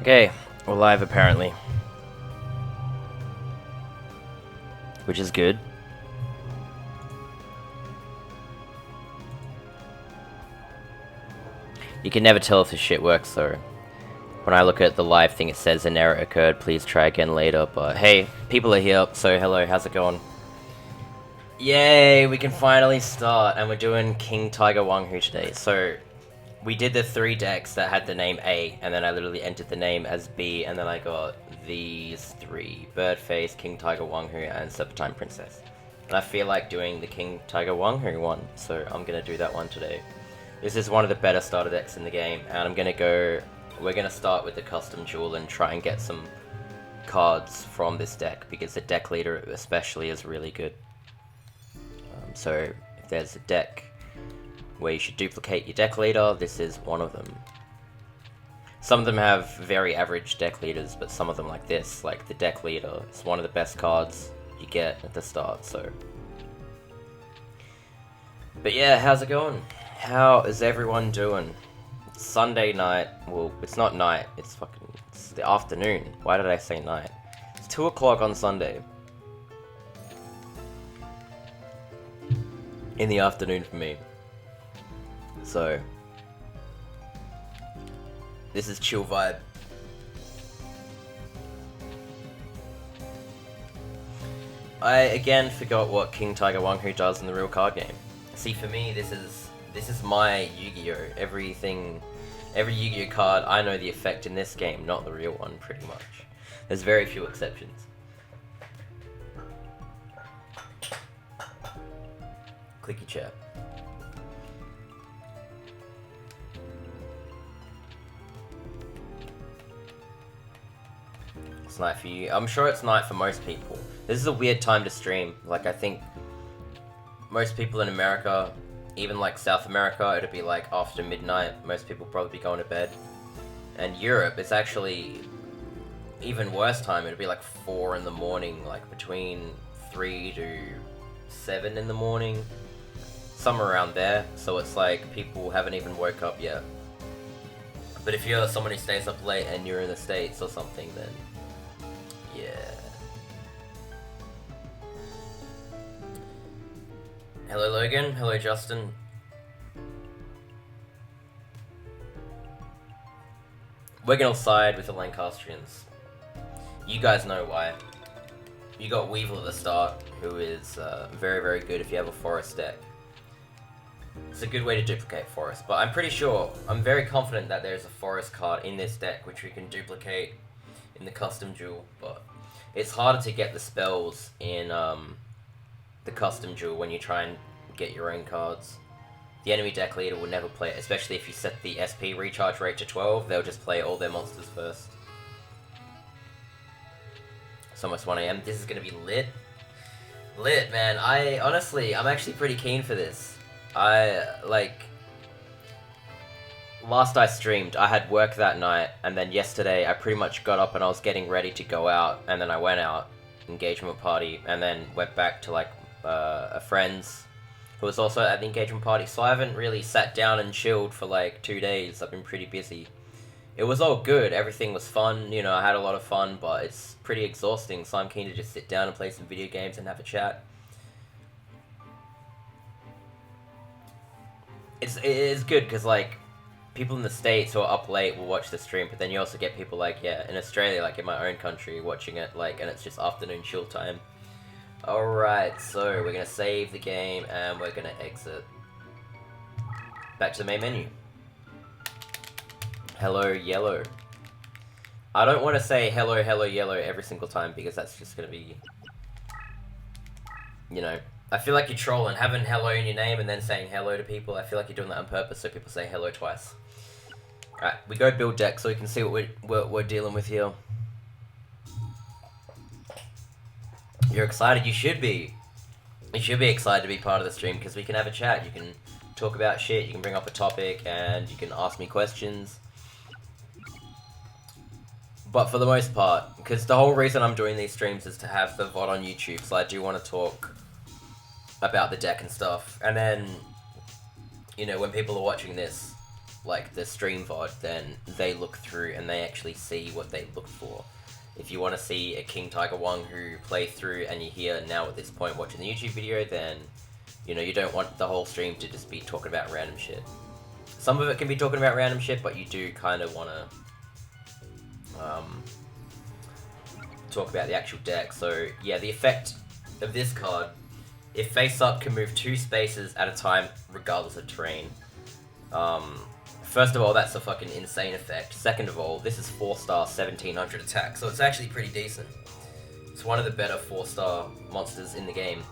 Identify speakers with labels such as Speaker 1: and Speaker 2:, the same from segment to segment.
Speaker 1: Okay, we're live apparently. Which is good. You can never tell if this shit works though. When I look at the live thing it says an error occurred, please try again later, but hey, people are here, so hello, how's it going? Yay, we can finally start, and we're doing King Tiger Wanghu today. So, we did the 3 decks that had the name A, and then I literally entered the name as B, and then I got these 3. Birdface, King Tiger Wanghu, and Serpentine Princess. And I feel like doing the King Tiger Wanghu one, so I'm gonna do that one today. This is one of the better starter decks in the game, and we're gonna start with the custom duel and try and get some cards from this deck, because the deck leader especially is really good. So if there's a deck where you should duplicate your deck leader, this is one of them. Some of them have very average deck leaders, but some of them like this, like the deck leader, is one of the best cards you get at the start, so. But yeah, how's it going? How is everyone doing? It's Sunday night, well, it's not night, it's the afternoon. Why did I say night? It's 2 o'clock on Sunday. In the afternoon for me. So, this is chill vibe. I again forgot what King Tiger Wanghu does in the real card game. See, for me, this is my Yu-Gi-Oh! Every Yu-Gi-Oh! Card, I know the effect in this game, not the real one, pretty much. There's very few exceptions. Clicky chat. It's night for you. I'm sure it's night for most people. This is a weird time to stream. Like, I think most people in America, even like South America, it'll be like after midnight. Most people probably be going to bed. And Europe, it's actually even worse time. It'll be like 4 in the morning, like between 3 to 7 in the morning. Somewhere around there, so it's like people haven't even woke up yet. But if you're someone who stays up late and you're in the States or something, then yeah. Hello Logan, hello Justin. We're gonna side with the Lancastrians. You guys know why. You got Weevil at the start, who is very, very good if you have a forest deck. It's a good way to duplicate forest, but I'm pretty sure, I'm very confident that there's a forest card in this deck which we can duplicate in the custom duel, but it's harder to get the spells in the custom duel when you try and get your own cards. The enemy deck leader will never play it, especially if you set the SP recharge rate to 12, they'll just play all their monsters first. It's almost 1 AM, this is gonna be lit. Lit, man. I'm actually pretty keen for this. Last I streamed, I had work that night, and then yesterday I pretty much got up and I was getting ready to go out, and then I went out, engagement party, and then went back to like a friend's who was also at the engagement party, so I haven't really sat down and chilled for like 2 days. I've been pretty busy. It was all good, everything was fun, you know, I had a lot of fun, but it's pretty exhausting, so I'm keen to just sit down and play some video games and have a chat. It is good because like people in the States who are up late will watch the stream, but then you also get people like, yeah, in Australia, like in my own country, watching it, like, and it's just afternoon chill time. Alright, so we're gonna save the game and we're gonna exit. Back to the main menu. Hello, yellow. I don't want to say hello, hello, yellow every single time because that's just gonna be, you know, I feel like you're trolling, having hello in your name and then saying hello to people. I feel like you're doing that on purpose so people say hello twice. Alright, we go build deck so we can see what we're dealing with here. You're excited? You should be. You should be excited to be part of the stream because we can have a chat. You can talk about shit, you can bring up a topic, and you can ask me questions. But for the most part, because the whole reason I'm doing these streams is to have the VOD on YouTube, so I do want to talk about the deck and stuff. And then, you know, when people are watching this, like the stream VOD, then they look through and they actually see what they look for. If you want to see a King Tiger Wanghu play through and you're here now at this point watching the YouTube video, then, you know, you don't want the whole stream to just be talking about random shit. Some of it can be talking about random shit, but you do kind of want to talk about the actual deck. So, yeah, the effect of this card, if face up, can move 2 spaces at a time regardless of terrain. First of all, that's a fucking insane effect. Second of all, this is 4-star 1700 attack, so it's actually pretty decent. It's one of the better 4-star monsters in the game,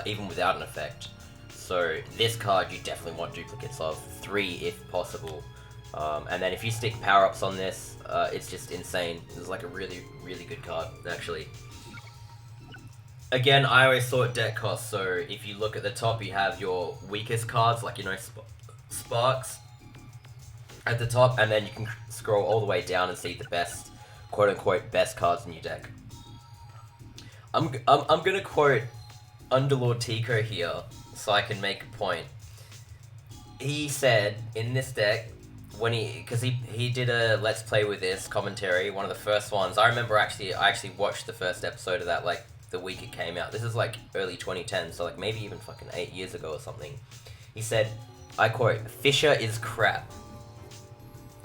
Speaker 1: even without an effect. So this card you definitely want duplicates of, 3 if possible. And then if you stick power-ups on this, it's just insane. It's like a really, really good card, actually. Again, I always thought deck cost, so if you look at the top, you have your weakest cards, like, you know, Sparks at the top, and then you can scroll all the way down and see the best, quote-unquote, best cards in your deck. I'm gonna quote Underlord Tico here, so I can make a point. He said, in this deck, when because he did a Let's Play with this commentary, one of the first ones. I remember I actually watched the first episode of that, like, the week it came out. This is, like, early 2010, so, like, maybe even fucking 8 years ago or something. He said, I quote, "Fisher is crap."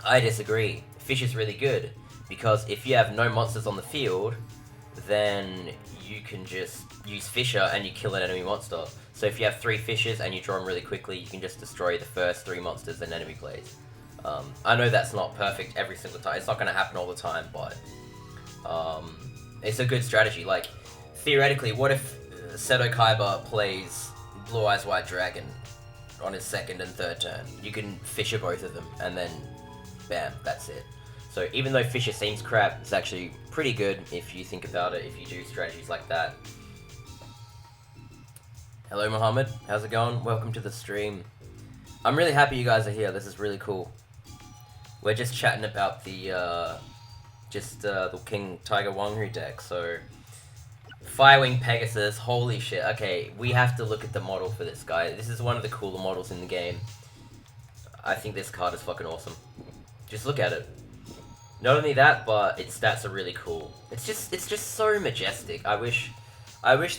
Speaker 1: I disagree. Fisher's really good, because if you have no monsters on the field, then you can just use Fisher and you kill an enemy monster. So if you have 3 Fishers and you draw them really quickly, you can just destroy the first 3 monsters an enemy plays. I know that's not perfect every single time. It's not going to happen all the time, but it's a good strategy. Like, theoretically, what if Seto Kaiba plays Blue Eyes White Dragon on his 2nd and 3rd turn? You can Fisher both of them, and then bam, that's it. So even though Fisher seems crap, it's actually pretty good if you think about it, if you do strategies like that. Hello Mohammed, how's it going? Welcome to the stream. I'm really happy you guys are here, this is really cool. We're just chatting about the King Tiger Wanghu deck, so... Firewing Pegasus, holy shit. Okay, we have to look at the model for this guy. This is one of the cooler models in the game. I think this card is fucking awesome. Just look at it. Not only that, but its stats are really cool. It's just so majestic. I wish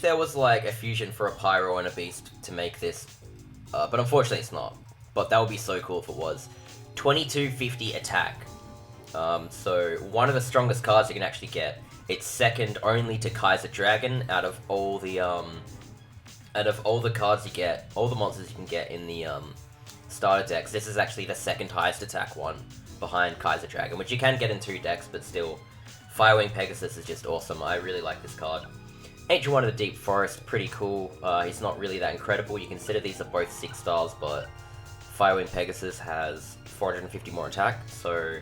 Speaker 1: there was like a fusion for a Pyro and a Beast to make this. But unfortunately it's not. But that would be so cool if it was. 2250 attack. So one of the strongest cards you can actually get. It's second only to Kaiser Dragon out of all the cards you get, all the monsters you can get in the starter decks. This is actually the 2nd highest attack one behind Kaiser Dragon, which you can get in 2 decks, but still, Firewing Pegasus is just awesome. I really like this card. Ancient One of the Deep Forest, pretty cool. He's not really that incredible. You consider these are both 6 stars, but Firewing Pegasus has 450 more attack, so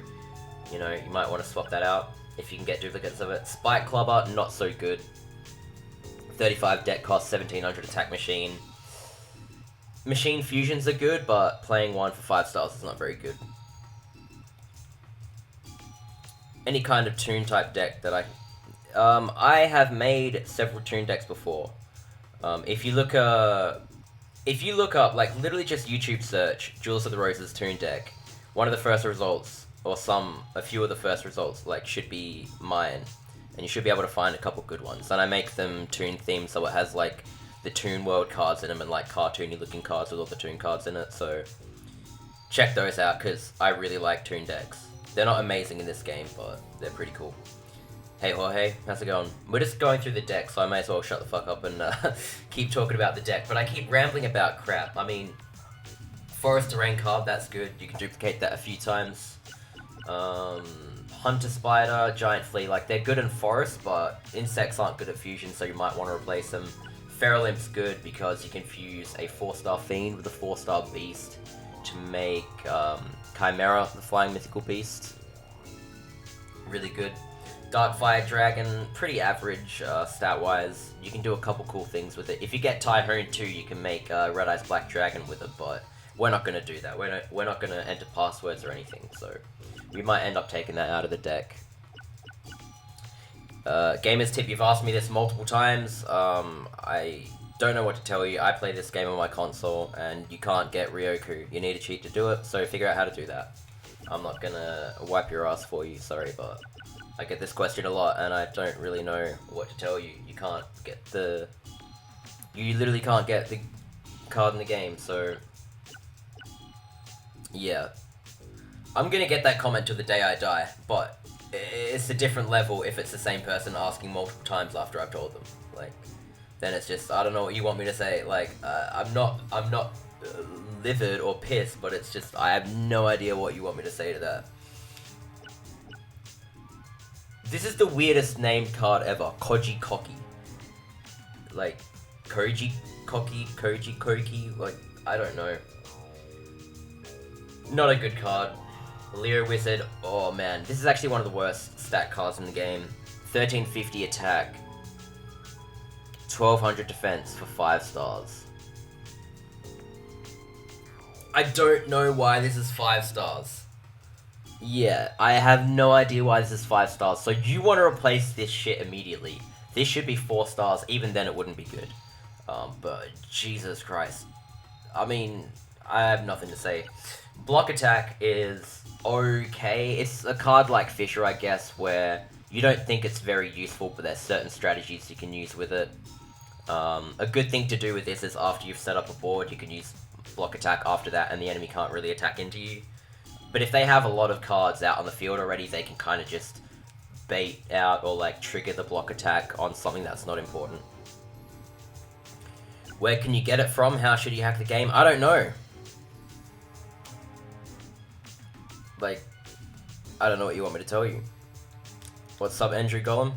Speaker 1: you know you might want to swap that out if you can get duplicates of it. Spike Clubber, not so good. 35 deck cost, 1700 attack machine. Machine fusions are good, but playing one for 5 stars is not very good. Any kind of toon type deck that I have made several toon decks before. If you look up, like, literally just YouTube search Jewels of the Roses toon deck, one of the first results, or a few of the first results, like, should be mine. And you should be able to find a couple good ones. And I make them toon themed, so it has, like, the Toon World cards in them and, like, cartoony looking cards with all the toon cards in it, so check those out, because I really like toon decks. They're not amazing in this game, but they're pretty cool. Hey Jorge, how's it going? We're just going through the deck, so I may as well shut the fuck up and keep talking about the deck, but I keep rambling about crap. I mean, Forest Terrain card, that's good. You can duplicate that a few times. Hunter Spider, Giant Flea, like, they're good in Forest, but insects aren't good at fusion, so you might want to replace them. Feral Imp's good because you can fuse a 4-star Fiend with a 4-star Beast to make Chimera, the Flying Mythical Beast. Really good. Darkfire Dragon, pretty average stat-wise. You can do a couple cool things with it. If you get Typhoon too, you can make Red Eyes Black Dragon with it, but we're not going to do that. We're not going to enter passwords or anything, so we might end up taking that out of the deck. Gamer's tip, you've asked me this multiple times. Don't know what to tell you. I play this game on my console, and you can't get Ryoku. You need a cheat to do it, so figure out how to do that. I'm not gonna wipe your ass for you, sorry, but I get this question a lot, and I don't really know what to tell you. You can't get the... You literally can't get the card in the game, so... Yeah. I'm gonna get that comment till the day I die, but it's a different level if it's the same person asking multiple times after I've told them. Like, then it's just, I don't know what you want me to say. Like, I'm not livid or pissed, but it's just, I have no idea what you want me to say to that. This is the weirdest named card ever. Koji Koki. Like, Koji Koki, Koji Koki, like, I don't know. Not a good card. Leo Wizard, oh man, this is actually one of the worst stat cards in the game. 1350 attack, 1200 defense for 5 stars. I don't know why this is 5 stars. Yeah, I have no idea why this is 5 stars. So you want to replace this shit immediately. This should be 4 stars, even then it wouldn't be good. But Jesus Christ. I mean, I have nothing to say. Block attack is okay. It's a card like Fisher, I guess, where you don't think it's very useful, but there's certain strategies you can use with it. A good thing to do with this is after you've set up a board, you can use block attack after that, and the enemy can't really attack into you. But if they have a lot of cards out on the field already, they can kind of just bait out or like trigger the block attack on something that's not important. Where can you get it from? How should you hack the game? I don't know. Like, I don't know what you want me to tell you. What's up, Andrew Gollum?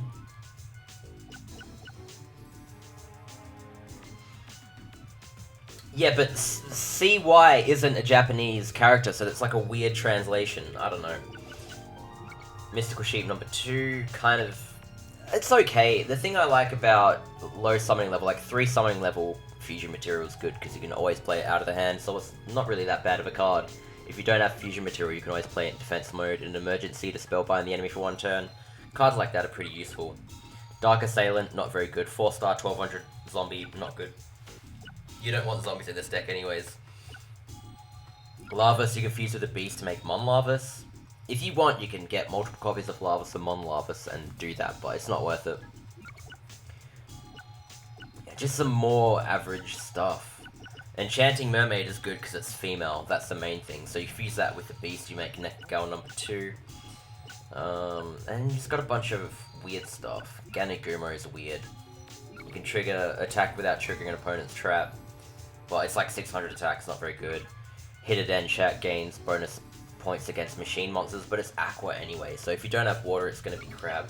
Speaker 1: Yeah, but CY isn't a Japanese character, so it's like a weird translation. I don't know. Mystical Sheep number 2, kind of... It's okay. The thing I like about low summoning level, like 3 summoning level fusion material is good, because you can always play it out of the hand, so it's not really that bad of a card. If you don't have fusion material, you can always play it in defense mode in emergency to spellbind the enemy for 1 turn. Cards like that are pretty useful. Dark Assailant, not very good. 4-star, 1200 zombie, not good. You don't want zombies in this deck anyways. Larvus, you can fuse with a beast to make Mon Larvus. If you want, you can get multiple copies of Larvus and Mon Larvus and do that, but it's not worth it. Yeah, just some more average stuff. Enchanting Mermaid is good because it's female, that's the main thing. So you fuse that with the beast, you make Nekgal number 2. And you just got a bunch of weird stuff. Ganegumo is weird. You can trigger attack without triggering an opponent's trap. Well, it's like 600 attacks, not very good. Hidden Chat gains bonus points against machine monsters, but it's aqua anyway, so if you don't have water, it's going to be crap.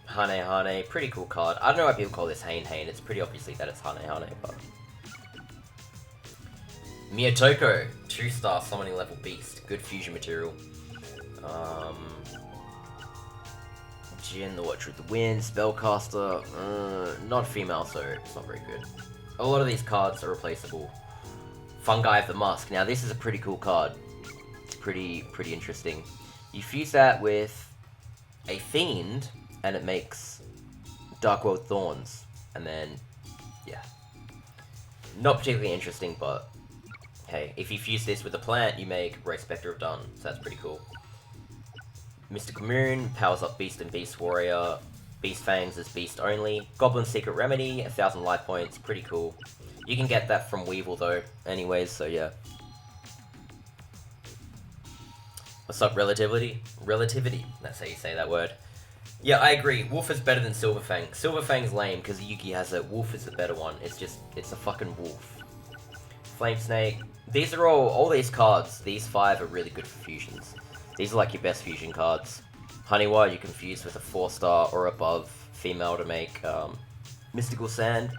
Speaker 1: Hane, pretty cool card. I don't know why people call this Hane, it's pretty obviously that it's Hane, but... Miyotoko, 2-star summoning level beast, good fusion material. Jin, the Watcher of the Wind, Spellcaster, not female, so it's not very good. A lot of these cards are replaceable. Fungi of the Musk, now this is a pretty cool card. It's pretty interesting. You fuse that with a Fiend, and it makes Darkworld Thorns, and then, yeah. Not particularly interesting, but hey, if you fuse this with a plant, you make Ray Spectre of Dawn, so that's pretty cool. Mystical Moon powers up Beast and Beast Warrior. Beast Fangs is Beast only. Goblin Secret Remedy, 1000 life points, pretty cool. You can get that from Weevil though, anyways, so yeah. What's up, Relativity? Relativity, that's how you say that word. Yeah, I agree. Wolf is better than Silverfang. Silverfang's lame because Yugi has it. Wolf is the better one. It's just, it's a fucking wolf. Flame Snake. These are all these cards, these 5 are really good for fusions. These are like your best fusion cards. Honeywire you can fuse with a 4-star or above female to make Mystical Sand.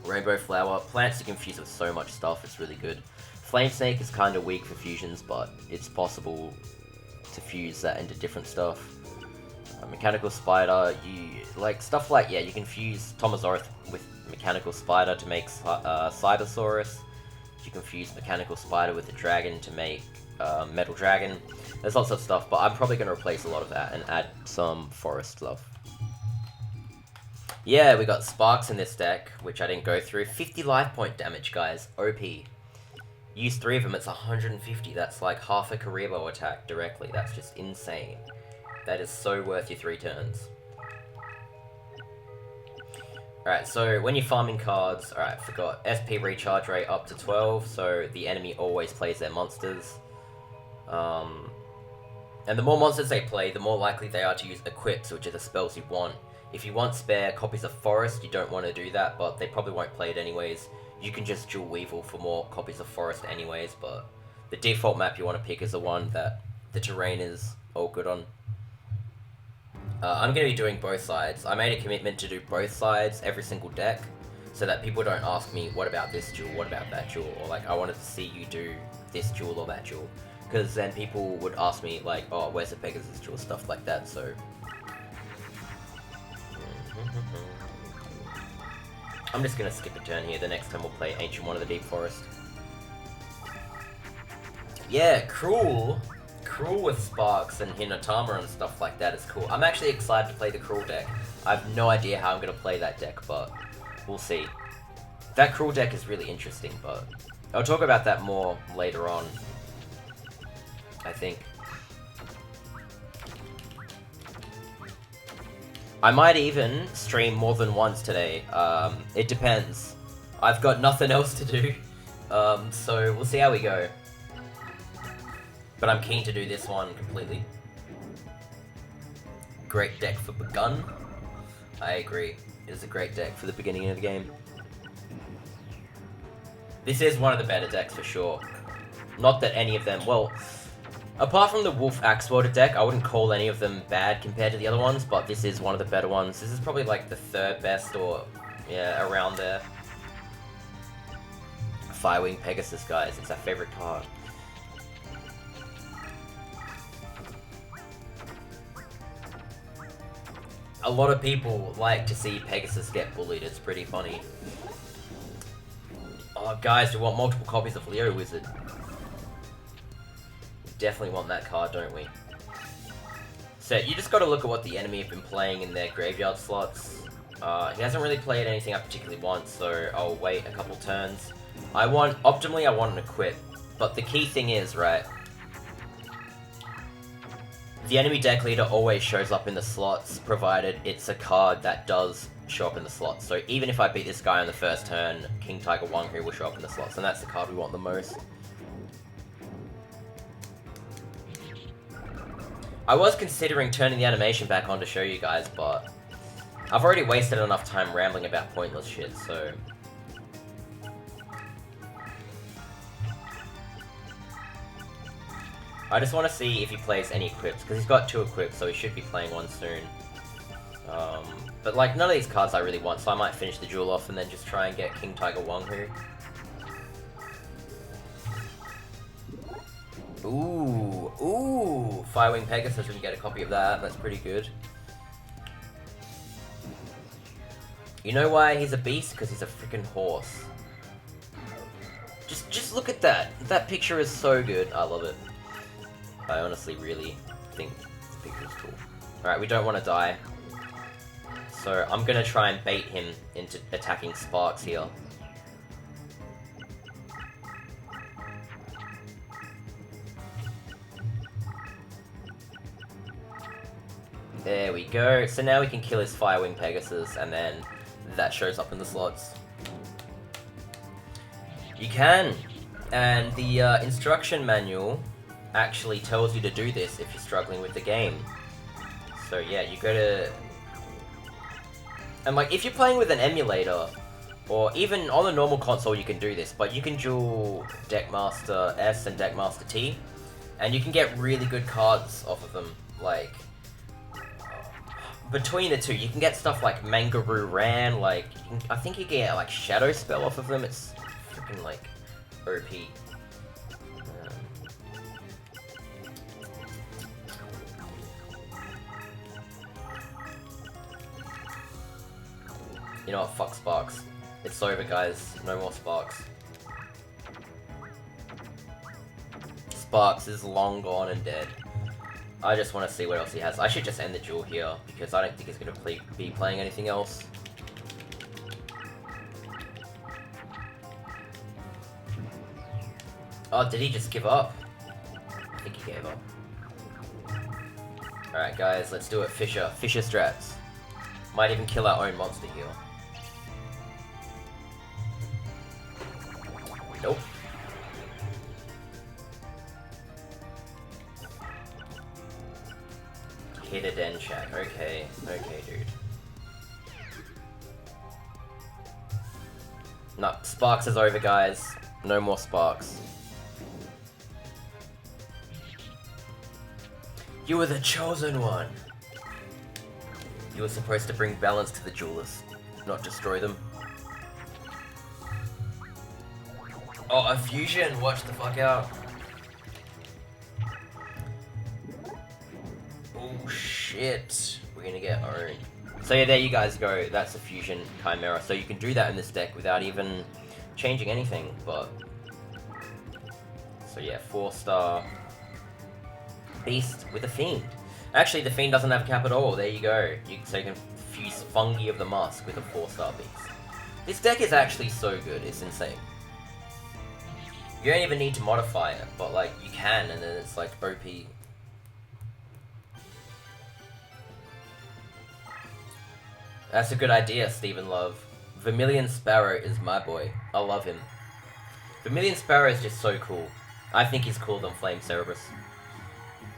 Speaker 1: Rainbow Flower. Plants you can fuse with so much stuff, it's really good. Flame Snake is kind of weak for fusions, but it's possible to fuse that into different stuff. Mechanical Spider, stuff like, yeah, you can fuse Tomazorth with Mechanical Spider to make Cybersaurus. You can fuse Mechanical Spider with a dragon to make Metal Dragon. There's lots of stuff, but I'm probably going to replace a lot of that and add some forest stuff. Yeah, we got Sparks in this deck, which I didn't go through. 50 life point damage, guys. OP. Use 3 of them, it's 150. That's like half a career bow attack directly. That's just insane. That is so worth your 3 turns. Alright, so when you're farming cards, alright, forgot. SP recharge rate up to 12, so the enemy always plays their monsters. And the more monsters they play, the more likely they are to use equips, which are the spells you want. If you want spare copies of Forest, you don't want to do that, but they probably won't play it anyways. You can just dual Weevil for more copies of Forest anyways, but the default map you want to pick is the one that the terrain is all good on. I'm going to be doing both sides. I made a commitment to do both sides every single deck, so that people don't ask me, what about this duel, what about that duel, or like, I wanted to see you do this duel or that duel. Because then people would ask me, like, oh, where's the Pegasus duel, stuff like that, so... I'm just gonna skip a turn here, the next time we'll play Ancient One of the Deep Forest. Yeah, Cruel! Cruel with Sparks and Hinotama and stuff like that is cool. I'm actually excited to play the Cruel deck. I have no idea how I'm gonna play that deck, but we'll see. That Cruel deck is really interesting, but I'll talk about that more later on, I think. I might even stream more than once today. It depends. I've got nothing else to do, so we'll see how we go. But I'm keen to do this one completely. Great deck for begun. I agree. It is a great deck for the beginning of the game. This is one of the better decks for sure. Not that any of them, well, apart from the Wolf Axe Welder deck, I wouldn't call any of them bad compared to the other ones, but this is one of the better ones. This is probably like the 3rd best, or, yeah, around there. Firewing Pegasus, guys, it's our favorite card. A lot of people like to see Pegasus get bullied, it's pretty funny. Oh, guys, we want multiple copies of Leo Wizard. Definitely want that card, don't we? So you just gotta look at what the enemy have been playing in their graveyard slots. He hasn't really played anything I particularly want, so I'll wait a couple turns. Optimally I want an equip, but the key thing is, right, the enemy deck leader always shows up in the slots, provided it's a card that does show up in the slots. So even if I beat this guy on the first turn, King Tiger Wanghu will show up in the slots, and that's the card we want the most. I was considering turning the animation back on to show you guys, but I've already wasted enough time rambling about pointless shit, so... I just want to see if he plays any equips, because he's got 2 equips, so he should be playing one soon. But like, none of these cards I really want, so I might finish the duel off and then just try and get King Tiger Wanghu. Ooh, Firewing Pegasus, we can get a copy of that, that's pretty good. You know why he's a beast? Because he's a freaking horse. Just look at that. That picture is so good. I love it. I honestly really think this picture is cool. Alright, we don't want to die. So I'm going to try and bait him into attacking Sparks here. There we go. So now we can kill his Firewing Pegasus, and then that shows up in the slots. You can! And the instruction manual actually tells you to do this if you're struggling with the game. So yeah, you go to... And like, if you're playing with an emulator, or even on a normal console you can do this, but you can dual Deckmaster S and Deckmaster T, and you can get really good cards off of them. Like, between the two, you can get stuff like Mangaroo Ran, like, I think you can get like Shadow Spell off of them, it's freaking like OP. You know what, fuck Sparks. It's over, guys. No more Sparks. Sparks is long gone and dead. I just want to see what else he has. I should just end the duel here, because I don't think he's going to be playing anything else. Oh, did he just give up? I think he gave up. Alright guys, let's do it. Fisher strats. Might even kill our own monster heal. Nope. Hit a den check. Okay, dude. No, Sparks is over, guys. No more Sparks. You were the chosen one. You were supposed to bring balance to the Duelists, not destroy them. Oh, a fusion! Watch the fuck out. Oh shit. We're gonna get owned. So yeah, there you guys go. That's a fusion Chimera. So you can do that in this deck without even changing anything, but... So yeah, 4-star Beast with a Fiend. Actually, the Fiend doesn't have cap at all. There you go. So you can fuse Fungi of the Musk with a 4-star Beast. This deck is actually so good. It's insane. You don't even need to modify it, but like, you can, and then it's like OP. That's a good idea, Stephen Love. Vermilion Sparrow is my boy. I love him. Vermilion Sparrow is just so cool. I think he's cooler than Flame Cerberus.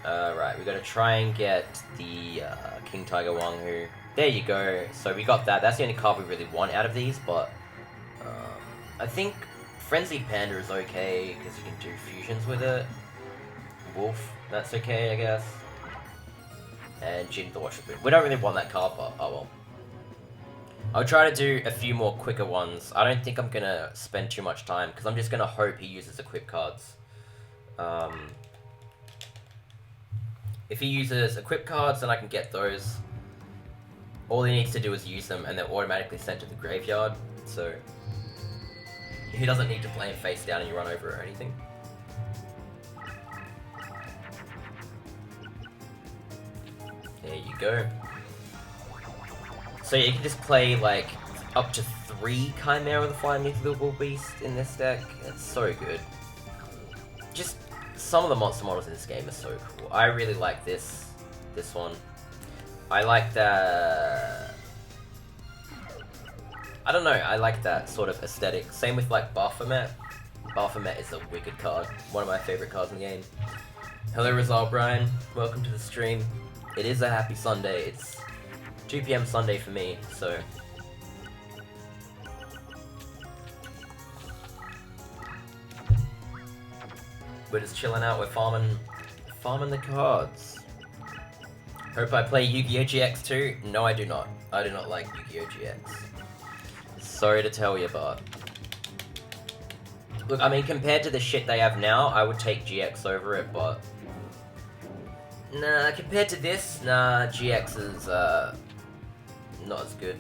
Speaker 1: Right, we gotta try and get the King Tiger Wanghu. There you go. So we got that. That's the only card we really want out of these, but I think Frenzied Panda is okay, because you can do fusions with it. Wolf, that's okay, I guess. And Jin the Worshipper. We don't really want that card, but oh well. I'll try to do a few more quicker ones. I don't think I'm gonna spend too much time, because I'm just gonna hope he uses equip cards. If he uses equip cards, then I can get those. All he needs to do is use them, and they're automatically sent to the graveyard, so... He doesn't need to play him face down and you run over or anything. There you go. So yeah, you can just play like up to 3 Chimera the Flying Mythical Beast in this deck. It's so good. Just some of the monster models in this game are so cool. I really like this one. I like that. I don't know, I like that sort of aesthetic. Same with like Baphomet. Baphomet is a wicked card. One of my favorite cards in the game. Hello Rizal Brian, welcome to the stream. It is a happy Sunday. It's 2 PM Sunday for me, so... We're just chilling out, we're farming the cards. Hope I play Yu-Gi-Oh! GX too? No, I do not. I do not like Yu-Gi-Oh! GX. Sorry to tell you, but... Look, I mean, compared to the shit they have now, I would take GX over it, but... Nah, compared to this, nah, GX is, not as good.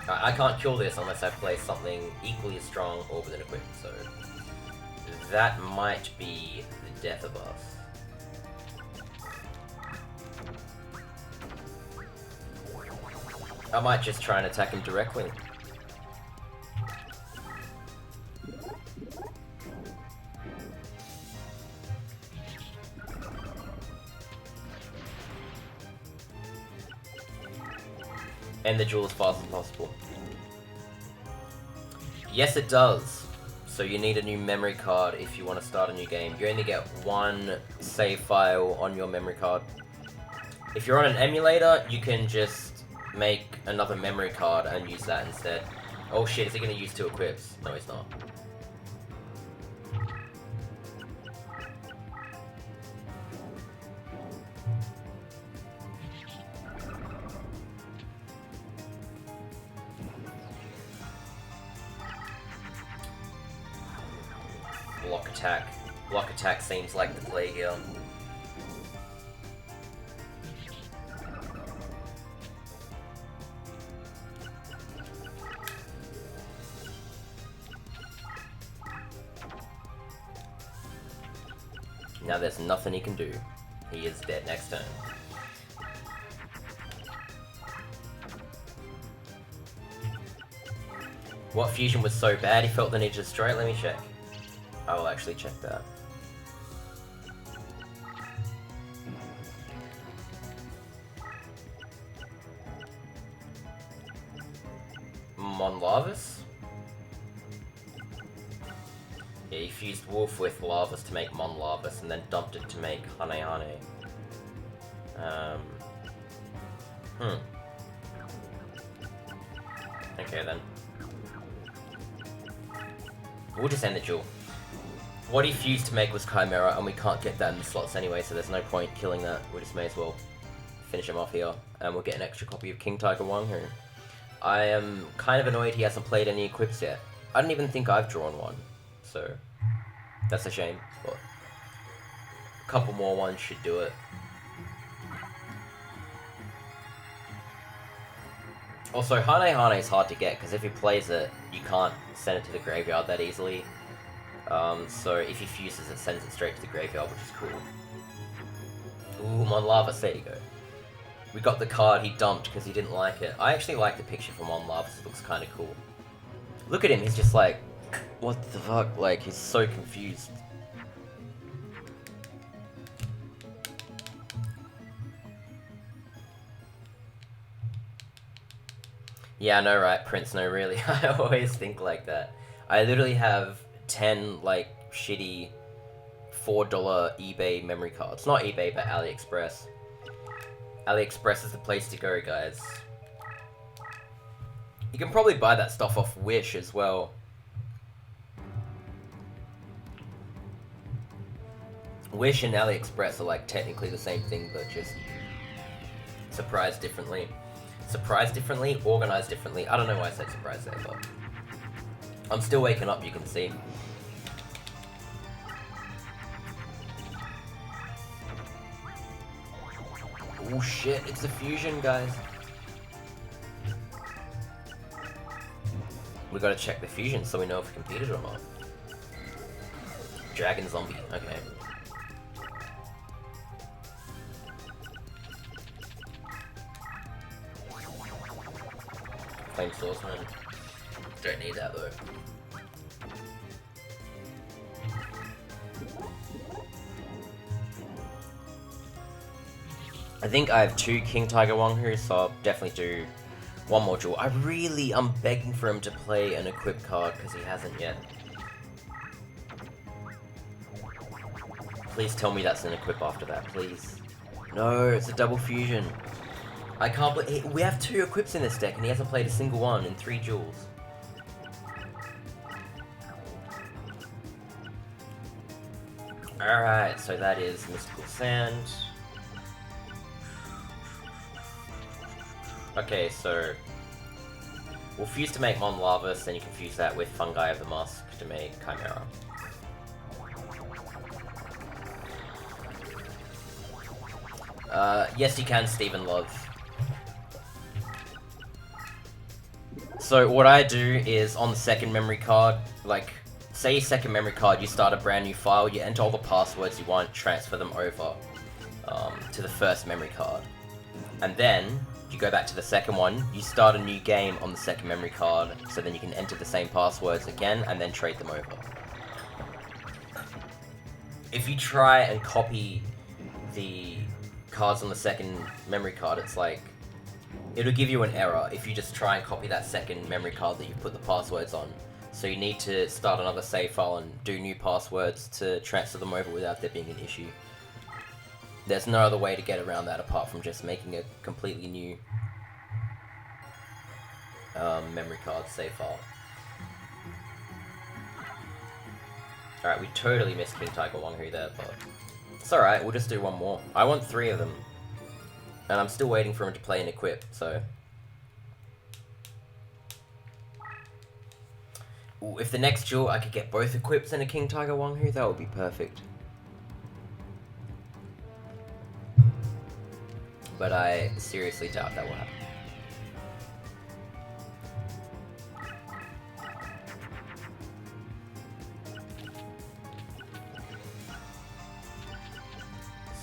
Speaker 1: I can't kill this unless I play something equally as strong or with an equip, so... That might be the death of us. I might just try and attack him directly. End the duel as fast as possible. Yes, it does. So you need a new memory card if you want to start a new game. You only get 1 save file on your memory card. If you're on an emulator, you can just make another memory card and use that instead. Oh shit, is he going to use 2 equips? No, he's not. Block attack. Block attack seems like the play here. Now there's nothing he can do. He is dead next turn. What fusion was so bad he felt the need to destroy it? Let me check. I will actually check that. Monlarvus? Yeah, he fused Wolf with Larvus to make Monlarvus and then dumped it to make Hanehane. Okay then. We'll just end the duel. What he fused to make was Chimera, and we can't get that in the slots anyway, so there's no point killing that. We just may as well finish him off here, and we'll get an extra copy of King Tiger Wanghu. I am kind of annoyed he hasn't played any equips yet. I don't even think I've drawn one, so that's a shame, but a couple more ones should do it. Also, Hanehane is hard to get, because if he plays it, you can't send it to the graveyard that easily. So if he fuses it, sends it straight to the graveyard, which is cool. Ooh, Monlarvus, there you go. We got the card he dumped because he didn't like it. I actually like the picture from Monlarvus, it looks kind of cool. Look at him, he's just like, what the fuck, like, he's so confused. Yeah, I know, right, Prince, no, really, I always think like that. I literally have 10, like, shitty $4 eBay memory cards. Not eBay, but AliExpress. AliExpress is the place to go, guys. You can probably buy that stuff off Wish as well. Wish and AliExpress are like technically the same thing, but just surprised differently. Surprised differently, organized differently. I don't know why I said surprised there, but I'm still waking up, you can see. Oh shit, it's a fusion, guys. We gotta check the fusion so we know if we can beat it or not. Dragon Zombie, okay. Flame Swordsman. Don't need that though. I think I have 2 King Tiger Wanghu, so I'll definitely do one more duel. I'm begging for him to play an equip card because he hasn't yet. Please tell me that's an equip after that, please. No, it's a double fusion. I can't believe we have 2 equips in this deck and he hasn't played a single one in 3 duels. Alright, so that is Mystical Sand. Okay, so we'll fuse to make Monlarvus, then you can fuse that with Fungi of the Musk to make Chimera. Yes you can, Stephen Love. So what I do is on the second memory card, like, say second memory card, you start a brand new file, you enter all the passwords you want, transfer them over to the first memory card. And then you go back to the second one, you start a new game on the second memory card, so then you can enter the same passwords again and then trade them over. If you try and copy the cards on the second memory card, it's like, it'll give you an error if you just try and copy that second memory card that you put the passwords on. So you need to start another save file and do new passwords to transfer them over without there being an issue. There's no other way to get around that apart from just making a completely new memory card save file. Alright, we totally missed King Tiger Wanghu there, but it's alright, we'll just do one more. I want 3 of them. And I'm still waiting for him to play an equip, so... Ooh, if the next duel I could get both equips and a King Tiger Wanghu, that would be perfect. But I seriously doubt that will happen.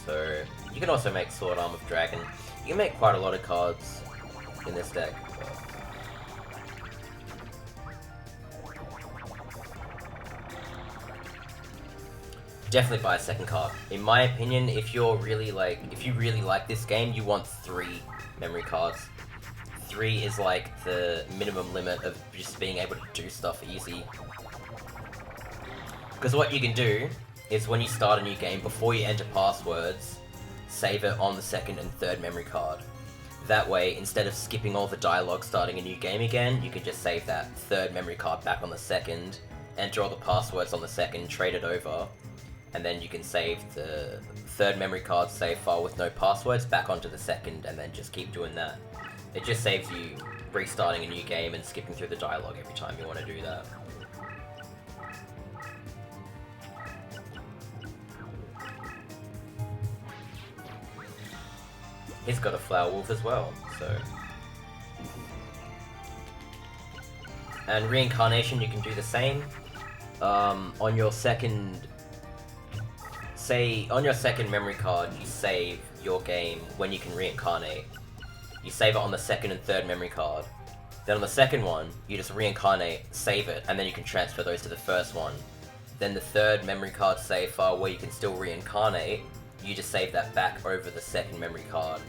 Speaker 1: So, you can also make Sword Arm of Dragon. You can make quite a lot of cards in this deck. definitely buy a second card. In my opinion, if you really like this game, you want 3 memory cards. 3 is like the minimum limit of just being able to do stuff easy. Because what you can do is when you start a new game, before you enter passwords, save it on the second and third memory card. That way, instead of skipping all the dialogue starting a new game again, you can just save that third memory card back on the second, enter all the passwords on the second, trade it over, and then you can save the third memory card save file with no passwords back onto the second, and then just keep doing that. It just saves you restarting a new game and skipping through the dialogue every time you want to do that. He's got a Flower Wolf as well, so... And Reincarnation, you can do the same. On your second... Say, on your second memory card, you save your game when you can reincarnate. You save it on the second and third memory card. Then on the second one, you just reincarnate, save it, and then you can transfer those to the first one. Then the third memory card save file where you can still reincarnate, you just save that back over the second memory card.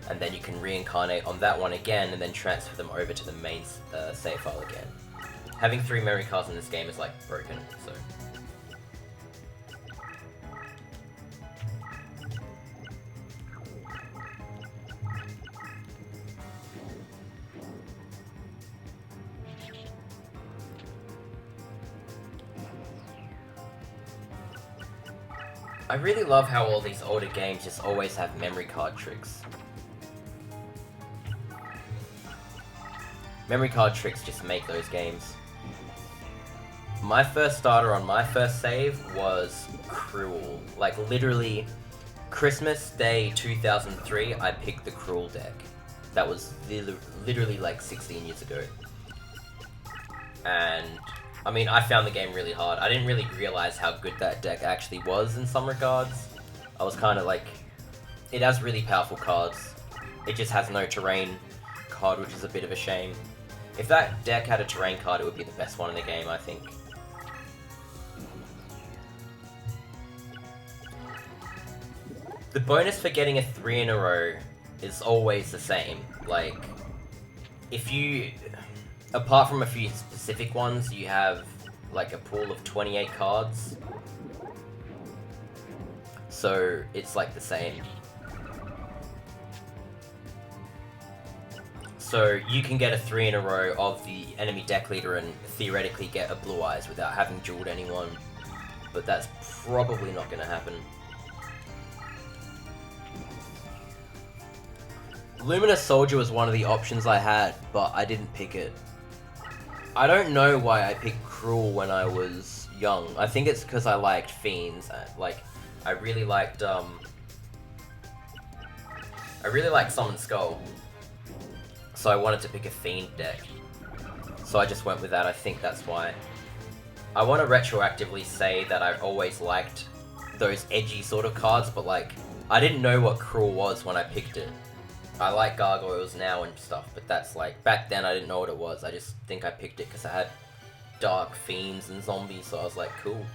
Speaker 1: And then you can reincarnate on that one again, and then transfer them over to the main save file again. Having 3 memory cards in this game is like broken, so... I really love how all these older games just always have memory card tricks. Memory card tricks just make those games. My first starter on my first save was Cruel. Like, literally, Christmas Day 2003, I picked the Cruel deck. That was literally like 16 years ago. And... I mean, I found the game really hard. I didn't really realize how good that deck actually was in some regards. I was kind of like... It has really powerful cards. It just has no terrain card, which is a bit of a shame. If that deck had a terrain card, it would be the best one in the game, I think. The bonus for getting a 3 in a row is always the same. Like, if you... Apart from a few specific ones, you have like a pool of 28 cards. So it's like the same. So you can get a 3 in a row of the enemy deck leader and theoretically get a Blue Eyes without having dueled anyone. But that's probably not going to happen. Luminous Soldier was one of the options I had, but I didn't pick it. I don't know why I picked Cruel when I was young. I think it's because I liked Fiends. Like, I really liked Summon Skull. So I wanted to pick a Fiend deck. So I just went with that. I think that's why. I want to retroactively say that I always liked those edgy sort of cards, but like, I didn't know what Cruel was when I picked it. I like Gargoyles now and stuff, but that's like, back then I didn't know what it was. I just think I picked it because I had Dark Fiends and Zombies, so I was like, cool.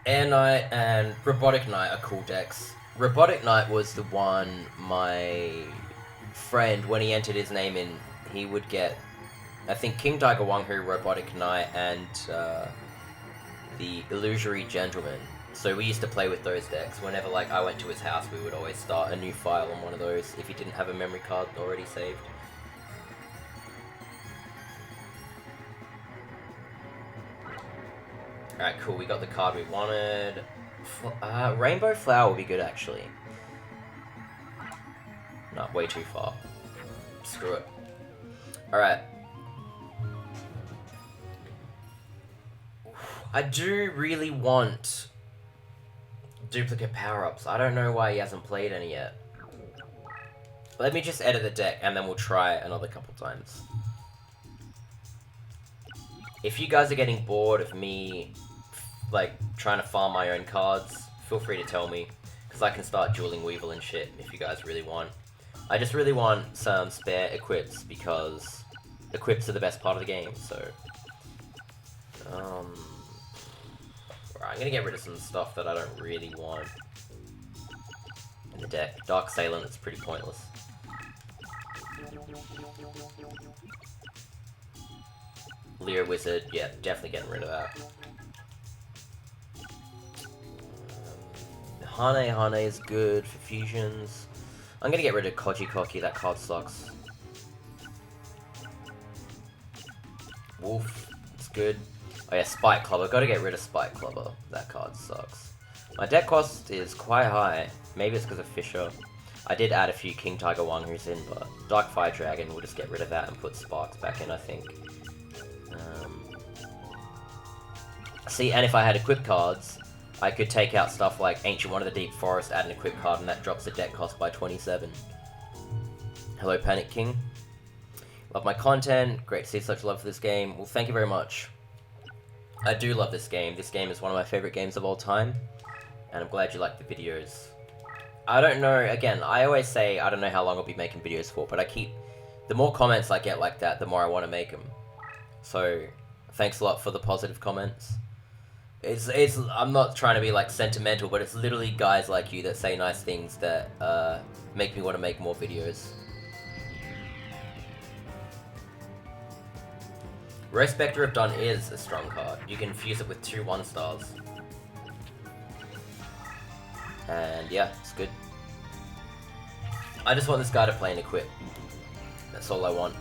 Speaker 1: Air Knight and Robotic Knight are cool decks. Robotic Knight was the one my friend, when he entered his name in, he would get, I think, King Tiger Wanghu, Robotic Knight, and the Illusory Gentleman. So we used to play with those decks. Whenever like I went to his house, we would always start a new file on one of those if he didn't have a memory card already saved. Alright, cool, we got the card we wanted. Rainbow Flower would be good, actually. Not way too far. Screw it. Alright. I do really want duplicate power-ups. I don't know why he hasn't played any yet. Let me just edit the deck and then we'll try it another couple times. If you guys are getting bored of me like trying to farm my own cards, feel free to tell me, because I can start dueling Weevil and shit if you guys really want. I just really want some spare equips because equips are the best part of the game, so Um, right, I'm gonna get rid of some stuff that I don't really want in the deck. Dark Salient is pretty pointless. Leo Wizard, yeah, definitely getting rid of that. Hane is good for fusions. I'm gonna get rid of Koji Koki, that card sucks. Wolf, it's good. Oh yeah, Spike Clubber, gotta get rid of Spike Clubber, that card sucks. My deck cost is quite high, maybe it's because of Fisher. I did add a few King Tiger Wanghu's in, but Dark Fire Dragon, we'll just get rid of that and put Sparks back in, I think. See, and if I had equip cards, I could take out stuff like Ancient One of the Deep Forest, add an equip card, and that drops the deck cost by 27. Hello, Panic King. Love my content. Great to see such love for this game. Well, thank you very much. I do love this game. This game is one of my favorite games of all time, and I'm glad you like the videos. I don't know, again, I always say I don't know how long I'll be making videos for, but the more comments I get like that, the more I want to make them. So, thanks a lot for the positive comments. I'm not trying to be like sentimental, but it's literally guys like you that say nice things that make me want to make more videos. Rare Spectre of Dawn is a strong card. You can fuse it with 2 1-stars. And yeah, it's good. I just want this guy to play an equip. That's all I want.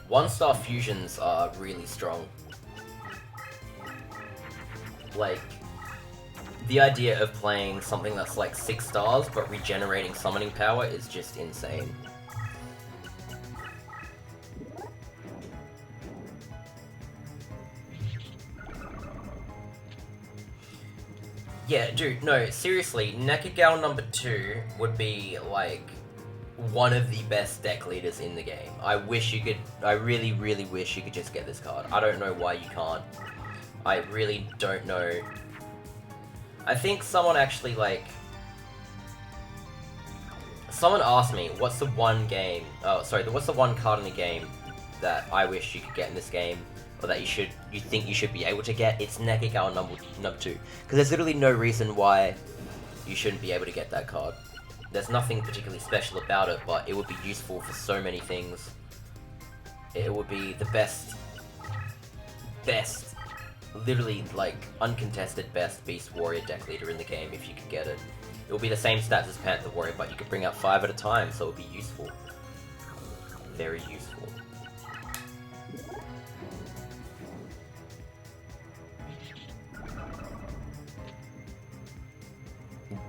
Speaker 1: One-star fusions are really strong. Like, the idea of playing something that's like 6 stars but regenerating summoning power is just insane. Yeah, dude, no, seriously, Nekagao number 2 would be, like, one of the best deck leaders in the game. I really, really wish you could just get this card. I don't know why you can't. I really don't know. I think someone actually, like... Someone asked me, what's the one card in the game that I wish you could get in this game? Or that you think you should be able to get? It's Nekagao number 2. Because there's literally no reason why you shouldn't be able to get that card. There's nothing particularly special about it, but it would be useful for so many things. It would be the best, literally, like, uncontested best Beast Warrior deck leader in the game if you could get it. It will be the same stats as Panther Warrior, but you could bring out 5 at a time, so it would be useful. Very useful.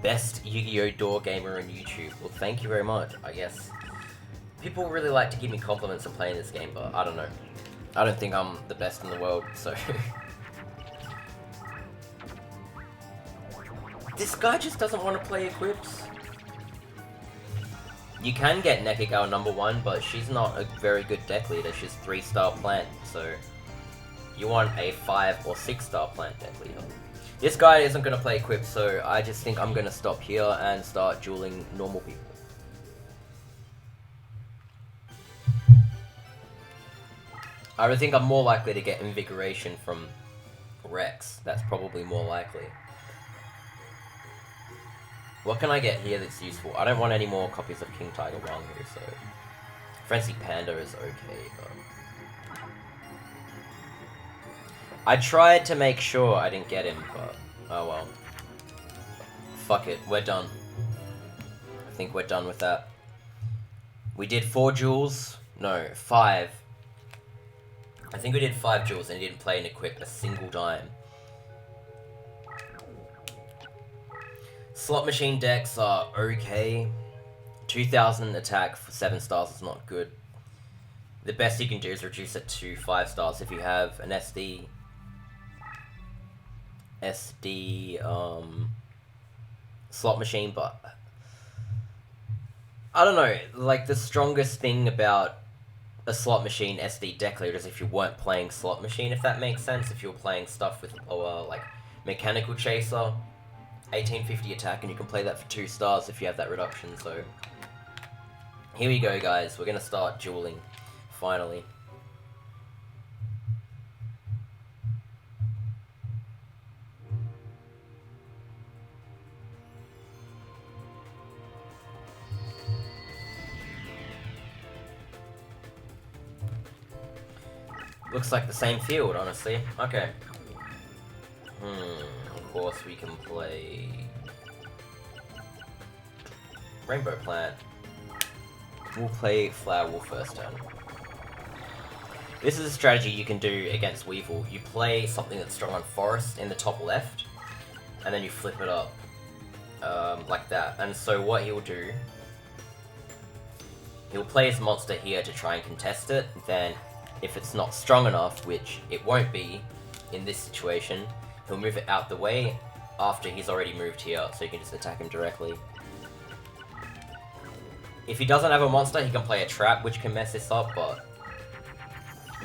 Speaker 1: Best Yu-Gi-Oh! Door gamer on YouTube. Well, thank you very much, I guess. People really like to give me compliments on playing this game, but I don't know. I don't think I'm the best in the world, so... This guy just doesn't want to play equips. You can get Nekagao number 1, but she's not a very good deck leader. She's 3-star plant, so... You want a 5 or 6-star plant deck leader. This guy isn't going to play equips, so I just think I'm going to stop here and start dueling normal people. I would think I'm more likely to get Invigoration from Rex. That's probably more likely. What can I get here that's useful? I don't want any more copies of King Tiger Wanghu, so... Frenzy Panda is okay, but... I tried to make sure I didn't get him, but... Oh well. Fuck it, we're done. I think we're done with that. We did 4 duels. No, 5. I think we did 5 duels and he didn't play an equip a single time. Slot machine decks are okay. 2000 attack for 7 stars is not good. The best you can do is reduce it to 5 stars if you have an SD, slot machine, but I don't know, like the strongest thing about a slot machine SD deck leaders if you weren't playing slot machine, if that makes sense. If you were playing stuff with lower, like mechanical chaser, 1850 attack, and you can play that for 2 stars if you have that reduction. So here we go, guys. We're gonna start dueling finally. Looks like the same field, honestly. Okay. Of course we can play Rainbow Plant. We'll play Flower Wolf first turn. This is a strategy you can do against Weevil. You play something that's strong on Forest in the top left, and then you flip it up like that. And so what he'll do, he'll play his monster here to try and contest it. Then, if it's not strong enough, which it won't be in this situation, he'll move it out the way after he's already moved here, so you can just attack him directly. If he doesn't have a monster, he can play a trap, which can mess this up, but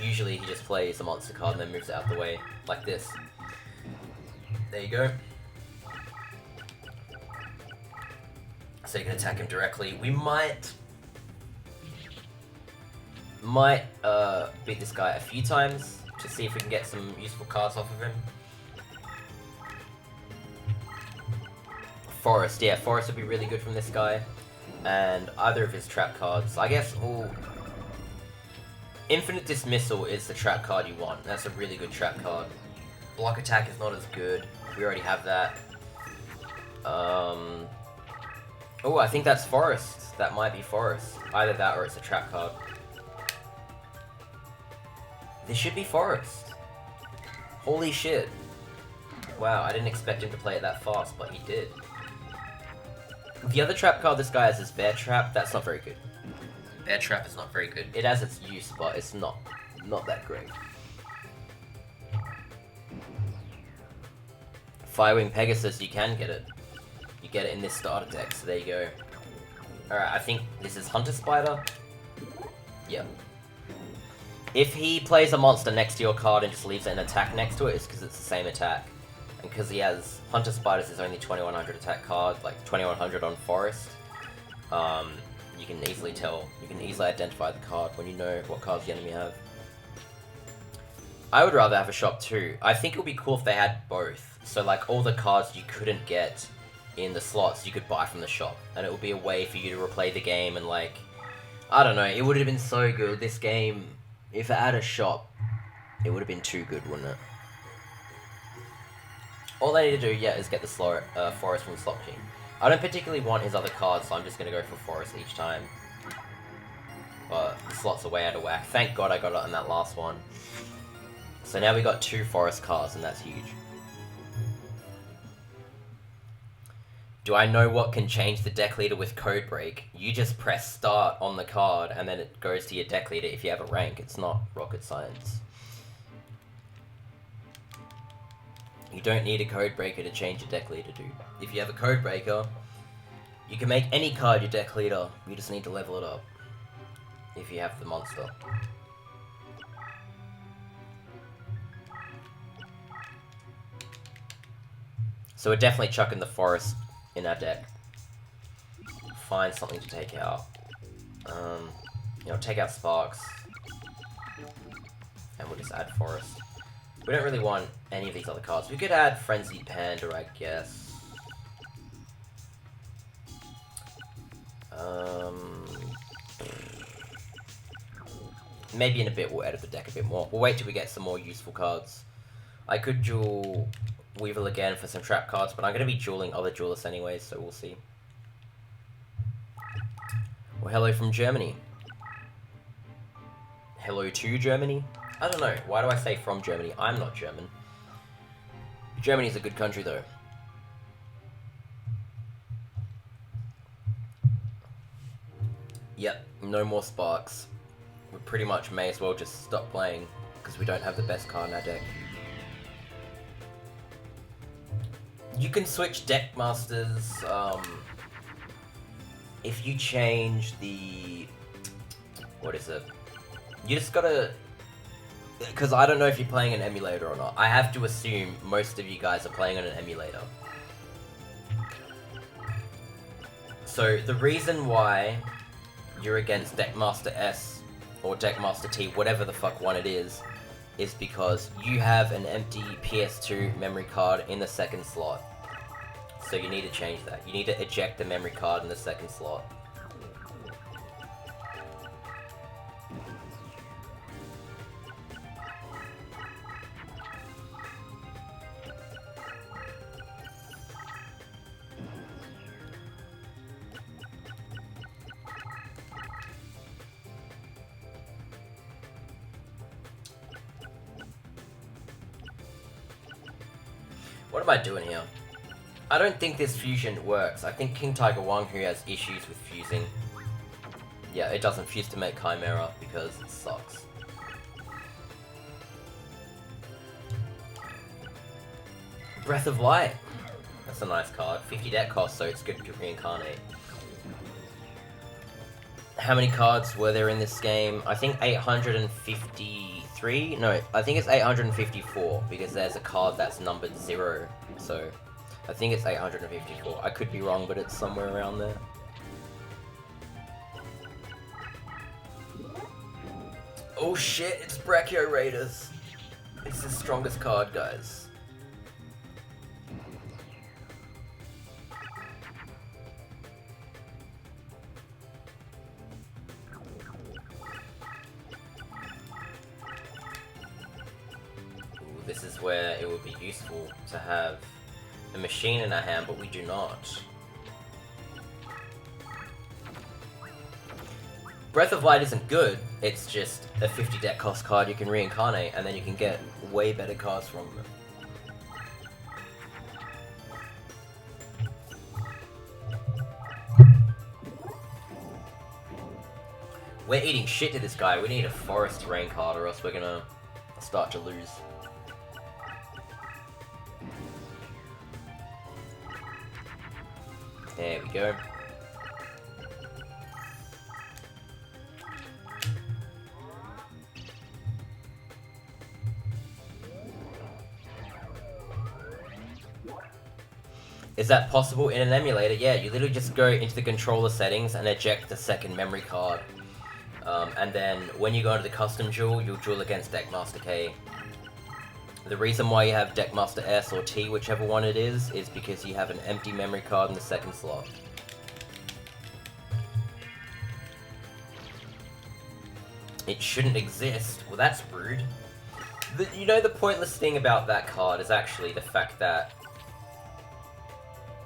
Speaker 1: usually he just plays a monster card and then moves it out the way, like this. There you go. So you can attack him directly. We might beat this guy a few times to see if we can get some useful cards off of him. Forest, yeah, Forest would be really good from this guy. And either of his trap cards. I guess, Infinite Dismissal is the trap card you want. That's a really good trap card. Block Attack is not as good. We already have that. Oh, I think that's Forest. That might be Forest. Either that or it's a trap card. This should be Forest. Holy shit. Wow, I didn't expect him to play it that fast, but he did. The other trap card this guy has is Bear Trap. That's not very good. Bear Trap is not very good. It has its use, but it's not that great. Firewing Pegasus, you can get it. You get it in this starter deck, so there you go. Alright, I think this is Hunter Spider. Yep. If he plays a monster next to your card and just leaves an attack next to it, it's because it's the same attack. And because he has Hunter Spiders is only 2100 attack card, like 2100 on Forest, you can easily tell, you can easily identify the card when you know what cards the enemy have. I would rather have a shop too. I think it would be cool if they had both. So like all the cards you couldn't get in the slots you could buy from the shop. And it would be a way for you to replay the game and like, I don't know, it would have been so good. This game, if it had a shop, it would have been too good, wouldn't it? All they need to do, yeah, is get the Forest from the slot machine. I don't particularly want his other cards, so I'm just going to go for Forest each time. But the slots are way out of whack. Thank God I got it on that last one. So now we got 2 Forest cards, and that's huge. Do I know what can change the deck leader with Code Break? You just press start on the card, and then it goes to your deck leader if you have a rank. It's not rocket science. You don't need a code breaker to change your deck leader, dude. If you have a code breaker, you can make any card your deck leader. You just need to level it up. If you have the monster. So we're definitely chucking the Forest in our deck. Find something to take out. You know, take out Sparks. And we'll just add Forest. We don't really want any of these other cards. We could add Frenzied Panda, I guess. Maybe in a bit we'll edit the deck a bit more. We'll wait till we get some more useful cards. I could duel Weevil again for some trap cards, but I'm going to be dueling other duelists anyways, so we'll see. Well, hello from Germany. Hello to Germany? I don't know. Why do I say from Germany? I'm not German. Germany's a good country, though. Yep, no more Sparks. We pretty much may as well just stop playing, because we don't have the best card in our deck. You can switch deck masters, if you change the... what is it? You just gotta... Because I don't know if you're playing an emulator or not. I have to assume most of you guys are playing on an emulator. So the reason why you're against Deckmaster S or Deckmaster T, whatever the fuck one it is because you have an empty PS2 memory card in the second slot. So you need to change that. You need to eject the memory card in the second slot. What am I doing here? I don't think this fusion works. I think King Tiger Wanghu has issues with fusing. Yeah, it doesn't fuse to make Chimera because it sucks. Breath of Light. That's a nice card. 50 deck cost, so it's good to reincarnate. How many cards were there in this game? I think 853? No, I think it's 854 because there's a card that's numbered 0. So, I think it's 854. I could be wrong, but it's somewhere around there. Oh shit, it's Brachio Raiders. It's the strongest card, guys. This is where it would be useful to have a machine in our hand, but we do not. Breath of Light isn't good, it's just a 50 deck cost card you can reincarnate, and then you can get way better cards from them. We're eating shit to this guy. We need a Forest Terrain card or else we're gonna start to lose. There we go. Is that possible in an emulator? Yeah, you literally just go into the controller settings and eject the second memory card. And then when you go into the custom duel, you'll duel against Deckmaster K. The reason why you have Deckmaster S or T, whichever one it is because you have an empty memory card in the second slot. It shouldn't exist. Well, that's rude. You know, the pointless thing about that card is actually the fact that,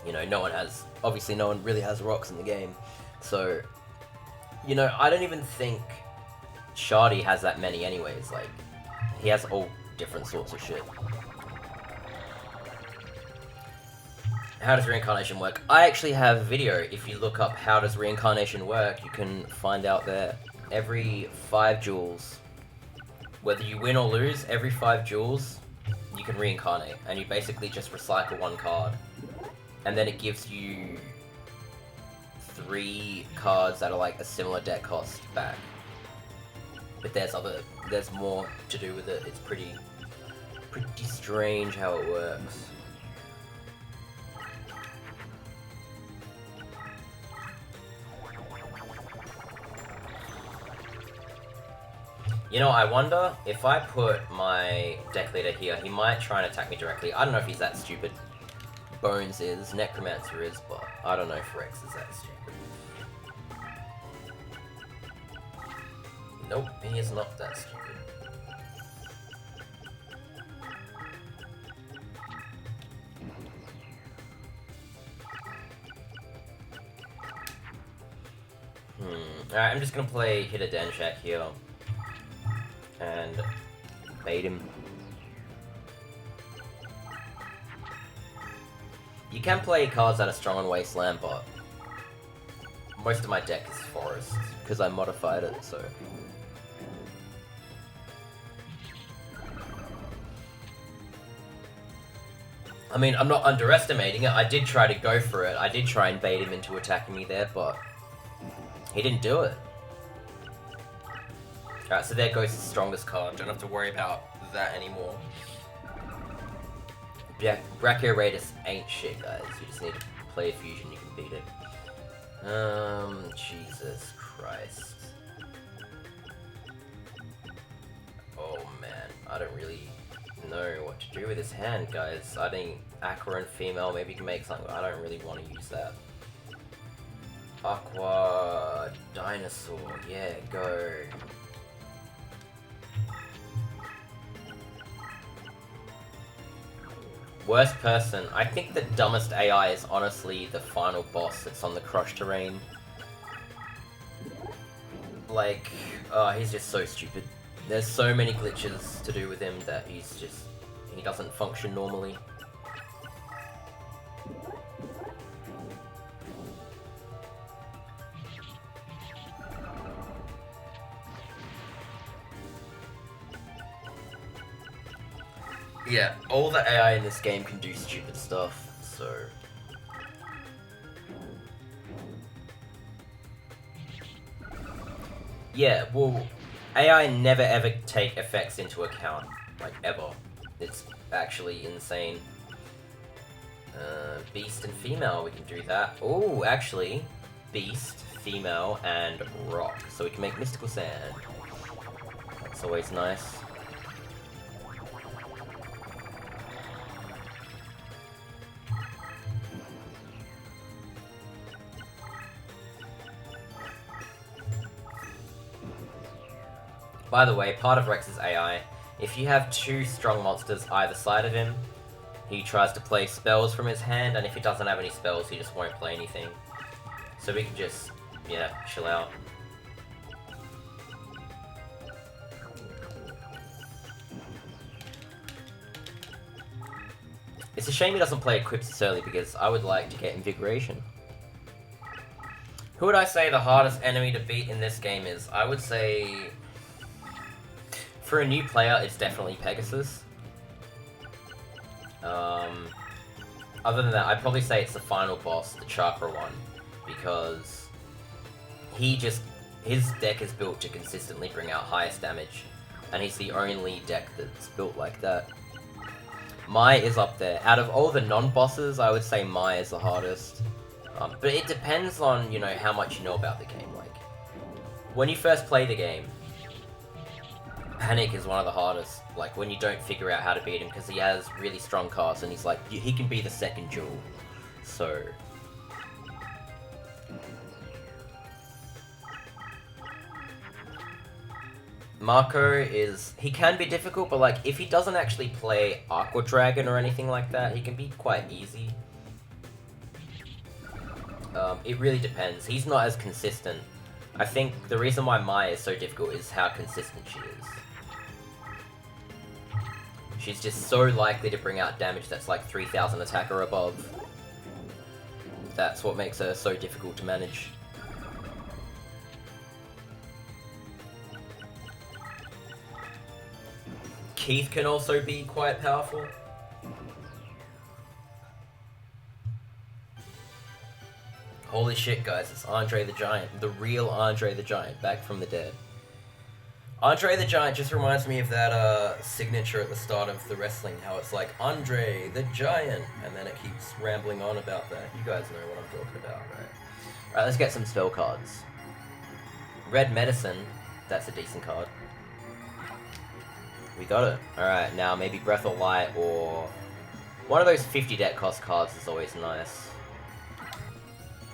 Speaker 1: you know, obviously no one really has rocks in the game. So, you know, I don't even think Shardy has that many anyways. Like, he has all different sorts of shit. How does reincarnation work? I actually have a video. If you look up how does reincarnation work, you can find out there. Every 5 duels, whether you win or lose, every 5 duels, you can reincarnate. And you basically just recycle one card. And then it gives you 3 cards that are like a similar deck cost back. But there's more to do with it. It's pretty strange how it works. You know, I wonder if I put my deck leader here, he might try and attack me directly. I don't know if he's that stupid. Bones is, Necromancer is, but I don't know if Rex is that stupid. Nope, he is not that stupid. Alright, I'm just gonna play hit a den check here. And bait him. You can play cards that are strong on Wasteland, but most of my deck is Forest, because I modified it, so... I mean, I'm not underestimating it, I did try to go for it, I did try and bait him into attacking me there, but he didn't do it. Alright, so there goes the strongest card. Don't have to worry about that anymore. Yeah, Brachioratus ain't shit, guys. You just need to play a fusion, you can beat it. Jesus Christ. Oh man, I don't really know what to do with this hand, guys. I think Aqua and Female, maybe you can make something, I don't really want to use that. Aqua, Dinosaur, yeah, go. Worst person, I think the dumbest AI is honestly the final boss that's on the Crush terrain. Like, he's just so stupid. There's so many glitches to do with him that he doesn't function normally. Yeah, all the AI in this game can do stupid stuff, so... Yeah, well, AI never ever take effects into account, like ever. It's actually insane. Beast and Female, we can do that. Oh, actually, Beast, Female, and Rock. So we can make Mystical Sand. That's always nice. By the way, part of Rex's AI, if you have two strong monsters either side of him, he tries to play spells from his hand, and if he doesn't have any spells, he just won't play anything. So we can just, yeah, chill out. It's a shame he doesn't play Equips this early, because I would like to get Invigoration. Who would I say the hardest enemy to beat in this game is? I would say... For a new player, it's definitely Pegasus. Other than that, I'd probably say it's the final boss, the Chakra one, because his deck is built to consistently bring out highest damage, and he's the only deck that's built like that. Mai is up there. Out of all the non-bosses, I would say Mai is the hardest. But it depends on, you know, how much you know about the game. Like, when you first play the game, Panic is one of the hardest, like when you don't figure out how to beat him, because he has really strong cards and he's like, he can be the second Jewel, so... Marco he can be difficult, but like, if he doesn't actually play Aqua Dragon or anything like that, he can be quite easy. It really depends, he's not as consistent. I think the reason why Mai is so difficult is how consistent she is. She's just so likely to bring out damage that's like 3000 attack or above. That's what makes her so difficult to manage. Keith can also be quite powerful. Holy shit, guys, it's Andre the Giant. The real Andre the Giant, back from the dead. Andre the Giant just reminds me of that signature at the start of the wrestling, how it's like, Andre the Giant, and then it keeps rambling on about that. You guys know what I'm talking about, right? Alright, let's get some spell cards. Red Medicine, that's a decent card. We got it. Alright, now maybe Breath of Light or... One of those 50 deck cost cards is always nice.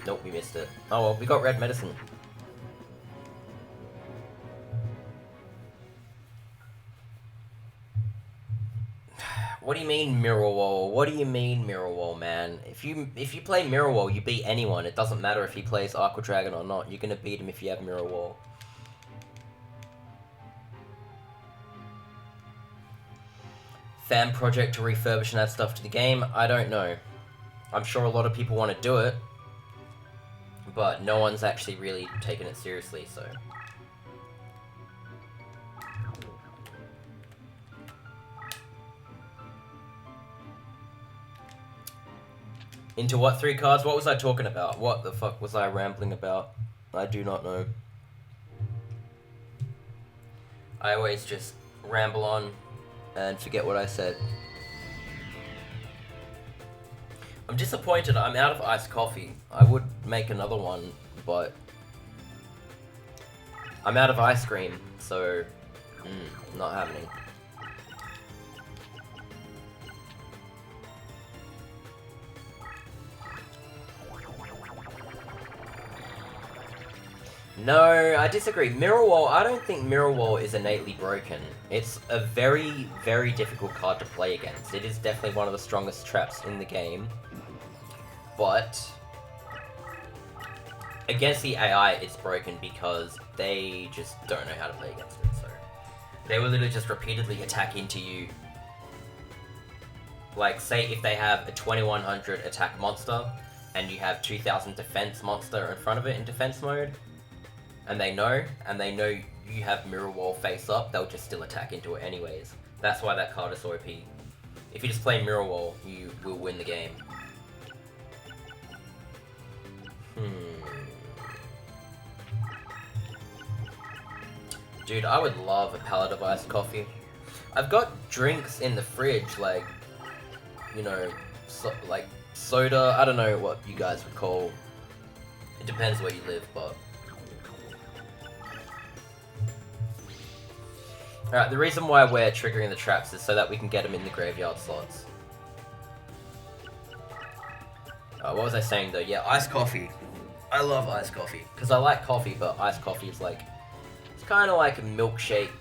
Speaker 1: Nope, we missed it. Oh well, we got Red Medicine. What do you mean Mirror Wall? What do you mean Mirror Wall, man? If you play Mirror Wall, you beat anyone. It doesn't matter if he plays Aqua Dragon or not. You're gonna beat him if you have Mirror Wall. Fan project to refurbish and add stuff to the game? I don't know. I'm sure a lot of people want to do it, but no one's actually really taken it seriously, so... Into what 3 cards? What was I talking about? What the fuck was I rambling about? I do not know. I always just ramble on and forget what I said. I'm disappointed I'm out of iced coffee. I would make another one, but I'm out of ice cream, so not happening. No, I disagree. Mirror Wall, I don't think Mirror Wall is innately broken. It's a very, very difficult card to play against. It is definitely one of the strongest traps in the game. But against the AI, it's broken because they just don't know how to play against it. So they will literally just repeatedly attack into you. Like, say if they have a 2100 attack monster, and you have 2000 defense monster in front of it in defense mode, and they know you have Mirror Wall face up, they'll just still attack into it anyways. That's why that card is so OP. If you just play Mirror Wall, you will win the game. Dude, I would love a pallet of iced coffee. I've got drinks in the fridge, like, you know, like soda. I don't know what you guys would call. It depends where you live, but. Alright, the reason why we're triggering the traps is so that we can get them in the graveyard slots. What was I saying though? Yeah, iced coffee. I love iced coffee. Because I like coffee, but iced coffee is like... It's kind of like a milkshake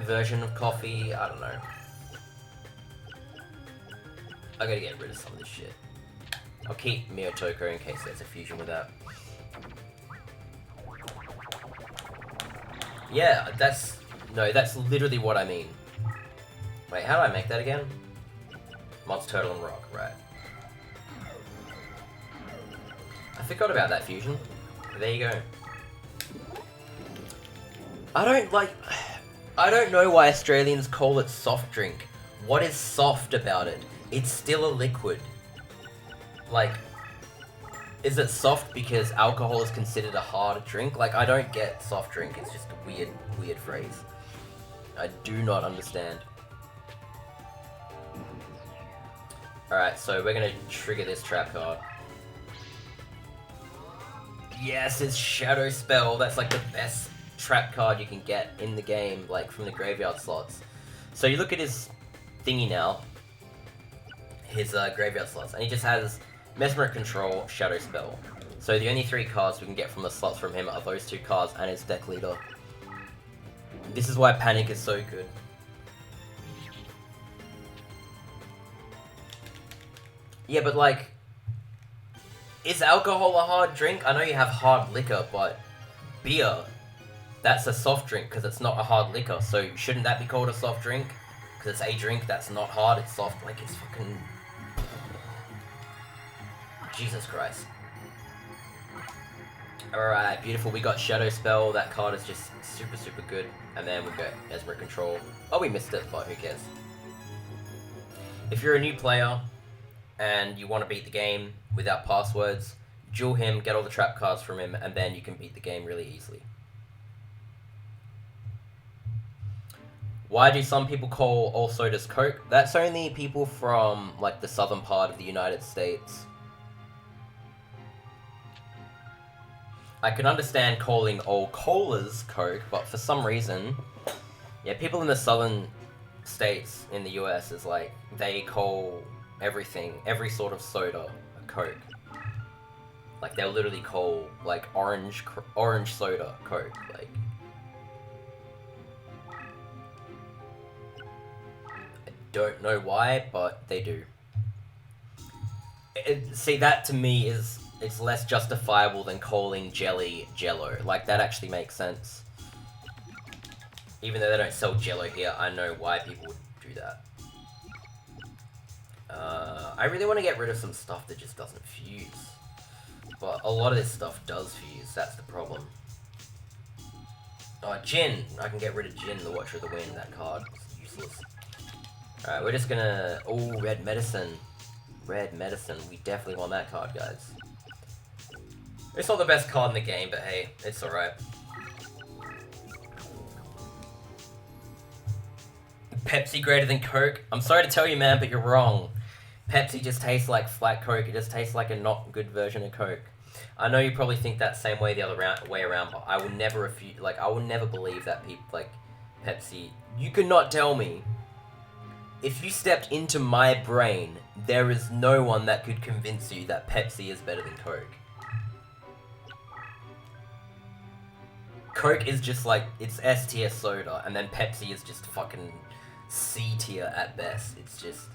Speaker 1: version of coffee. I don't know. I gotta get rid of some of this shit. I'll keep Miyotoko in case there's a fusion with that. Yeah, that's... No, that's literally what I mean. Wait, how do I make that again? Monster Turtle and Rock, right. I forgot about that fusion. There you go. I don't know why Australians call it soft drink. What is soft about it? It's still a liquid. Like, is it soft because alcohol is considered a hard drink? Like, I don't get soft drink. It's just a weird phrase. I do not understand. Alright, so we're gonna trigger this trap card. Yes, it's Shadow Spell. That's like the best trap card you can get in the game, like from the graveyard slots. So you look at his thingy now, his graveyard slots, and he just has Mesmeric Control, Shadow Spell. So the only 3 cards we can get from the slots from him are those 2 cards and his deck leader. This is why Panic is so good. Yeah, but like, is alcohol a hard drink? I know you have hard liquor, but beer, that's a soft drink because it's not a hard liquor. So shouldn't that be called a soft drink? Because it's a drink that's not hard, it's soft. Like, it's fucking... Jesus Christ. Alright, beautiful. We got Shadow Spell. That card is just super, super good. And then we got Mesmeric Control. Oh, we missed it, but who cares? If you're a new player and you want to beat the game without passwords, duel him, get all the trap cards from him, and then you can beat the game really easily. Why do some people call all sodas Coke? That's only people from, like, the southern part of the United States. I can understand calling all colas Coke, but for some reason, yeah, people in the southern states in the US is like, they call everything, every sort of soda, a Coke. Like, they'll literally call, like, orange soda Coke, like. I don't know why, but they do. See, that to me is... It's less justifiable than calling jelly Jello. Like, that actually makes sense. Even though they don't sell Jello here, I know why people would do that. I really want to get rid of some stuff that just doesn't fuse. But a lot of this stuff does fuse, that's the problem. Oh, Jin! I can get rid of Jin, the Watcher of the Wind, that card. It's useless. Alright, we're just gonna... Oh, Red Medicine. Red Medicine. We definitely want that card, guys. It's not the best card in the game, but hey, it's alright. Pepsi greater than Coke? I'm sorry to tell you, man, but you're wrong. Pepsi just tastes like flat Coke. It just tastes like a not good version of Coke. I know you probably think that same way the other way around, but I will never refute. Like, I will never believe that people like Pepsi. You could not tell me. If you stepped into my brain, there is no one that could convince you that Pepsi is better than Coke. Coke is just like, it's S tier soda, and then Pepsi is just fucking C tier at best. It's just,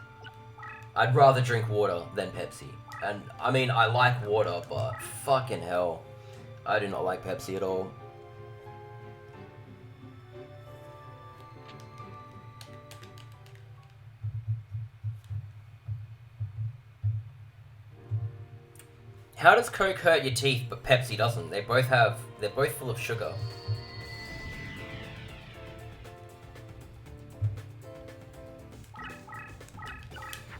Speaker 1: I'd rather drink water than Pepsi. And I mean, I like water, but fucking hell, I do not like Pepsi at all. How does Coke hurt your teeth, but Pepsi doesn't? They're both full of sugar.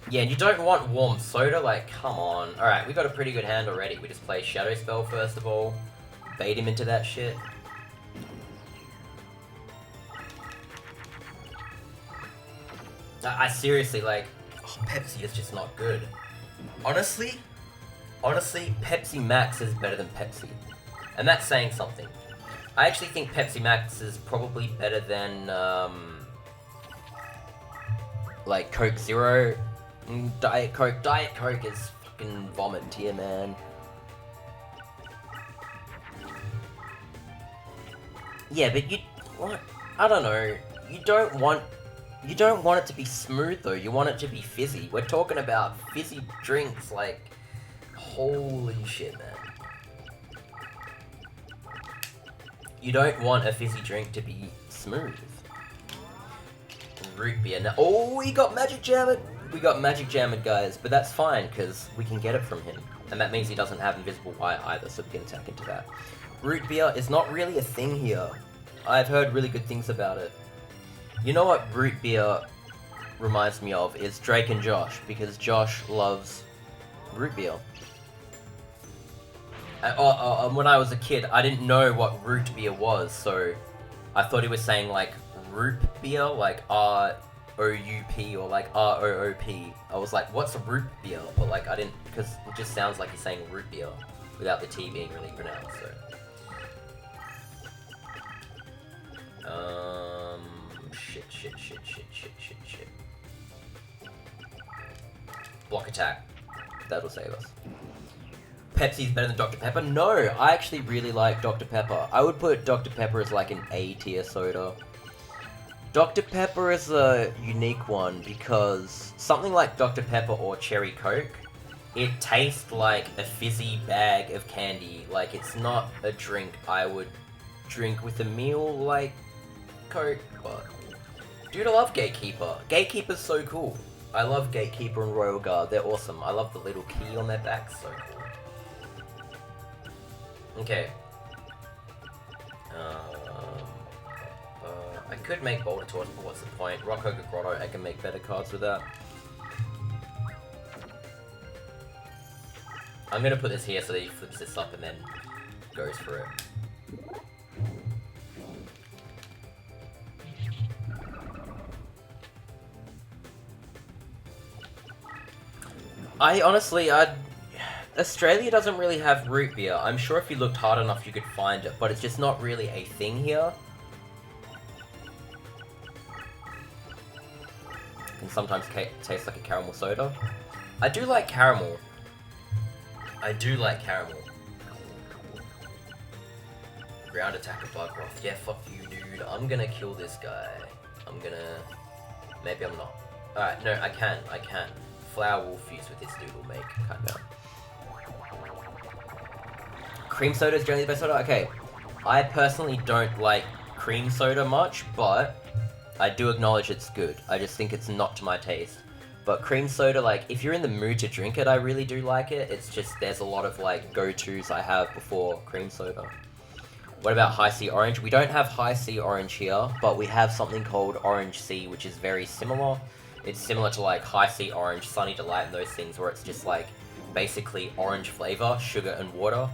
Speaker 1: Yeah, and you don't want warm soda, like, come on. Alright, we got a pretty good hand already. We just play Shadow Spell first of all. Bait him into that shit. I seriously, like, Pepsi is just not good. Honestly, Pepsi Max is better than Pepsi. And that's saying something. I actually think Pepsi Max is probably better than, like, Coke Zero. Diet Coke. Diet Coke is fucking vomit tier, man. Yeah, but what? I don't know. You don't want it to be smooth, though. You want it to be fizzy. We're talking about fizzy drinks, like, holy shit, man. You don't want a fizzy drink to be smooth. Root beer. Now, oh, we got Magic Jammed! We got Magic Jammed, guys, but that's fine, because we can get it from him. And that means he doesn't have Invisible Wire either, so we can tap into that. Root beer is not really a thing here. I've heard really good things about it. You know what root beer reminds me of is Drake and Josh, because Josh loves root beer. When I was a kid, I didn't know what root beer was, so I thought he was saying, like, root beer, like R-O-U-P or like R-O-O-P. I was like, what's a root beer? But, like, I didn't, because it just sounds like he's saying root beer without the T being really pronounced, so. Shit. Block attack. That'll save us. Pepsi's better than Dr. Pepper? No, I actually really like Dr. Pepper. I would put Dr. Pepper as like an A tier soda. Dr. Pepper is a unique one because something like Dr. Pepper or Cherry Coke, it tastes like a fizzy bag of candy. Like, it's not a drink I would drink with a meal like Coke, but... Dude, I love Gatekeeper. Gatekeeper's so cool. I love Gatekeeper and Royal Guard. They're awesome. I love the little key on their back. So cool. Okay. I could make Boulder Torch, but what's the point? Rock Ogre Grotto, I can make better cards with that. I'm gonna put this here so that he flips this up and then goes for it. Australia doesn't really have root beer. I'm sure if you looked hard enough you could find it, but it's just not really a thing here. It can sometimes taste like a caramel soda. I do like caramel. Ground attack of Bug Roth. Yeah, fuck you, dude. I'm gonna kill this guy. Maybe I'm not. Alright, no, I can. Flower will fuse with this doodle make, kinda. Cream soda is generally the best soda? Okay. I personally don't like cream soda much, but I do acknowledge it's good. I just think it's not to my taste. But cream soda, like, if you're in the mood to drink it, I really do like it. It's just, there's a lot of, like, go-tos I have before cream soda. What about High C Orange? We don't have High C Orange here, but we have something called Orange C, which is very similar. It's similar to, like, High C Orange, Sunny Delight, and those things where it's just, like, basically orange flavor, sugar, and water.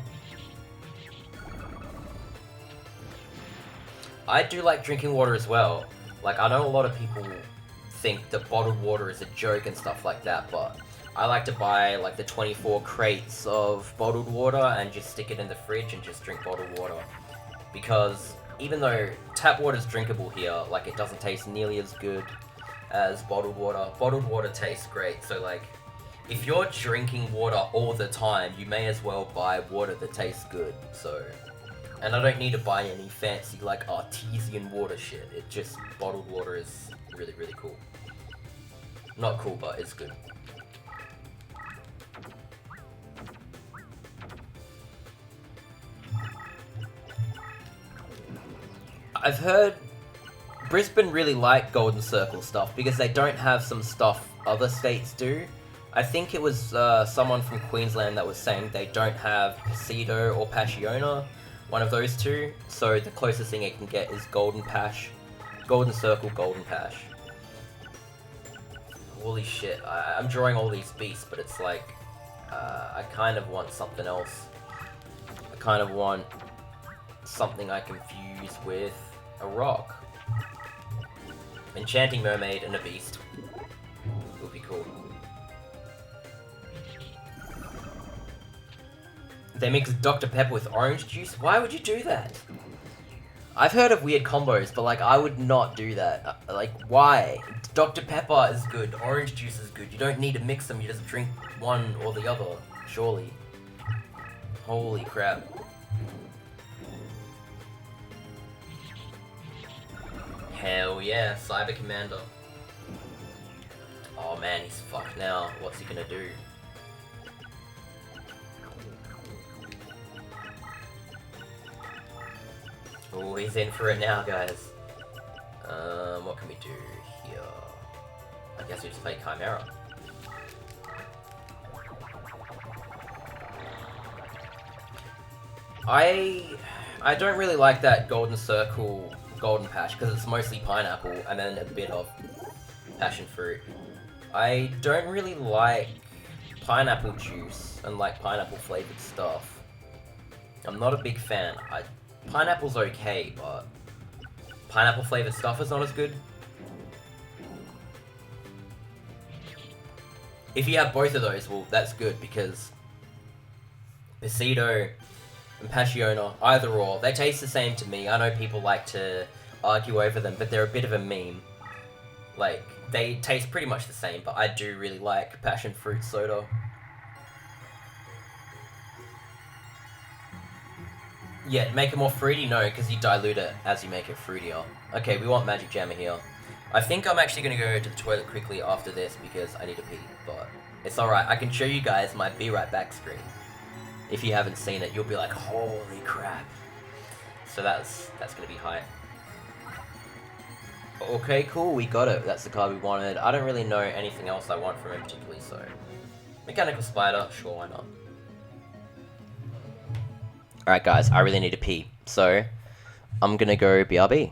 Speaker 1: I do like drinking water as well. Like, I know a lot of people think that bottled water is a joke and stuff like that, but I like to buy like the 24 crates of bottled water and just stick it in the fridge and just drink bottled water. Because even though tap water is drinkable here, like it doesn't taste nearly as good as bottled water. Bottled water tastes great, so like if you're drinking water all the time, you may as well buy water that tastes good. So, and I don't need to buy any fancy like artesian water shit. It just bottled water is really, really cool. Not cool, but it's good. I've heard Brisbane really like Golden Circle stuff because they don't have some stuff other states do. I think it was someone from Queensland that was saying they don't have Pasito or Passiona, one of those two. So the closest thing it can get is Golden Pash, Golden Circle, Golden Pash. Holy shit! I'm drawing all these beasts, but it's like I kind of want something else. I kind of want something I can fuse with a rock. Enchanting Mermaid and a beast would be cool. They mix Dr. Pepper with orange juice? Why would you do that? I've heard of weird combos, but like I would not do that. Like why? Dr. Pepper is good, orange juice is good. You don't need to mix them, you just drink one or the other, surely. Holy crap. Hell yeah, Cyber Commander. Oh man, he's fucked now. What's he gonna do? Oh, he's in for it now, guys. What can we do here? I guess we just play Chimera. I don't really like that Golden Circle Golden Pash because it's mostly pineapple and then a bit of passion fruit. I don't really like pineapple juice and like pineapple flavored stuff. I'm not a big fan. Pineapple's okay, but pineapple flavored stuff is not as good. If you have both of those, well, that's good because Pasito and Passiona, either or, they taste the same to me. I know people like to argue over them, but they're a bit of a meme. Like, they taste pretty much the same, but I do really like passion fruit soda. Yeah, make it more fruity? No, because you dilute it as you make it fruitier. Okay, we want Magic Jammer here. I think I'm actually going to go to the toilet quickly after this because I need to pee, but it's alright. I can show you guys my Be Right Back screen. If you haven't seen it, you'll be like, holy crap. So that's going to be hype. Okay, cool, we got it. That's the card we wanted. I don't really know anything else I want from it particularly, so... Mechanical Spider, sure, why not? Alright guys, I really need to pee, so I'm gonna go BRB.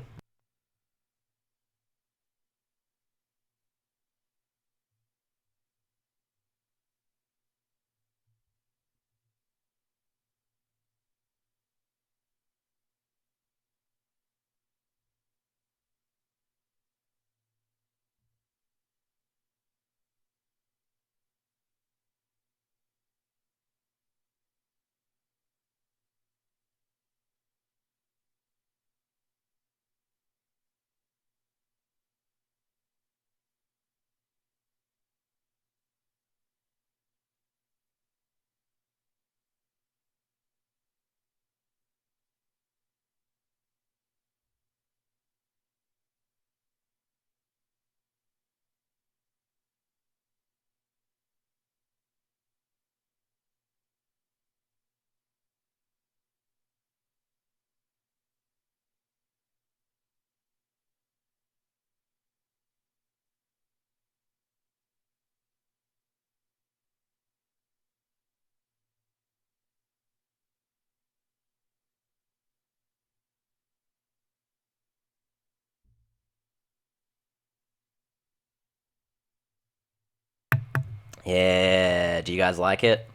Speaker 1: Yeah, do you guys like it?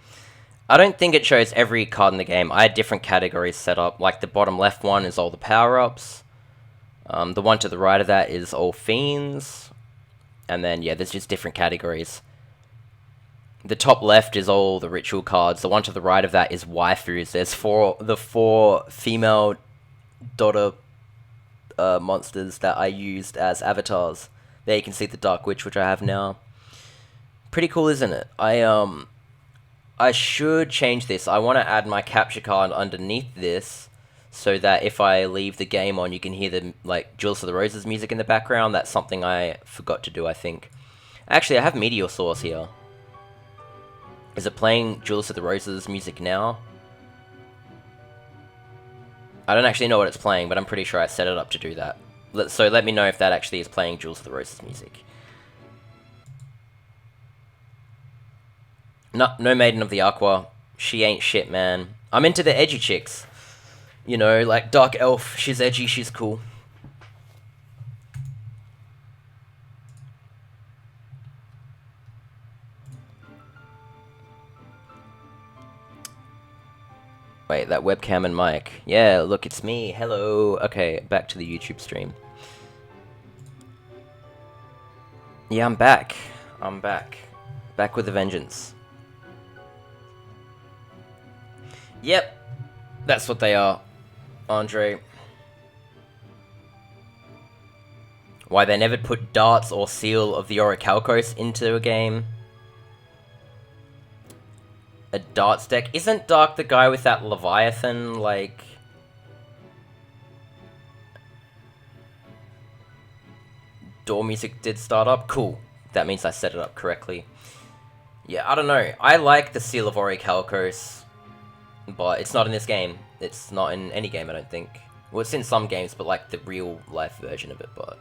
Speaker 1: I don't think it shows every card in the game. I had different categories set up. Like the bottom left one is all the power-ups. The one to the right of that is all fiends. And then, yeah, there's just different categories. The top left is all the ritual cards. The one to the right of that is waifus. There's the four female daughter monsters that I used as avatars. There you can see the Dark Witch, which I have now. Pretty cool, isn't it? I should change this. I want to add my capture card underneath this, so that if I leave the game on, you can hear the Duelists of the Roses music in the background. That's something I forgot to do, I think. Actually, I have Meteor Source here. Is it playing Duelists of the Roses music now? I don't actually know what it's playing, but I'm pretty sure I set it up to do that. So let me know if that actually is playing Duelists of the Roses music. No Maiden of the Aqua. She ain't shit, man. I'm into the edgy chicks. You know, like Dark Elf. She's edgy, she's cool. Wait, that webcam and mic. Yeah, look, it's me. Hello. Okay, back to the YouTube stream. Yeah, I'm back. I'm back. Back with a vengeance. Yep. That's what they are, Andre. Why they never put Darts or Seal of the Orichalcos into a game. A Darts deck. Isn't Dark the guy with that Leviathan, like... door music did start up? Cool. That means I set it up correctly. Yeah, I don't know. I like the Seal of Orichalcos, but it's not in this game. It's not in any game, I don't think. Well, it's in some games, but like the real-life version of it, but...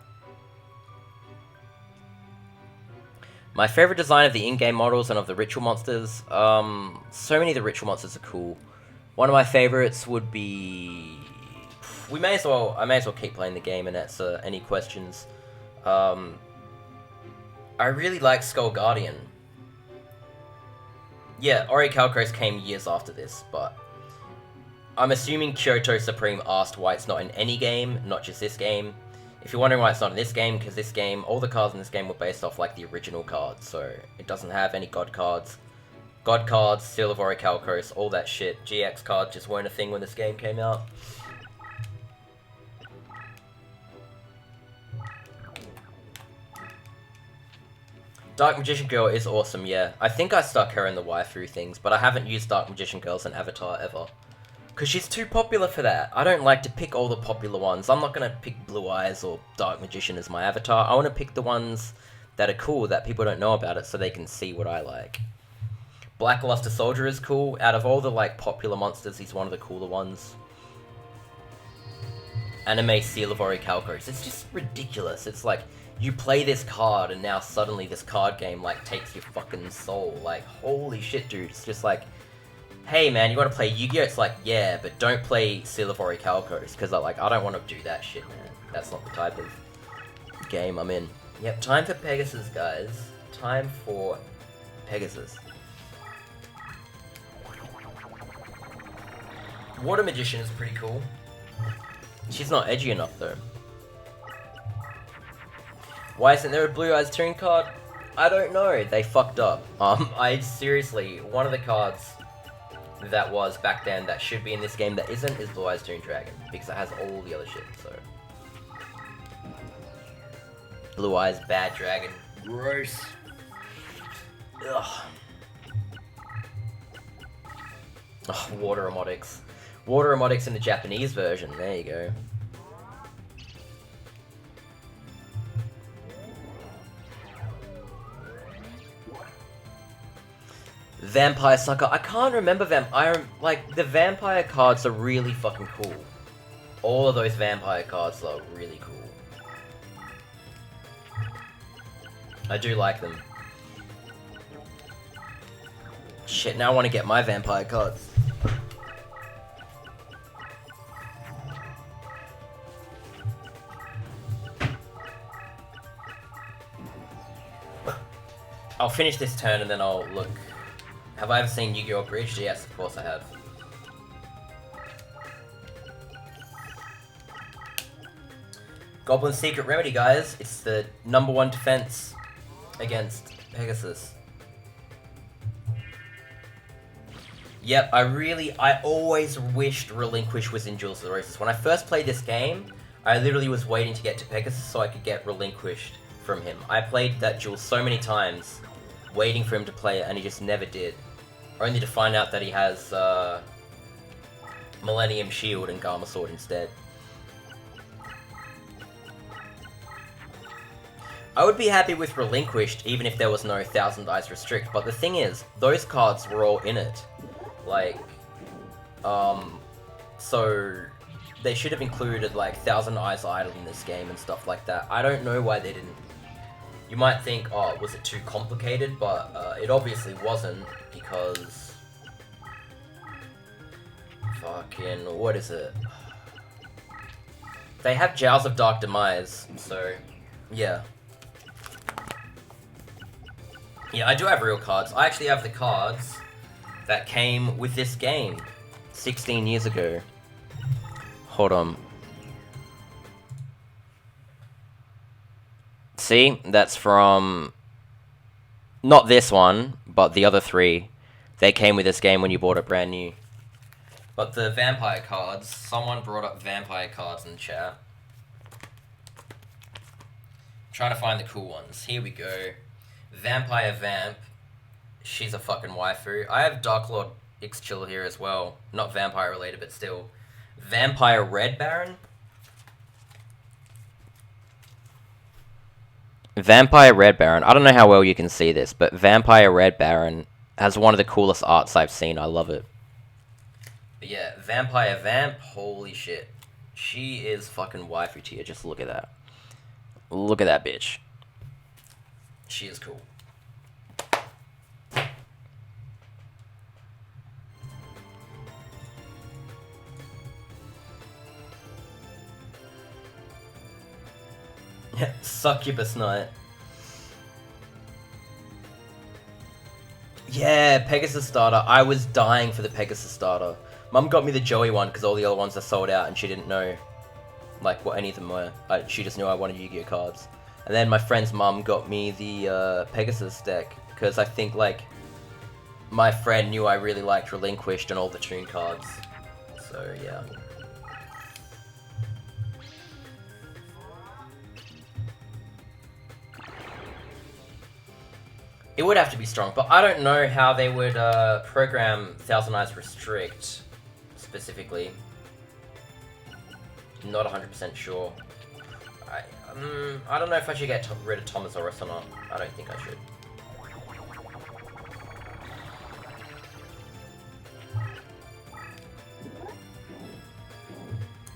Speaker 1: My favorite design of the in-game models and of the ritual monsters. So many of the ritual monsters are cool. One of my favorites would be... I may as well keep playing the game and answer any questions. I really like Skull Guardian. Yeah, Orichalcos came years after this, but... I'm assuming Kyoto Supreme asked why it's not in any game, not just this game. If you're wondering why it's not in this game, because this game, all the cards in this game were based off, like, the original cards, so it doesn't have any God cards. God cards, Seal of Orichalcos, all that shit. GX cards just weren't a thing when this game came out. Dark Magician Girl is awesome, yeah. I think I stuck her in the waifu things, but I haven't used Dark Magician Girl as an avatar ever. Because she's too popular for that. I don't like to pick all the popular ones. I'm not going to pick Blue Eyes or Dark Magician as my avatar. I want to pick the ones that are cool, that people don't know about it, so they can see what I like. Black Luster Soldier is cool. Out of all the, like, popular monsters, he's one of the cooler ones. Anime Seal of Orichalcos. It's just ridiculous. It's like, you play this card, and now suddenly this card game, like, takes your fucking soul. Like, holy shit, dude. It's just like... Hey man, you want to play Yu-Gi-Oh? It's like, yeah, but don't play Seal of Orichalcos, because I don't want to do that shit, man. That's not the type of game I'm in. Yep, time for Pegasus, guys. Time for Pegasus. Water Magician is pretty cool. She's not edgy enough, though. Why isn't there a Blue Eyes Toon card? I don't know. They fucked up. Seriously, one of the cards that was back then that should be in this game that isn't is Blue Eyes Toon Dragon, because it has all the other shit, so... Blue Eyes Bad Dragon. Gross. Ugh. Oh, Water Emotics. Water Emotics in the Japanese version, there you go. Vampire Sucker. I can't remember the vampire cards are really fucking cool. All of those vampire cards are really cool. I do like them. Shit, now I want to get my vampire cards. I'll finish this turn and then I'll look. Have I ever seen Yu-Gi-Oh! Bridge? Yes, of course I have. Goblin's Secret Remedy, guys. It's the #1 defense against Pegasus. Yep, I always wished Relinquish was in Duels of the Roses. When I first played this game, I literally was waiting to get to Pegasus so I could get Relinquished from him. I played that duel so many times, waiting for him to play it, and he just never did. Only to find out that he has Millennium Shield and Garma Sword instead. I would be happy with Relinquished even if there was no Thousand Eyes Restrict, but the thing is, those cards were all in it. Like, so they should have included like Thousand Eyes Idol in this game and stuff like that. I don't know why they didn't. You might think, oh, was it too complicated? But it obviously wasn't, because fucking, what is it? They have Jowls of Dark Demise, so yeah. Yeah, I do have real cards. I actually have the cards that came with this game 16 years ago. Hold on. See, that's from not this one, but the other three. They came with this game when you bought it brand new. But the vampire cards, someone brought up vampire cards in the chat. I'm trying to find the cool ones. Here we go. Vampire Vamp. She's a fucking waifu. I have Dark Lord Ixchil here as well. Not vampire related, but still. Vampire Red Baron. Vampire Red Baron. I don't know how well you can see this, but Vampire Red Baron has one of the coolest arts I've seen. I love it. But yeah, Vampire Vamp. Holy shit. She is fucking waifu tier. Just look at that. Look at that bitch. She is cool. Succubus Knight. Yeah, Pegasus starter. I was dying for the Pegasus starter. Mum got me the Joey one because all the other ones are sold out and she didn't know like what any of them were. She just knew I wanted Yu-Gi-Oh cards. And then my friend's mum got me the Pegasus deck because I think like my friend knew I really liked Relinquished and all the Toon cards. So yeah. It would have to be strong, but I don't know how they would program Thousand Eyes Restrict specifically. Not 100% sure. I don't know if I should get rid of Tomosaurus or not. I don't think I should.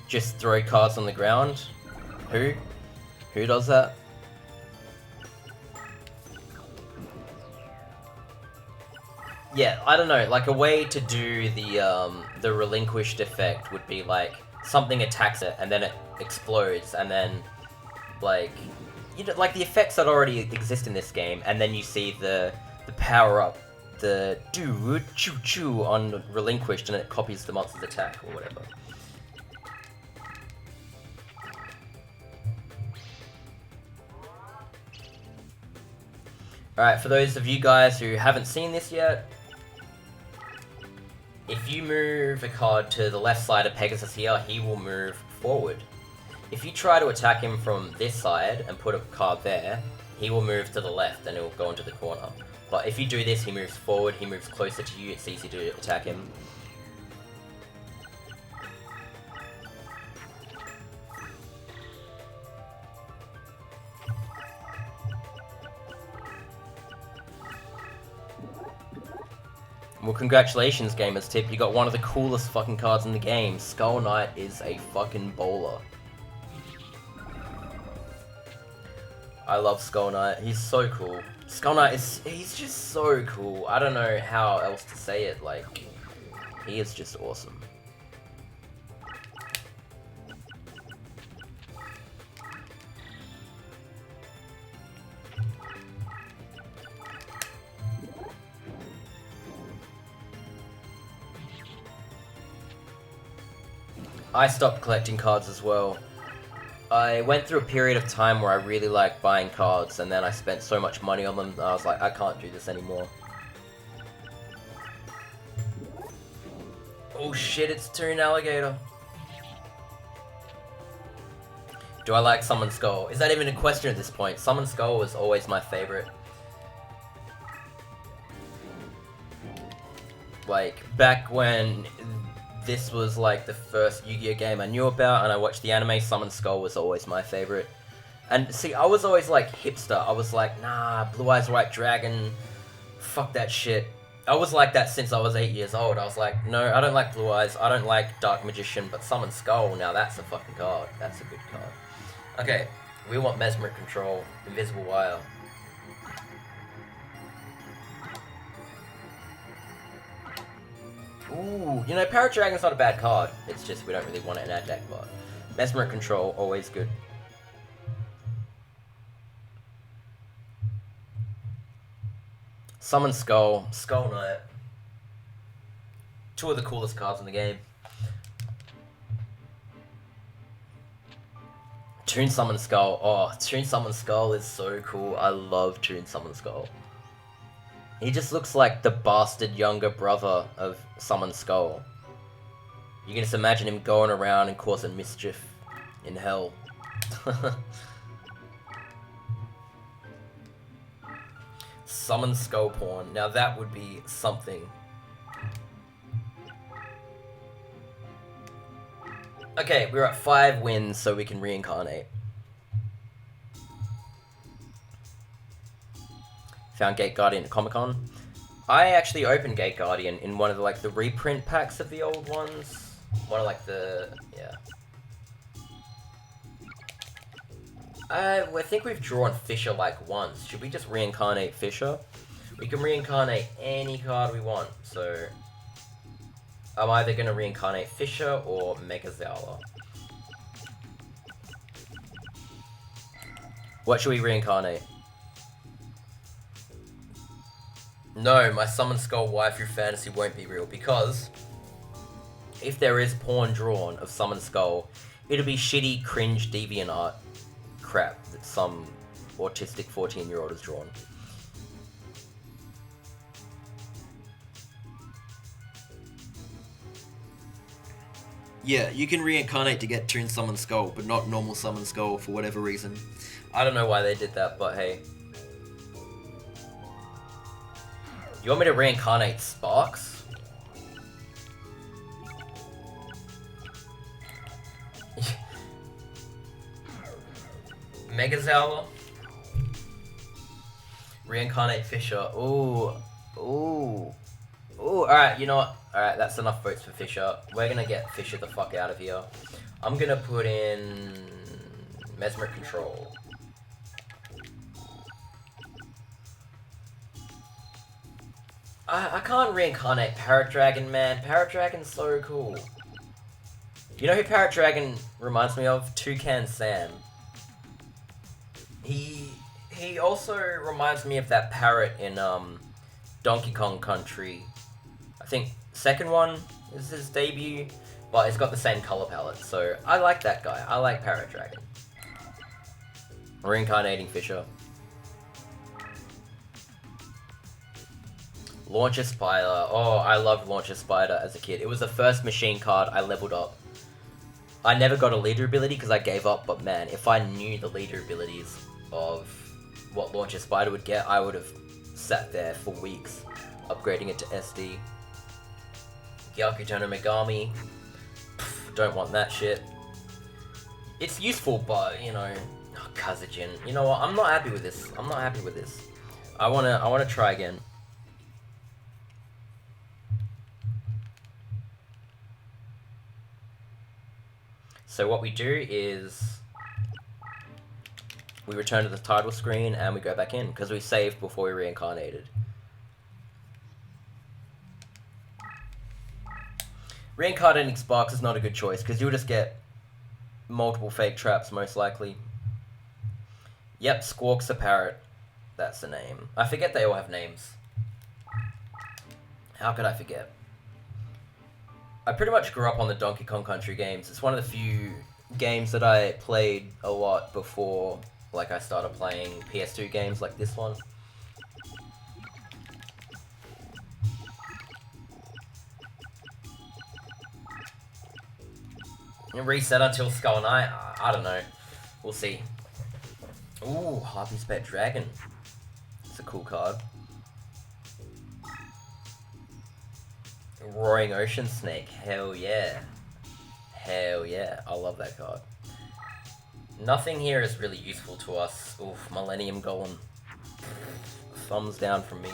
Speaker 1: Just throw cards on the ground? Who? Who does that? Yeah, I don't know, like a way to do the relinquished effect would be like something attacks it and then it explodes and then like you know, like the effects that already exist in this game, and then you see the power up, the do choo choo on relinquished and it copies the monster's attack or whatever. Alright, for those of you guys who haven't seen this yet, if you move a card to the left side of Pegasus here, he will move forward. If you try to attack him from this side and put a card there, he will move to the left and it will go into the corner. But if you do this, he moves forward, he moves closer to you, it's easy to attack him. Well, congratulations, Gamers Tip. You got one of the coolest fucking cards in the game. Skull Knight is a fucking bowler. I love Skull Knight. He's so cool. Skull Knight he's just so cool. I don't know how else to say it. Like, he is just awesome. I stopped collecting cards as well. I went through a period of time where I really liked buying cards, and then I spent so much money on them that I was like, I can't do this anymore. Oh shit, it's Toon Alligator. Do I like Summon Skull? Is that even a question at this point? Summon Skull was always my favorite. Like, back when this was like the first Yu-Gi-Oh game I knew about and I watched the anime, Summon Skull was always my favorite. And see, I was always like hipster. I was like, nah, Blue Eyes White Dragon, fuck that shit. I was like that since I was 8 years old. I was like, no, I don't like Blue Eyes, I don't like Dark Magician, but Summon Skull, now that's a fucking card. That's a good card. Okay, we want Mesmeric Control, Invisible Wire. Ooh, you know, Parrot Dragon's not a bad card. It's just we don't really want it in our deck, but Mesmeric Control, always good. Summon Skull, Skull Knight. Two of the coolest cards in the game. Toon Summon Skull. Oh, Toon Summon Skull is so cool. I love Toon Summon Skull. He just looks like the bastard younger brother of Summon Skull. You can just imagine him going around and causing mischief in hell. Summon Skull Pawn. Now that would be something. Okay, we're at 5 wins, so we can reincarnate. Found Gate Guardian at Comic-Con. I actually opened Gate Guardian in one of the, like, the reprint packs of the old ones. One of, like, the... yeah. I think we've drawn Fisher, like, once. Should we just reincarnate Fisher? We can reincarnate any card we want, so... I'm either going to reincarnate Fisher or Megazala. What should we reincarnate? No, my Summon Skull waifu fantasy won't be real, because if there is porn drawn of Summon Skull, it'll be shitty, cringe, DeviantArt crap that some autistic 14-year-old has drawn. Yeah, you can reincarnate to get Toon Summon Skull, but not normal Summon Skull for whatever reason. I don't know why they did that, but hey. You want me to reincarnate Sparks? Megazala? Reincarnate Fisher. Ooh. Ooh. Ooh, alright, you know what? Alright, that's enough votes for Fisher. We're gonna get Fisher the fuck out of here. I'm gonna put in Mesmeric Control. I can't reincarnate Parrot Dragon, man. Parrot Dragon's so cool. You know who Parrot Dragon reminds me of? Toucan Sam. He also reminds me of that parrot in Donkey Kong Country. I think second one is his debut, but it's got the same color palette, so I like that guy. I like Parrot Dragon. Reincarnating Fisher. Launcher Spider. Oh, I loved Launcher Spider as a kid. It was the first machine card I leveled up. I never got a leader ability because I gave up, but man, if I knew the leader abilities of what Launcher Spider would get, I would have sat there for weeks, upgrading it to SD. Gyakujano Megami. Pff, don't want that shit. It's useful, but, you know... Oh, Kazajin. You know what? I'm not happy with this. I'm not happy with this. I wanna try again. So what we do is... we return to the title screen and we go back in, because we saved before we reincarnated. Reincarnating Sparks is not a good choice, because you'll just get multiple fake traps, most likely. Yep, Squawk's a parrot. That's the name. I forget they all have names. How could I forget? I pretty much grew up on the Donkey Kong Country games. It's one of the few games that I played a lot before, like I started playing PS2 games like this one. Reset until Skull Knight? I don't know. We'll see. Ooh, Harpy's Pet Dragon. It's a cool card. Roaring Ocean Snake. Hell yeah. Hell yeah. I love that card. Nothing here is really useful to us. Oof, Millennium Golem. Thumbs down from me.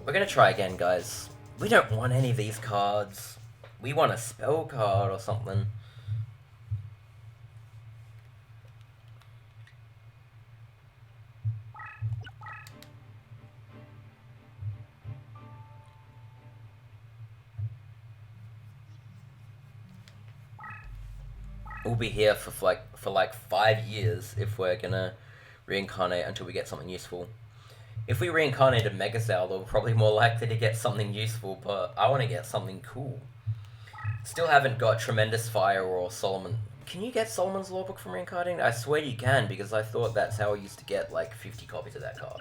Speaker 1: We're gonna try again, guys. We don't want any of these cards. We want a spell card or something. We'll be here for like 5 years if we're gonna reincarnate until we get something useful. If we reincarnate a Megazord, we're probably more likely to get something useful, but I want to get something cool. Still haven't got Tremendous Fire or Solomon. Can you get Solomon's Lawbook from reincarnating? I swear you can, because I thought that's how I used to get like 50 copies of that card.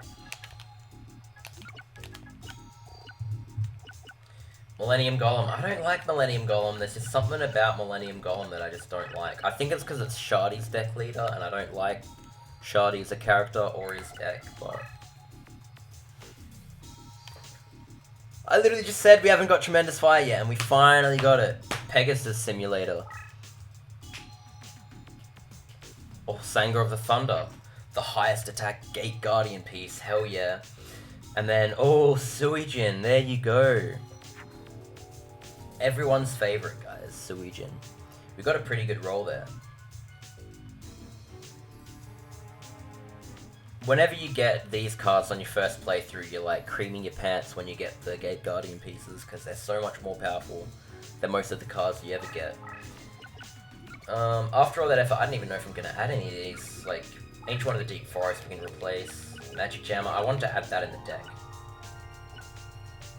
Speaker 1: Millennium Golem. I don't like Millennium Golem. There's just something about Millennium Golem that I just don't like. I think it's because it's Shardy's deck leader, and I don't like Shardy as a character or his deck, but... I literally just said we haven't got Tremendous Fire yet, and we finally got it. Pegasus Simulator. Oh, Sanger of the Thunder. The highest attack Gate Guardian piece. Hell yeah. And then, oh, Suijin. There you go. Everyone's favorite, guys. Suijin. We got a pretty good roll there. Whenever you get these cards on your first playthrough, you're like creaming your pants when you get the Gate Guardian pieces, because they're so much more powerful than most of the cards you ever get. After all that effort, I don't even know if I'm going to add any of these. Like, each one of the Deep Forests we can replace. Magic Jammer, I wanted to add that in the deck.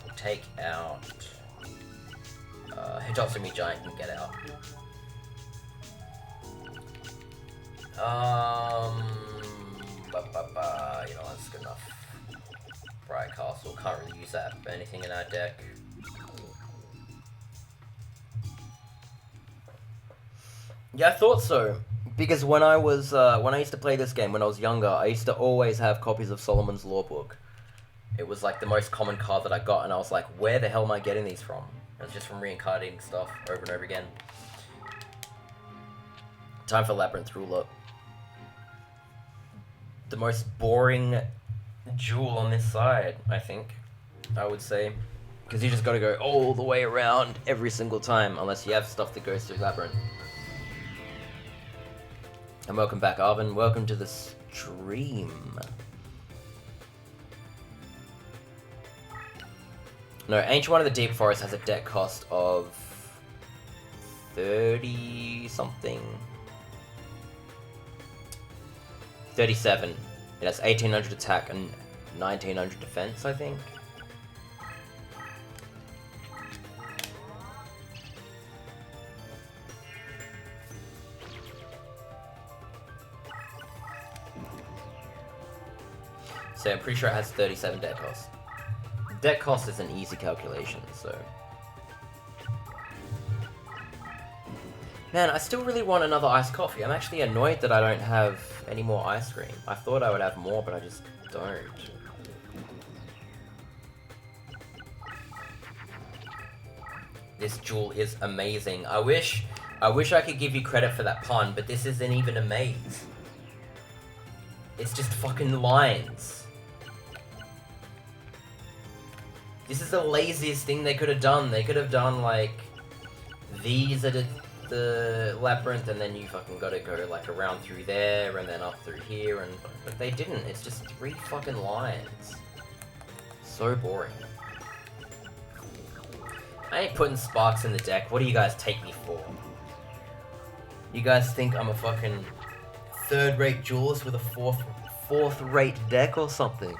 Speaker 1: We'll take out... Hitotsumi Giant can get out. You know, that's good enough. Bright Castle, can't really use that for anything in our deck. Yeah, I thought so. Because when I was, when I used to play this game when I was younger, I used to always have copies of Solomon's Lawbook. It was like the most common card that I got, and I was like, where the hell am I getting these from? It was just from reincarnating stuff over and over again. Time for Labyrinth Ruler. The most boring jewel on this side, I think, I would say. Because you just gotta go all the way around every single time, unless you have stuff that goes through Labyrinth. And welcome back, Arvin. Welcome to the stream. No, Ancient One of the Deep Forest has a deck cost of 30 something. 37. It has 1800 attack and 1900 defense, I think. So I'm pretty sure it has 37 deck cost. Deck cost is an easy calculation, so... Man, I still really want another iced coffee. I'm actually annoyed that I don't have any more ice cream. I thought I would have more, but I just don't. This jewel is amazing. I wish I could give you credit for that pun, but this isn't even a maze. It's just fucking lines. This is the laziest thing they could have done. They could have done, like, these are the labyrinth, and then you fucking gotta go, like, around through there, and then up through here, and... But they didn't. It's just 3 fucking lines. So boring. I ain't putting sparks in the deck. What do you guys take me for? You guys think I'm a fucking third-rate duelist with a fourth-rate deck or something?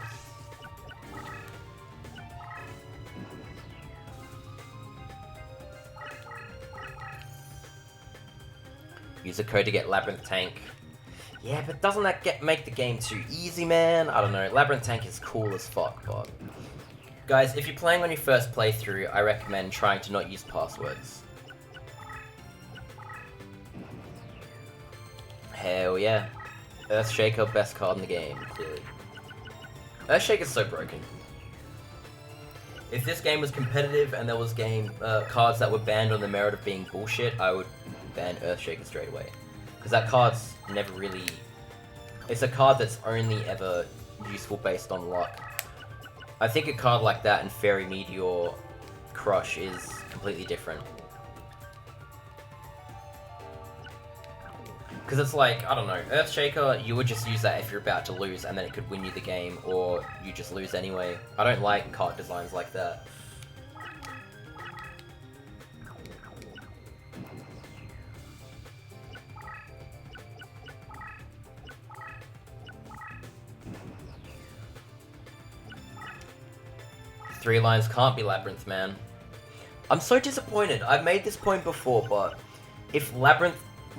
Speaker 1: Use a code to get Labyrinth Tank. Yeah, but doesn't that make the game too easy, man? I don't know. Labyrinth Tank is cool as fuck, but... Guys, if you're playing on your first playthrough, I recommend trying to not use passwords. Hell yeah. Earthshaker, best card in the game, clearly. Earthshaker's so broken. If this game was competitive and there was cards that were banned on the merit of being bullshit, I would ban Earthshaker straight away. Because that card's never really... It's a card that's only ever useful based on luck. I think a card like that and Fairy Meteor Crush is completely different. Because it's like, I don't know, Earthshaker, you would just use that if you're about to lose and then it could win you the game, or you just lose anyway. I don't like card designs like that. Three lines can't be Labyrinth, man. I'm so disappointed. I've made this point before, but if Labyrinth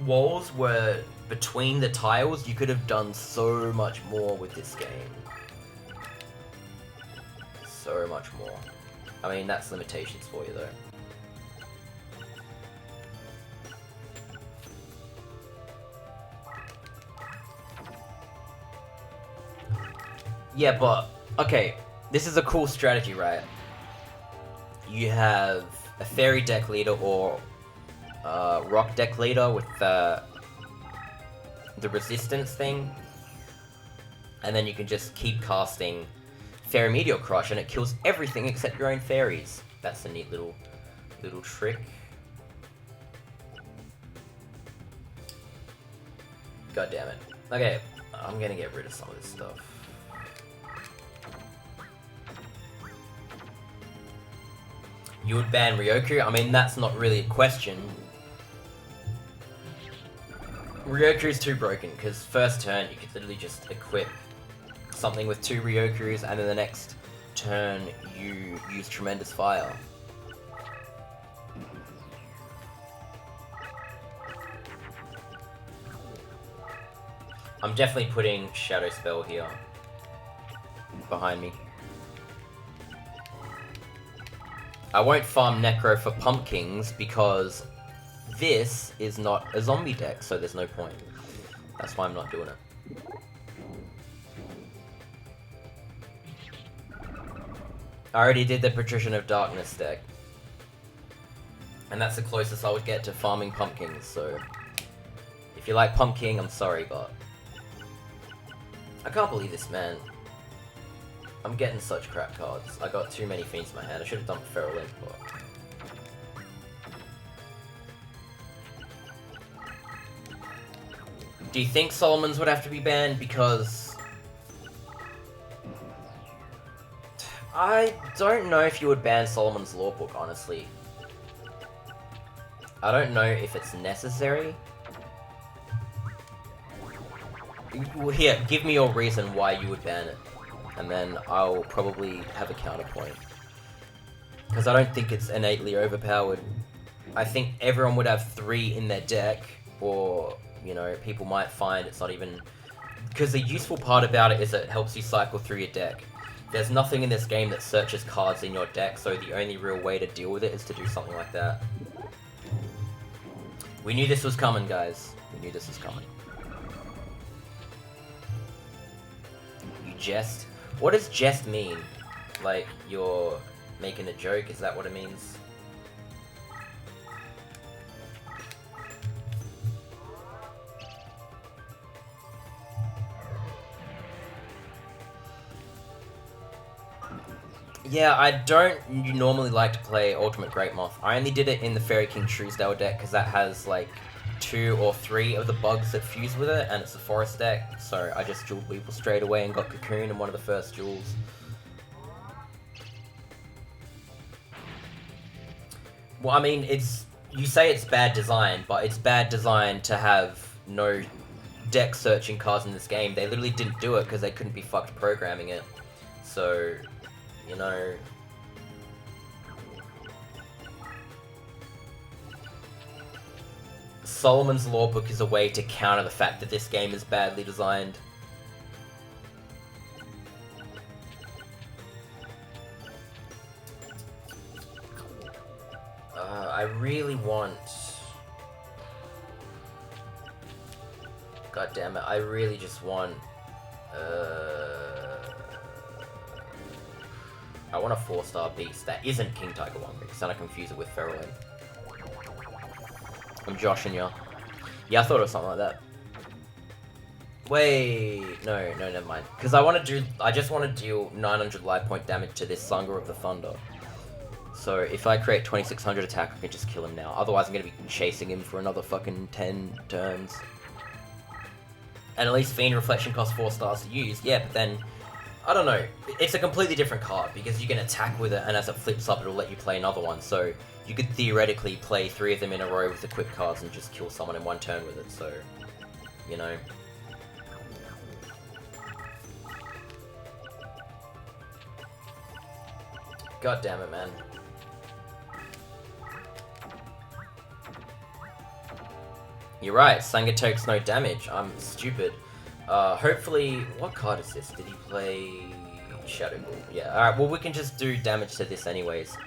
Speaker 1: walls were between the tiles, you could have done so much more with this game. So much more. I mean, that's limitations for you, though. Yeah, but, okay, this is a cool strategy, right? You have a Fairy deck leader or Rock deck leader with the resistance thing, and then you can just keep casting Fairy Meteor Crush and it kills everything except your own fairies. That's a neat little trick. God damn it. Okay, I'm gonna get rid of some of this stuff. You would ban Ryoku? I mean, that's not really a question. Ryoku's too broken, because first turn you could literally just equip something with 2 Ryokus, and then the next turn you use Tremendous Fire. I'm definitely putting Shadow Spell here, behind me. I won't farm Necro for Pumpkins because this is not a zombie deck, so there's no point. That's why I'm not doing it. I already did the Patrician of Darkness deck. And that's the closest I would get to farming Pumpkins, so... If you like Pumpkin, I'm sorry, but... I can't believe this, man. I'm getting such crap cards. I got too many Fiends in my hand. I should have done Feral Imp, but... Do you think Solomon's would have to be banned? Because... I don't know if you would ban Solomon's Law Book, honestly. I don't know if it's necessary. Here, give me your reason why you would ban it. And then I'll probably have a counterpoint. Because I don't think it's innately overpowered. I think everyone would have 3 in their deck, or, you know, people might find it's not even... Because the useful part about it is it helps you cycle through your deck. There's nothing in this game that searches cards in your deck, so the only real way to deal with it is to do something like that. We knew this was coming, guys. We knew this was coming. You jest? What does jest mean? Like, you're making a joke? Is that what it means? Yeah, I don't normally like to play Ultimate Great Moth. I only did it in the Fairy King Truesdale deck because that has like 2 or 3 of the bugs that fuse with it, and it's a forest deck, so I just jeweled Weevil straight away and got Cocoon in one of the first jewels. Well, I mean, you say it's bad design, but it's bad design to have no deck searching cards in this game. They literally didn't do it because they couldn't be fucked programming it. So, you know... Solomon's Law Book is a way to counter the fact that this game is badly designed. I really want... God damn it, I really just want... I want a 4-star beast that isn't King Tiger 1 because then I confuse it with Feral Imp. I'm joshing ya. Yeah, I thought it was something like that. Wait, no, never mind. Because I just want to deal 900 life point damage to this Sunger of the Thunder. So if I create 2600 attack, I can just kill him now. Otherwise, I'm going to be chasing him for another fucking 10 turns. And at least Fiend Reflection costs 4 stars to use. Yeah, but then, I don't know. It's a completely different card because you can attack with it, and as it flips up, it'll let you play another one. So you could theoretically play 3 of them in a row with equipped cards and just kill someone in 1 turn with it. So, you know. God damn it, man. You're right, Sanger takes no damage. I'm stupid. Hopefully... What card is this? Did he play... Shadow Ball? Yeah, alright, well we can just do damage to this anyways.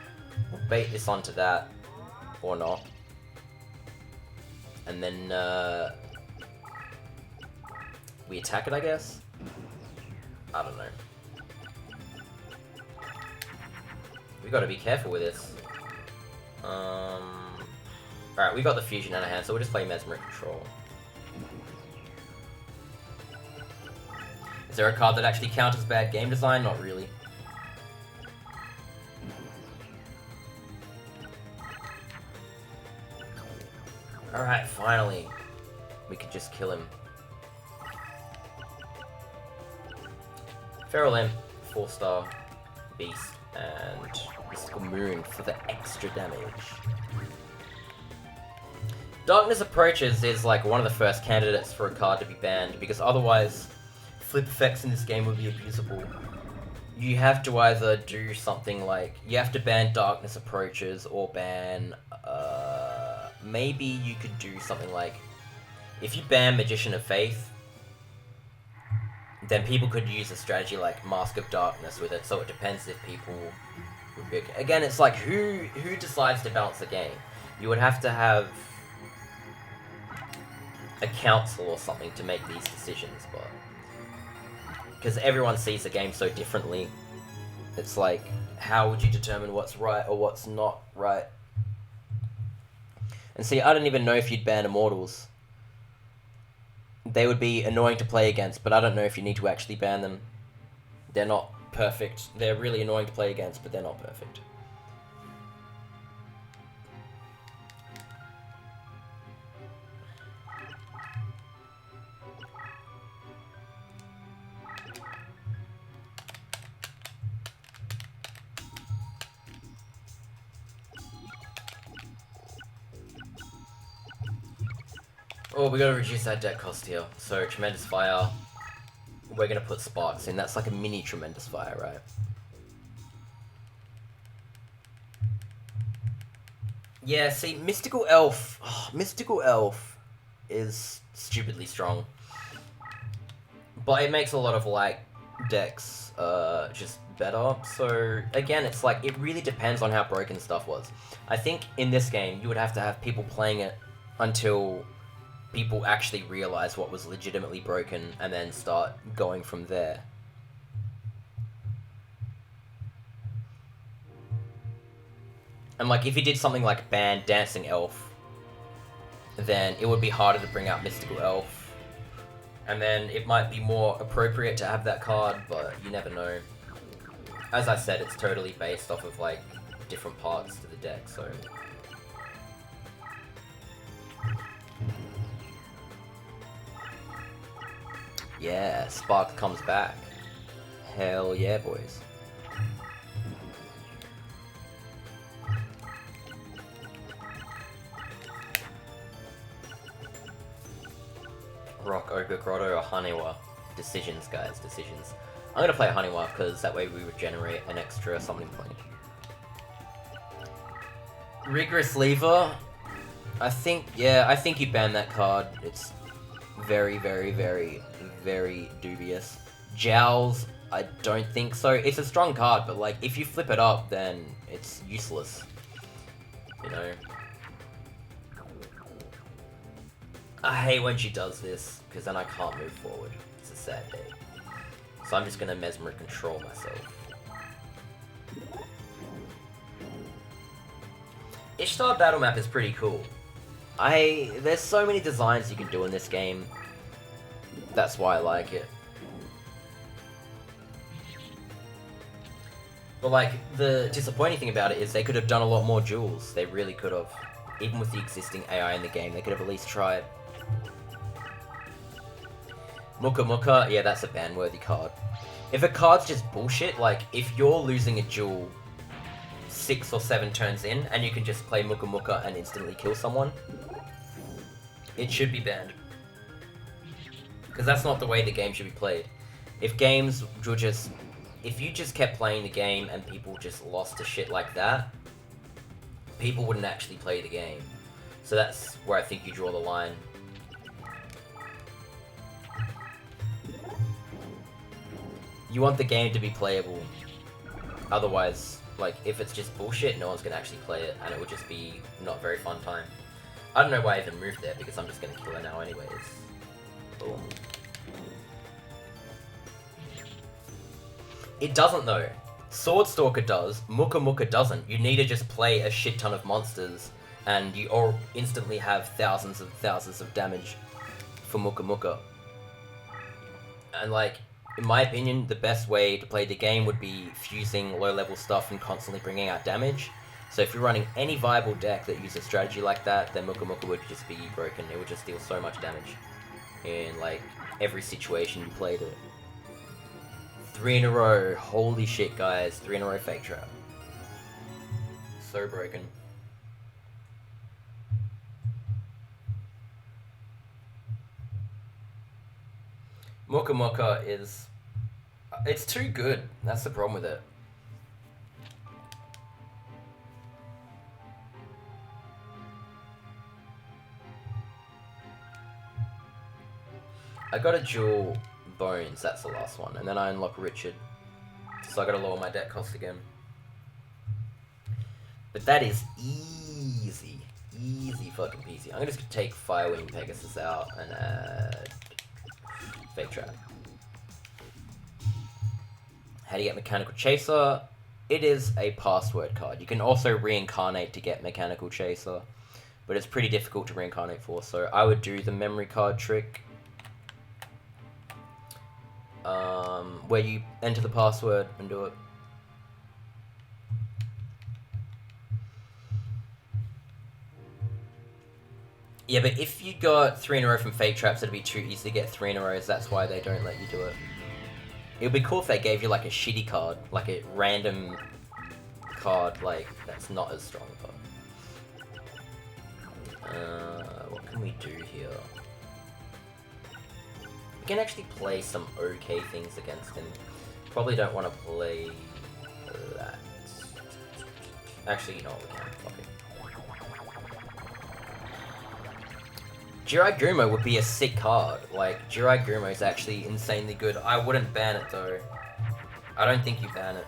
Speaker 1: We'll bait this onto that. Or not. And then, we attack it, I guess? I don't know. We gotta be careful with this. Alright, we got the fusion in our hand, so we'll just play Mesmeric Control. Is there a card that actually counters bad game design? Not really. Alright, finally. We could just kill him. Feral Imp, 4-star beast, and Mystical Moon for the extra damage. Darkness Approaches is like one of the first candidates for a card to be banned, because otherwise flip effects in this game would be abusable. You have to either do something like, you have to ban Darkness Approaches, or ban, maybe you could do something like, if you ban Magician of Faith, then people could use a strategy like Mask of Darkness with it, so it depends if people would be okay. Again, it's like, who decides to balance the game? You would have to have a council or something to make these decisions, but because everyone sees the game so differently, it's like, how would you determine what's right or what's not right? And see, I don't even know if you'd ban Immortals. They would be annoying to play against, but I don't know if you need to actually ban them. They're not perfect. They're really annoying to play against, but they're not perfect. Oh, we gotta reduce that deck cost here. So, Tremendous Fire. We're gonna put Sparks in. That's like a mini Tremendous Fire, right? Yeah, see, Mystical Elf... Oh, Mystical Elf is stupidly strong. But it makes a lot of, like, decks just better. So, again, it's like, it really depends on how broken stuff was. I think in this game, you would have to have people playing it until people actually realize what was legitimately broken and then start going from there. And like, if you did something like ban Dancing Elf, then it would be harder to bring out Mystical Elf. And then it might be more appropriate to have that card, but you never know. As I said, it's totally based off of like different parts to the deck, so... Yeah, Spark comes back. Hell yeah, boys. Rock, Ogre, Grotto, or Haniwa? Decisions, guys, decisions. I'm gonna play Haniwa because that way we regenerate an extra summoning point. Rigorous Lever. Yeah, I think you ban that card. It's very, very, very, very dubious. Jowls, I don't think so. It's a strong card, but like, if you flip it up, then it's useless. You know? I hate when she does this, because then I can't move forward. It's a sad day. So I'm just gonna Mesmer control myself. Ishtar battle map is pretty cool. There's so many designs you can do in this game. That's why I like it. But like, the disappointing thing about it is they could have done a lot more duels. They really could have. Even with the existing AI in the game, they could have at least tried. Muka Muka, yeah, that's a ban-worthy card. If a card's just bullshit, like, if you're losing a duel 6 or 7 turns in, and you can just play Muka Muka and instantly kill someone, it should be banned. Because that's not the way the game should be played. If games were just... If you just kept playing the game and people just lost to shit like that, people wouldn't actually play the game. So that's where I think you draw the line. You want the game to be playable. Otherwise, like, if it's just bullshit, no one's gonna actually play it, and it would just be not a very fun time. I don't know why I even moved there, because I'm just gonna kill her now anyways. Boom. It doesn't though. Swordstalker does, Muka Muka doesn't. You need to just play a shit ton of monsters, and you all instantly have thousands of damage for Muka Muka. And like, in my opinion, the best way to play the game would be fusing low-level stuff and constantly bringing out damage. So if you're running any viable deck that uses a strategy like that, then Muka Muka would just be broken. It would just deal so much damage in like every situation you played it. 3 in a row. Holy shit, guys. 3 in a row fake trap. So broken. Muka Muka is... It's too good. That's the problem with it. I got a dual Bones, that's the last one, and then I unlock Richard. So I gotta lower my deck cost again. But that is easy. Easy fucking peasy. I'm just gonna take Firewing Pegasus out and add Fake Trap. How do you get Mechanical Chaser? It is a password card. You can also reincarnate to get Mechanical Chaser, but it's pretty difficult to reincarnate for, so I would do the memory card trick. Where you enter the password and do it. Yeah, but if you got 3 in a row from Fake Traps, it'd be too easy to get 3 in a row, that's why they don't let you do it. It would be cool if they gave you like a shitty card, like a random card, like, that's not as strong. But what can we do here? We can actually play some okay things against him. Probably don't want to play that. Actually, you know what, we can. Fuck it. Jirai Gumo would be a sick card. Like, Jirai Gumo is actually insanely good. I wouldn't ban it though. I don't think you ban it.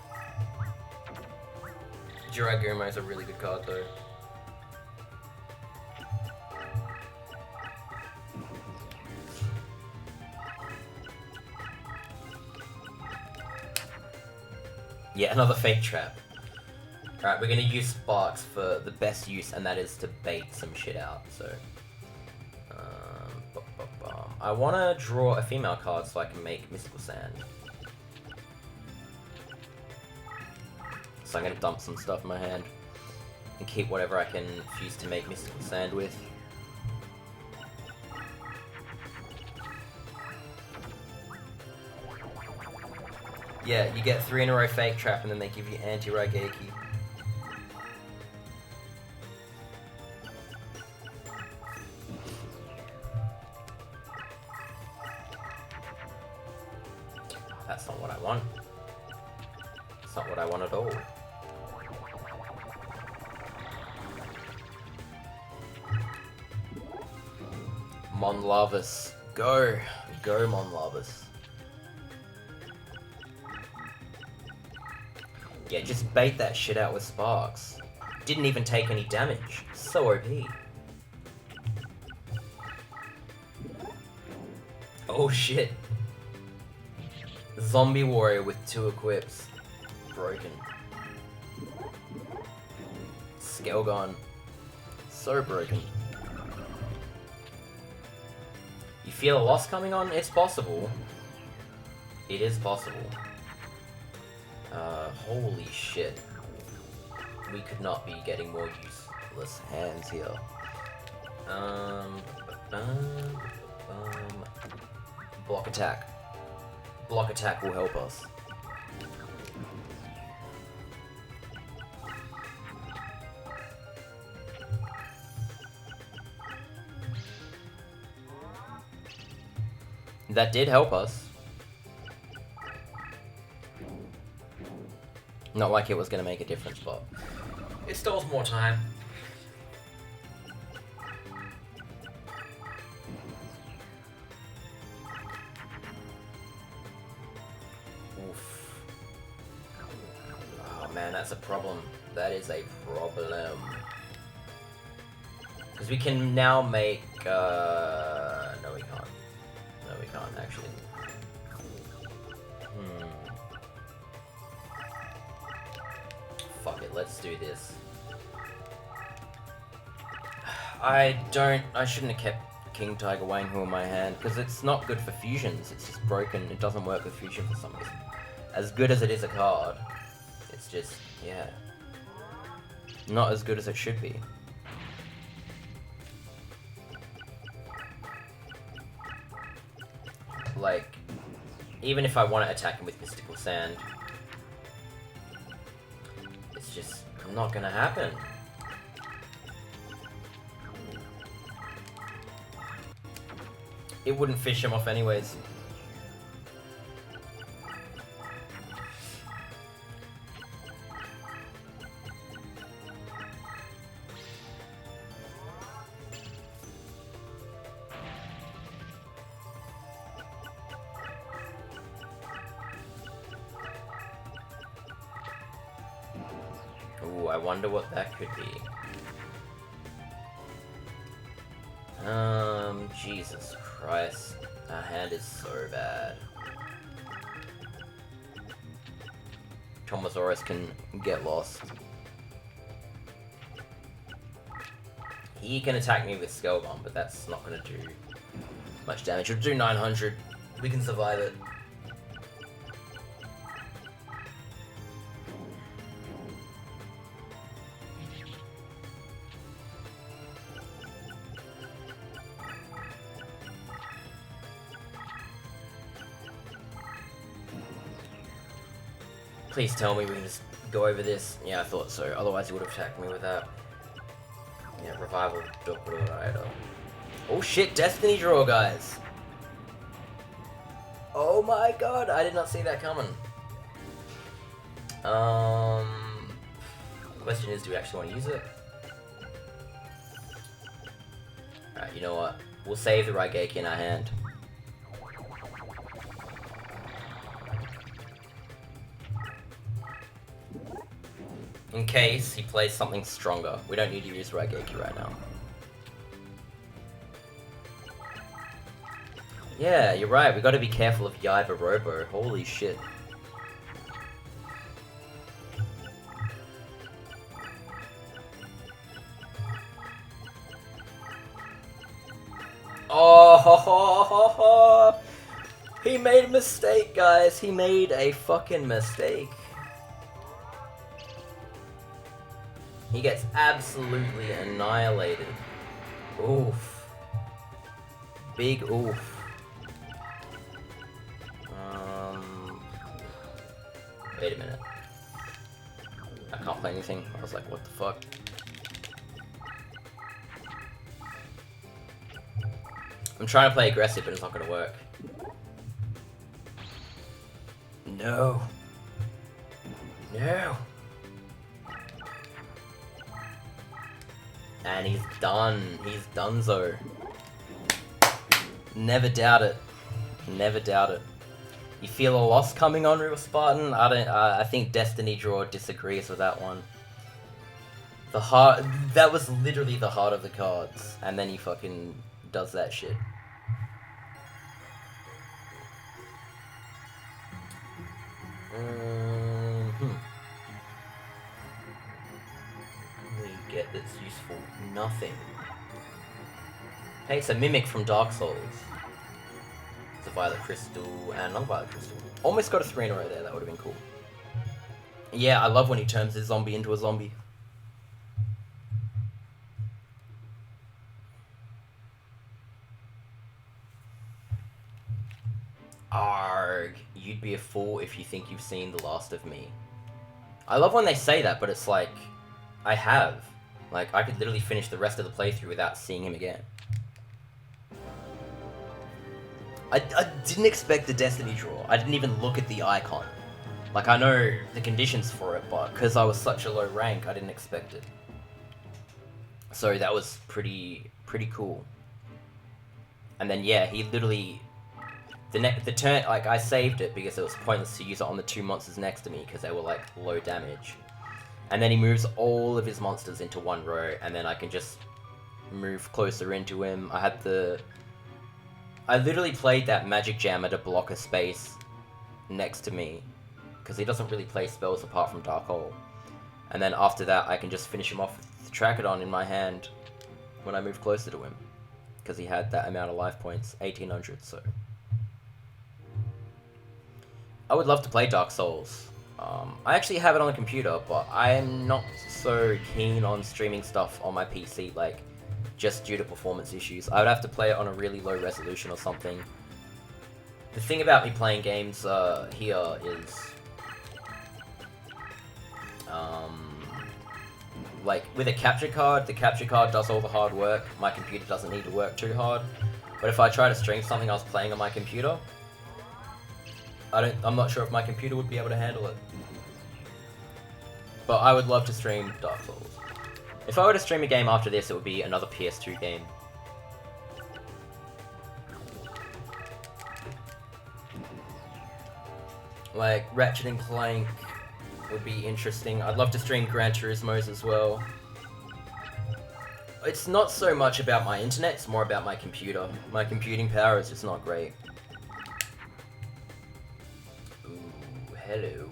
Speaker 1: Jirai Gumo is a really good card though. Yeah, another Fake Trap. Alright, we're gonna use Sparks for the best use, and that is to bait some shit out, so... I wanna draw a female card so I can make Mystical Sand. So I'm gonna dump some stuff in my hand, and keep whatever I can fuse to make Mystical Sand with. Yeah, you get 3 in a row Fake Trap, and then they give you Anti-Raigeki. That's not what I want. It's not what I want at all. Monlarvus. Go. Go, Monlarvus. Yeah, just bait that shit out with sparks. Didn't even take any damage. So OP. Oh shit. Zombie warrior with 2 equips. Broken. Scalegon. So broken. You feel a loss coming on? It's possible. It is possible. Holy shit. We could not be getting more useless hands here. Block attack. Block attack will help us. That did help us. Not like it was going to make a difference, but it stalls more time. Oof. Oh man, that's a problem. That is a problem. Because we can now make... No, we can't. No, we can't, actually. Fuck it, let's do this. I shouldn't have kept King Tiger Wanghu in my hand, because it's not good for fusions. It's just broken. It doesn't work with fusion for some reason. As good as it is a card, it's just, yeah. Not as good as it should be. Like, even if I want to attack him with Mystical Sand, it's just not gonna happen. It wouldn't fish him off anyways. Ooh, I wonder what that could be. Jesus Christ. Our hand is so bad. Tomosaurus can get lost. He can attack me with Skull Bomb, but that's not gonna do much damage. It'll do 900. We can survive it. Please tell me we can just go over this. Yeah, I thought so. Otherwise he would have attacked me with that. Yeah, revival. Oh shit, Destiny Draw, guys! Oh my god, I did not see that coming. Question is, do we actually want to use it? Alright, you know what? We'll save the Raigeki in our hand. In case he plays something stronger. We don't need to use Raigeki right now. Yeah, you're right. We gotta be careful of Yaiba Robo. Holy shit. Oh, ho, ho, ho, ho. He made a mistake, guys. He made a fucking mistake. He gets absolutely annihilated. Oof. Big oof. Wait a minute. I can't play anything. I was like, what the fuck? I'm trying to play aggressive, but it's not gonna work. No. No. And he's done. He's donezo. Never doubt it. Never doubt it. You feel a loss coming on, Real Spartan? I don't. I think Destiny Draw disagrees with that one. The heart. That was literally the heart of the cards, and then he fucking does that shit. What do you get that's useful? Nothing. Hey, it's a Mimic from Dark Souls. It's a Violet Crystal and another Violet Crystal. Almost got a 3 in a row there, that would have been cool. Yeah, I love when he turns his zombie into a zombie. Arg, you'd be a fool if you think you've seen the last of me. I love when they say that, but it's like, I have. Like, I could literally finish the rest of the playthrough without seeing him again. I didn't expect the Destiny draw. I didn't even look at the icon. Like, I know the conditions for it, but because I was such a low rank, I didn't expect it. So that was pretty cool. And then, yeah, he literally... The turn, like, I saved it because it was pointless to use it on the 2 monsters next to me because they were, like, low damage. And then he moves all of his monsters into one row, and then I can just move closer into him. I literally played that Magic Jammer to block a space next to me, because he doesn't really play spells apart from Dark Hole. And then after that, I can just finish him off with the Trachodon in my hand when I move closer to him, because he had that amount of life points, 1800, so... I would love to play Dark Souls. I actually have it on the computer, but I'm not so keen on streaming stuff on my PC, like, just due to performance issues. I would have to play it on a really low resolution or something. The thing about me playing games here is... like, with a capture card, the capture card does all the hard work. My computer doesn't need to work too hard. But if I try to stream something I was playing on my computer, I'm not sure if my computer would be able to handle it. But I would love to stream Dark Souls. If I were to stream a game after this, it would be another PS2 game. Like, Ratchet and Clank would be interesting. I'd love to stream Gran Turismo's as well. It's not so much about my internet, it's more about my computer. My computing power is just not great. Hello.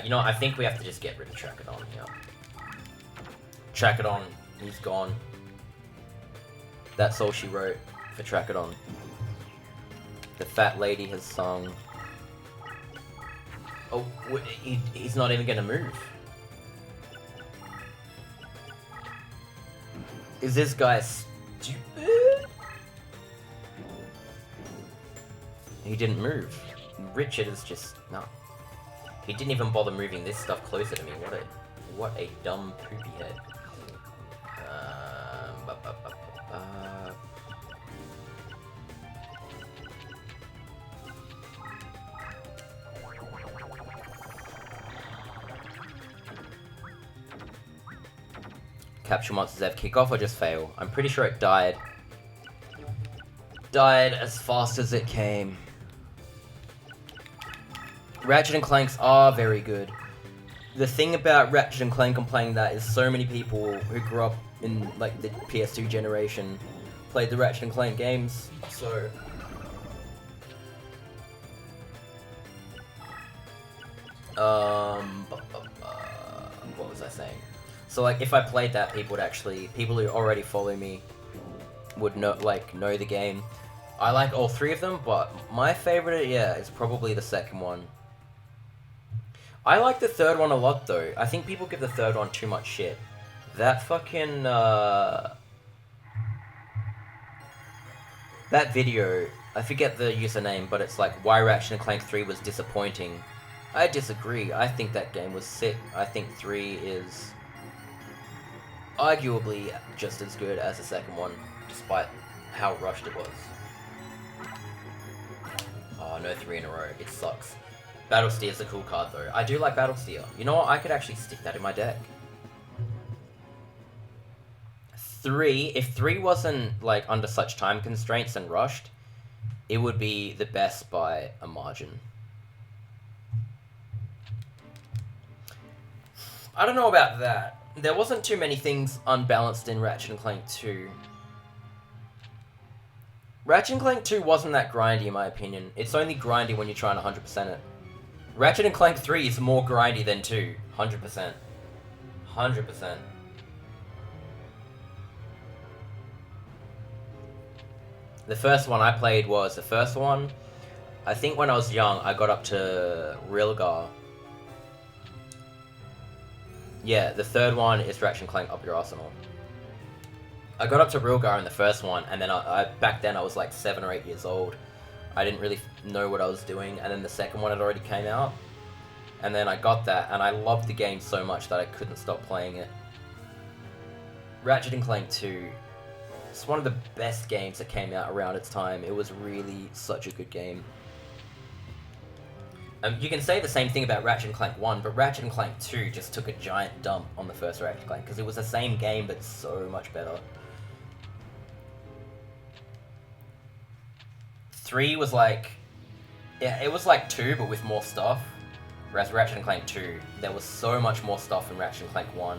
Speaker 1: You know what, I think we have to just get rid of Trachodon here. Trachodon, he's gone. That's all she wrote for Trachodon. The fat lady has sung. Oh, he's not even gonna move. Is this guy stupid? He didn't move. Richard is just... no. He didn't even bother moving this stuff closer to me. What a dumb poopy head. Capture monsters have kickoff or just fail? I'm pretty sure it died. Died as fast as it came. Ratchet and Clanks are very good. The thing about Ratchet and Clank and playing that is so many people who grew up in like the PS2 generation played the Ratchet and Clank games, so... what was I saying? So like if I played that, people who already follow me would know the game. I like all three of them, but my favorite, yeah, is probably the second one. I like the third one a lot, though. I think people give the third one too much shit. That fucking, that video, I forget the username, but it's like, why Ratchet and Clank 3 was disappointing. I disagree. I think that game was sick. I think 3 is arguably just as good as the second one, despite how rushed it was. Oh, no 3 in a row. It sucks. Battlesteer's a cool card, though. I do like Battlesteer. You know what? I could actually stick that in my deck. if 3 wasn't like under such time constraints and rushed, it would be the best by a margin. I don't know about that. There wasn't too many things unbalanced in Ratchet and Clank 2. Ratchet and Clank 2 wasn't that grindy in my opinion. It's only grindy when you're trying to 100% it. Ratchet and Clank 3 is more grindy than 2. 100%. 100%. The first one I played was the first one. I think when I was young, I got up to Rilgar. Yeah, the third one is Ratchet and Clank Up Your Arsenal. I got up to Rilgar in the first one, and then back then I was like 7 or 8 years old. I didn't really know what I was doing, and then the second one had already came out. And then I got that, and I loved the game so much that I couldn't stop playing it. Ratchet and Clank 2, it's one of the best games that came out around its time. It was really such a good game. You can say the same thing about Ratchet and Clank 1, but Ratchet and Clank 2 just took a giant dump on the first Ratchet and Clank, because it was the same game, but so much better. 3 was like... yeah, it was like 2, but with more stuff. Whereas Ratchet and Clank 2, there was so much more stuff in Ratchet and Clank 1.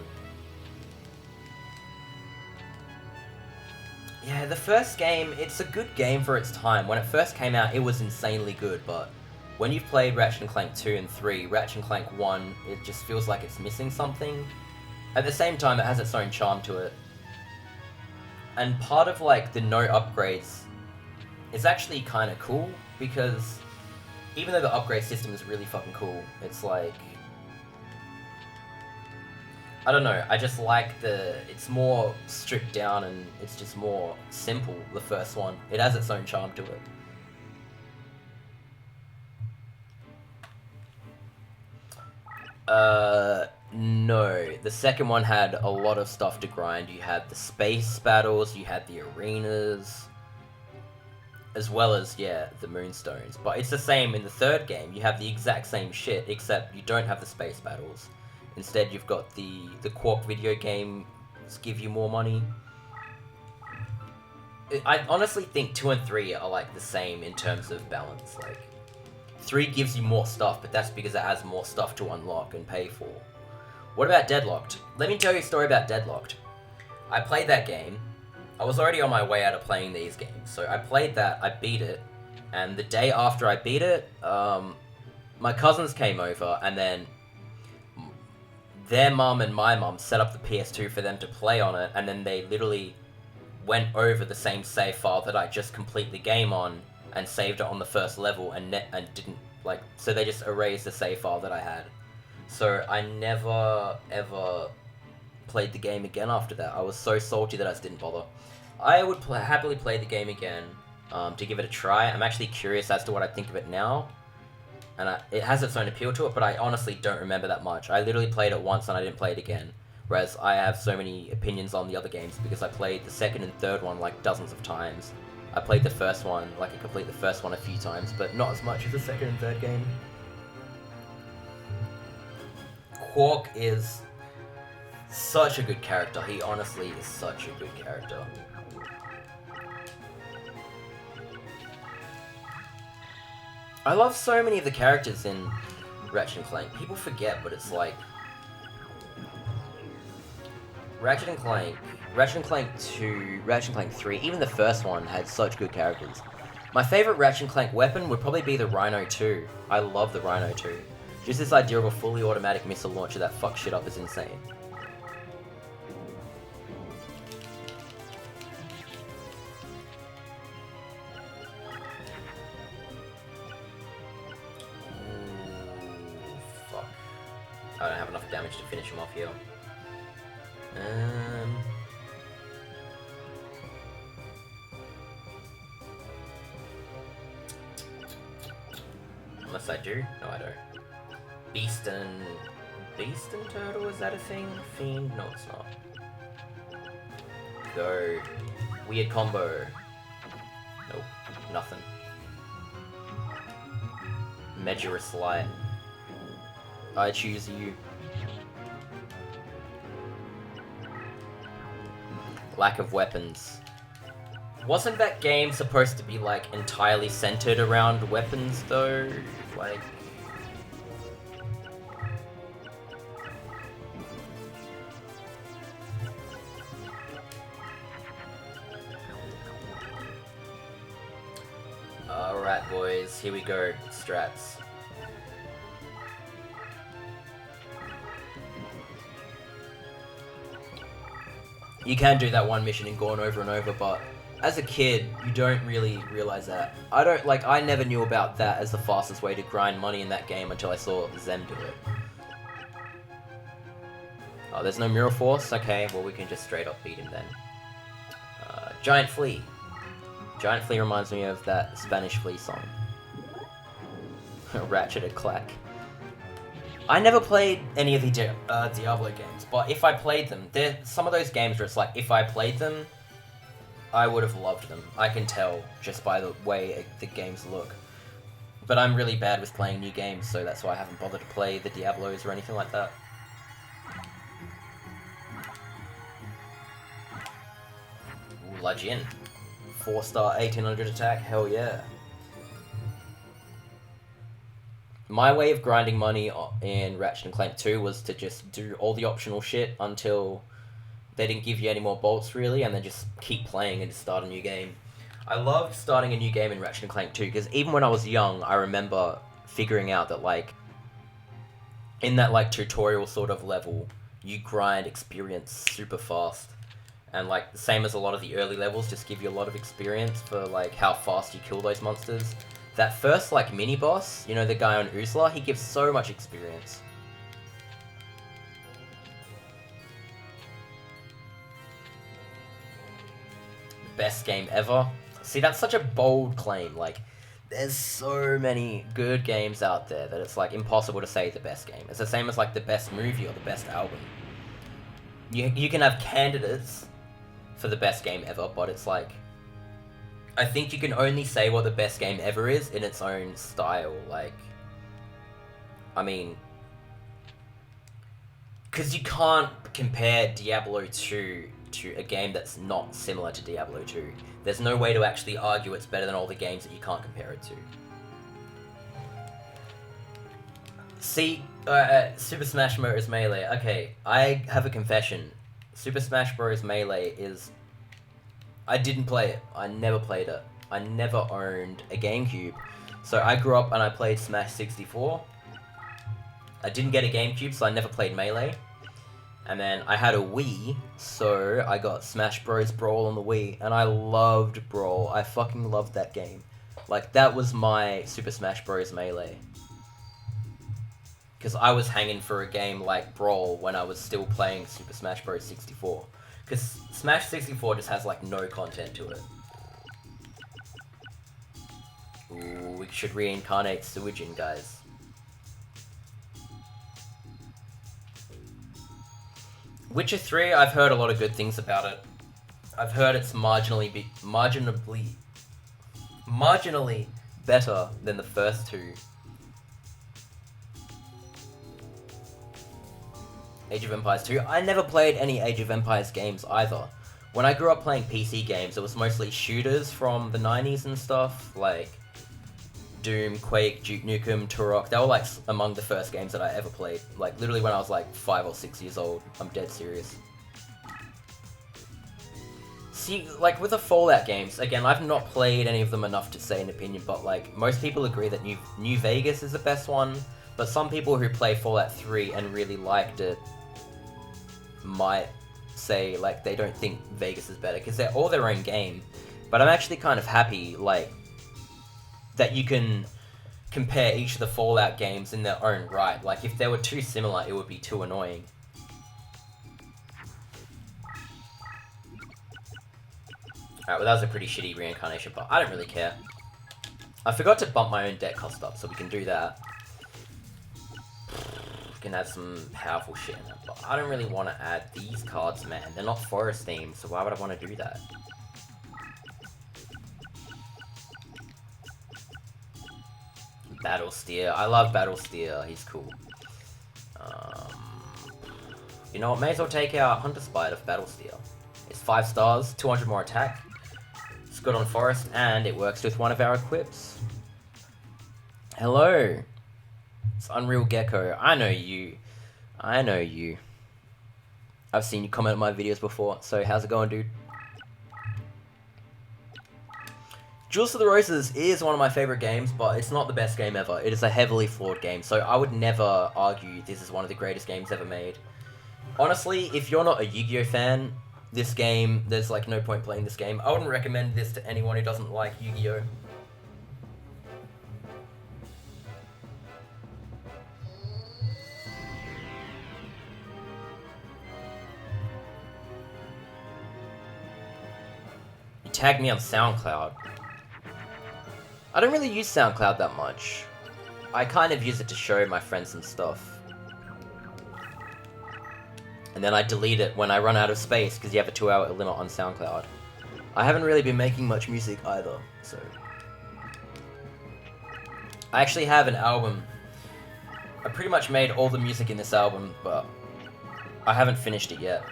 Speaker 1: Yeah, the first game, it's a good game for its time. When it first came out, it was insanely good, but when you've played Ratchet and Clank 2 and 3, Ratchet and Clank 1, it just feels like it's missing something. At the same time, it has its own charm to it. And part of, like, the no upgrades is actually kind of cool, because even though the upgrade system is really fucking cool, it's like... I don't know, I just like it's more stripped down and it's just more simple, the first one. It has its own charm to it. No. The second one had a lot of stuff to grind. You had the space battles, you had the arenas, as well as, yeah, the moonstones. But it's the same in the third game. You have the exact same shit, except you don't have the space battles. Instead, you've got the Quark video games give you more money. I honestly think 2 and 3 are, like, the same in terms of balance. Like, 3 gives you more stuff, but that's because it has more stuff to unlock and pay for. What about Deadlocked? Let me tell you a story about Deadlocked. I played that game. I was already on my way out of playing these games, so I played that, I beat it, and the day after I beat it, my cousins came over, and then their mum and my mum set up the PS2 for them to play on it, and then they literally went over the same save file that I just completed the game on, and saved it on the first level, and didn't, like, so they just erased the save file that I had. So I never, ever played the game again after that. I was so salty that I just didn't bother. I would happily play the game again, to give it a try. I'm actually curious as to what I think of it now, and it has its own appeal to it, but I honestly don't remember that much. I literally played it once and I didn't play it again, whereas I have so many opinions on the other games because I played the second and third one like dozens of times. I played the first one, like I completed the first one a few times, but not as much as the second and third game. Quark is such a good character. He honestly is such a good character. I love so many of the characters in Ratchet and Clank. People forget, but it's like... Ratchet and Clank 2, Ratchet and Clank 3, even the first one had such good characters. My favourite Ratchet and Clank weapon would probably be the Rhino 2. I love the Rhino 2. Just this idea of a fully automatic missile launcher that fucks shit up is insane. Fuck. I don't have enough damage to finish him off here. Unless I do? No, I don't. Beast and Turtle, is that a thing? Fiend? No, it's not. Go. Weird combo. Nope. Nothing. Medurus Light. I choose you. lack of weapons. Wasn't that game supposed to be like entirely centered around weapons though? Like... Alright boys, here we go, strats. You can do that one mission in Gorn over and over, but as a kid, you don't really realize that. I never knew about that as the fastest way to grind money in that game until I saw Zem do it. Oh, there's no Mirror Force? Okay, well we can just straight up beat him then. Giant Flea. Giant Flea reminds me of that Spanish Flea song. Ratchet and Clack. I never played any of the Diablo games, but if I played them, some of those games where it's like, if I played them, I would have loved them. I can tell just by the way the games look. But I'm really bad with playing new games, so that's why I haven't bothered to play the Diablos or anything like that. Ooh, Lajin. 4-star 1800 attack, hell yeah. My way of grinding money in Ratchet & Clank 2 was to just do all the optional shit until they didn't give you any more bolts really, and then just keep playing and start a new game. I loved starting a new game in Ratchet & Clank 2, because even when I was young, I remember figuring out that like, in that like tutorial sort of level, you grind experience super fast. And like, the same as a lot of the early levels, just give you a lot of experience for like how fast you kill those monsters. That first like mini boss, you know, the guy on Uzla, he gives so much experience. Best game ever. See, that's such a bold claim. Like, there's so many good games out there that it's like impossible to say the best game. It's the same as like the best movie or the best album. You can have candidates for the best game ever, but it's like, I think you can only say what the best game ever is in its own style. Like, I mean, because you can't compare Diablo 2 to a game that's not similar to Diablo 2. There's no way to actually argue it's better than all the games that you can't compare it to. See, Super Smash Bros. Melee. Okay, I have a confession. Super Smash Bros. Melee is... I didn't play it. I never played it. I never owned a GameCube. So I grew up and I played Smash 64. I didn't get a GameCube, so I never played Melee. And then I had a Wii, so I got Smash Bros. Brawl on the Wii, and I loved Brawl. I fucking loved that game. Like, that was my Super Smash Bros. Melee. Because I was hanging for a game like Brawl when I was still playing Super Smash Bros. 64. Because Smash 64 just has, like, no content to it. Ooh, we should reincarnate Suijin, guys. Witcher 3, I've heard a lot of good things about it. I've heard it's marginally better than the first two. Age of Empires 2. I never played any Age of Empires games either. When I grew up playing PC games, it was mostly shooters from the 90s and stuff, like Doom, Quake, Duke Nukem, Turok. They were like among the first games that I ever played. Like literally when I was like 5 or 6 years old. I'm dead serious. See, like with the Fallout games, again, I've not played any of them enough to say an opinion, but like most people agree that New Vegas is the best one, but some people who play Fallout 3 and really liked it might say like they don't think Vegas is better because they're all their own game. But I'm actually kind of happy like that you can compare each of the Fallout games in their own right. Like if they were too similar, it would be too annoying. Alright, well that was a pretty shitty reincarnation, but I don't really care. I forgot to bump my own deck cost up, so we can do that. We can add some powerful shit in it, but I don't really want to add these cards, man. They're not forest themed, so why would I want to do that? Battlesteer. I love Battlesteer. He's cool. You know what? May as well take out Hunter Spider for Battlesteer. It's 5 stars, 200 more attack. It's good on Forest, and it works with one of our equips. Hello. It's Unreal Gecko. I know you. I know you. I've seen you comment on my videos before, so how's it going, dude? Duels of the Roses is one of my favorite games, but it's not the best game ever. It is a heavily flawed game, so I would never argue this is one of the greatest games ever made. Honestly, if you're not a Yu-Gi-Oh fan, this game, there's like no point playing this game. I wouldn't recommend this to anyone who doesn't like Yu-Gi-Oh. You tagged me on SoundCloud. I don't really use SoundCloud that much. I kind of use it to show my friends some stuff. And then I delete it when I run out of space, because you have a 2-hour limit on SoundCloud. I haven't really been making much music either, so... I actually have an album. I pretty much made all the music in this album, but I haven't finished it yet.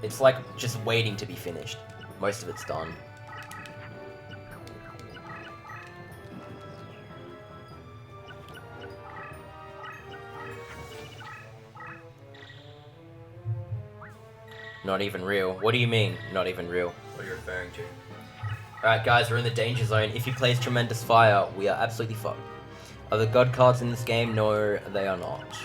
Speaker 1: It's like just waiting to be finished. Most of it's done. Not even real. What do you mean, not even real? What are you referring to? Alright guys, we're in the danger zone. If he plays Tremendous Fire, we are absolutely fucked. Are the god cards in this game? No, they are not.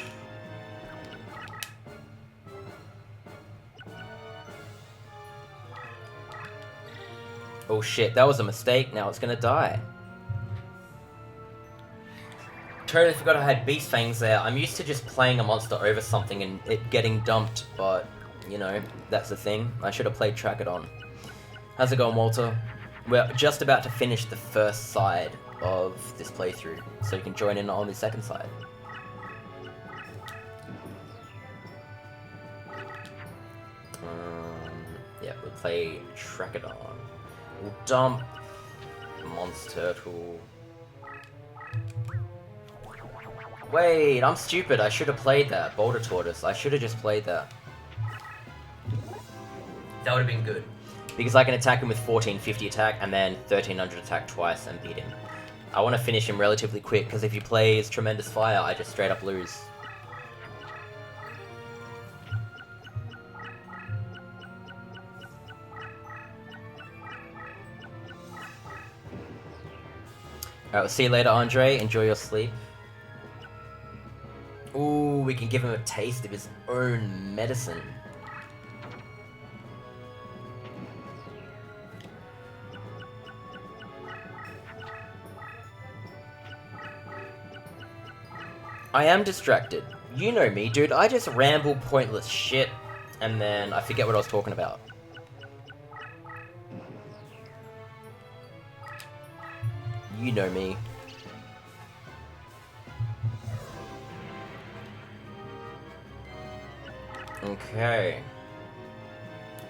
Speaker 1: Oh shit, that was a mistake. Now it's gonna die. Totally forgot I had Beast Fangs there. I'm used to just playing a monster over something and it getting dumped, but... you know, that's the thing. I should have played Trachodon. How's it going, Walter? We're just about to finish the first side of this playthrough, so you can join in on the second side. Yeah, we'll play Trachodon. We'll dump Monsturtle. Wait, I'm stupid. I should have played that. Boulder Tortoise. I should have just played that. That would have been good. Because I can attack him with 1450 attack and then 1300 attack twice and beat him. I want to finish him relatively quick, because if he plays Tremendous Fire, I just straight up lose. Alright, we'll see you later, Andre. Enjoy your sleep. Ooh, we can give him a taste of his own medicine. I am distracted. You know me, dude. I just ramble pointless shit, and then I forget what I was talking about. You know me. Okay.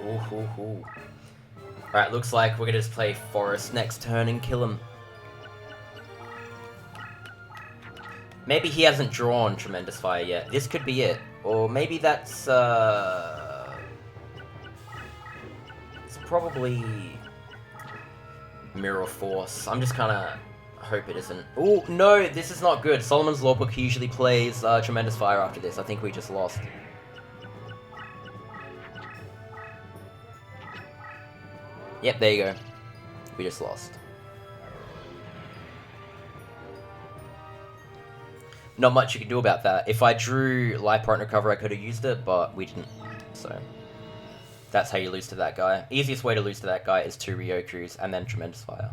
Speaker 1: Ooh. Alright, looks like we're gonna just play Forest next turn and kill him. Maybe he hasn't drawn Tremendous Fire yet. This could be it. Or maybe that's, it's probably Mirror Force. I'm just kinda hope it isn't. Oh no, this is not good. Solomon's Lawbook usually plays Tremendous Fire after this. I think we just lost. Yep, there you go. We just lost. Not much you can do about that. If I drew Life Point Recover, I could have used it, but we didn't. So, that's how you lose to that guy. Easiest way to lose to that guy is 2 Ryokus and then Tremendous Fire.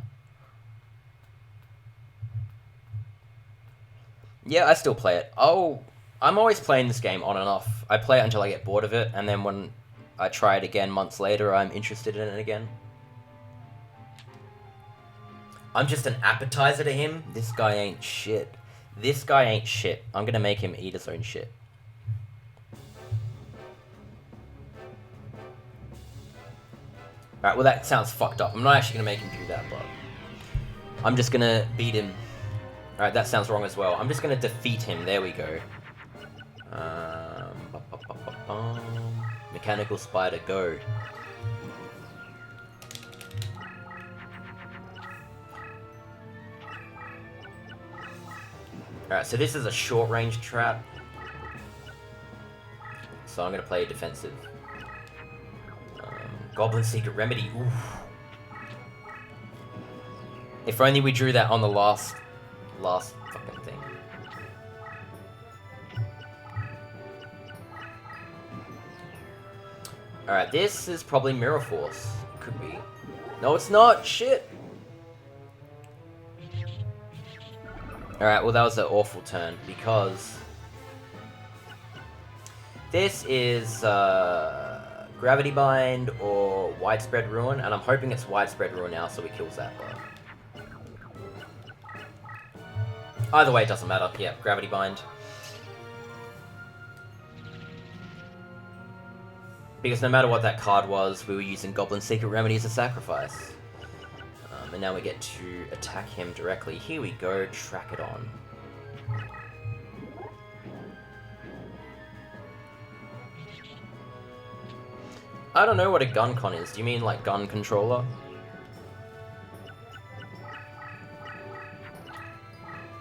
Speaker 1: Yeah, I still play it. Oh, I'm always playing this game on and off. I play it until I get bored of it, and then when I try it again months later, I'm interested in it again. I'm just an appetizer to him. This guy ain't shit. This guy ain't shit. I'm gonna make him eat his own shit. Alright, well that sounds fucked up. I'm not actually gonna make him do that, but... I'm just gonna beat him. Alright, that sounds wrong as well. I'm just gonna defeat him. There we go. Mechanical Spider, go. Alright, so this is a short range trap. So I'm gonna play defensive. Goblin Secret Remedy. Oof. If only we drew that on the last fucking thing. Alright, this is probably Mirror Force. Could be. No, it's not! Shit! Alright, well that was an awful turn, because... this is, Gravity Bind or Widespread Ruin, and I'm hoping it's Widespread Ruin now so he kills that, but... either way, it doesn't matter. Yeah, Gravity Bind. Because no matter what that card was, we were using Goblin Secret Remedy as a sacrifice. And now we get to attack him directly. Here we go, track it on. I don't know what a gun con is. Do you mean like gun controller?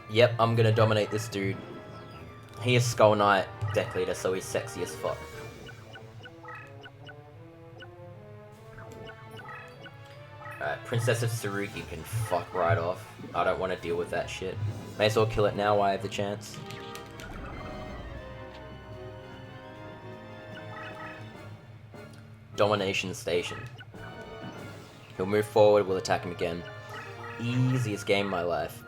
Speaker 1: Yep, I'm gonna dominate this dude. He is Skull Knight deck leader, so he's sexy as fuck. Alright, Princess of Tsurugi can fuck right off. I don't want to deal with that shit. May as well kill it now while I have the chance. Domination Station. He'll move forward, we'll attack him again. Easiest game of my life.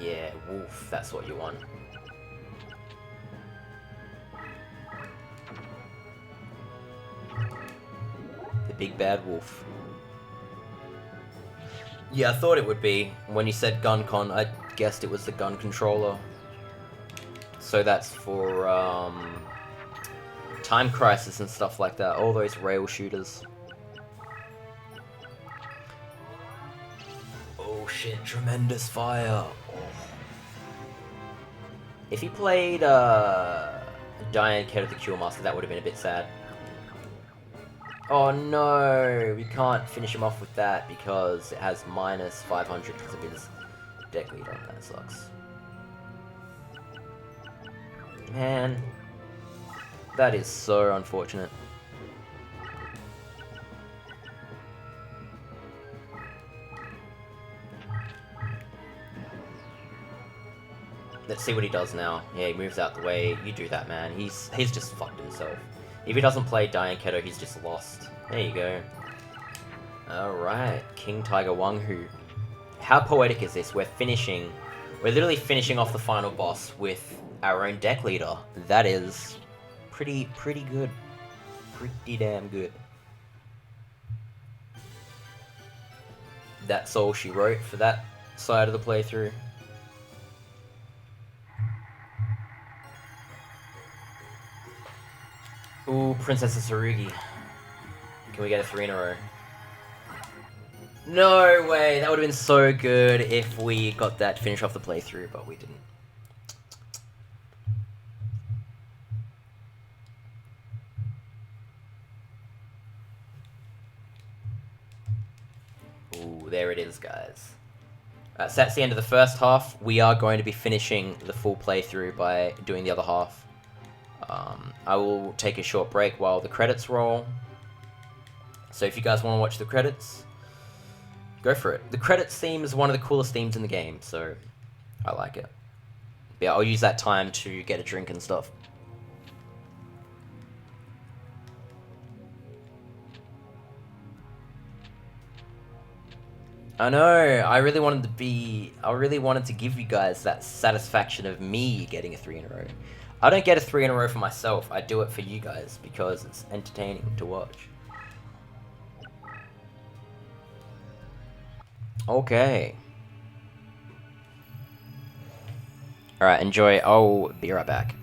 Speaker 1: Yeah, wolf, that's what you want. The big bad wolf. Yeah, I thought it would be. When you said gun con, I guessed it was the gun controller. So that's for, Time Crisis and stuff like that. All those rail shooters. Oh shit, tremendous fire. Oh. If he played, Diane Keto the Cure Master, that would have been a bit sad. Oh no, we can't finish him off with that because it has minus 500 because of his deck leader. That sucks. Man, that is so unfortunate. Let's see what he does now. Yeah, he moves out the way. You do that, man. He's just fucked himself. If he doesn't play Diane Keto, he's just lost. There you go. Alright, King Tiger Wanghu. How poetic is this? We're literally finishing off the final boss with our own deck leader. That is pretty good. Pretty damn good. That's all she wrote for that side of the playthrough. Ooh, Princess of Tsurugi. Can we get a 3 in a row? No way! That would have been so good if we got that to finish off the playthrough, but we didn't. Ooh, there it is, guys. So that's the end of the first half. We are going to be finishing the full playthrough by doing the other half. I will take a short break while the credits roll. So if you guys want to watch the credits, go for it. The credits theme is one of the coolest themes in the game, so I like it. Yeah, I'll use that time to get a drink and stuff. I know, I really wanted to give you guys that satisfaction of me getting a 3 in a row. I don't get a 3 in a row for myself, I do it for you guys, because it's entertaining to watch. Okay. Alright, enjoy. I'll be right back.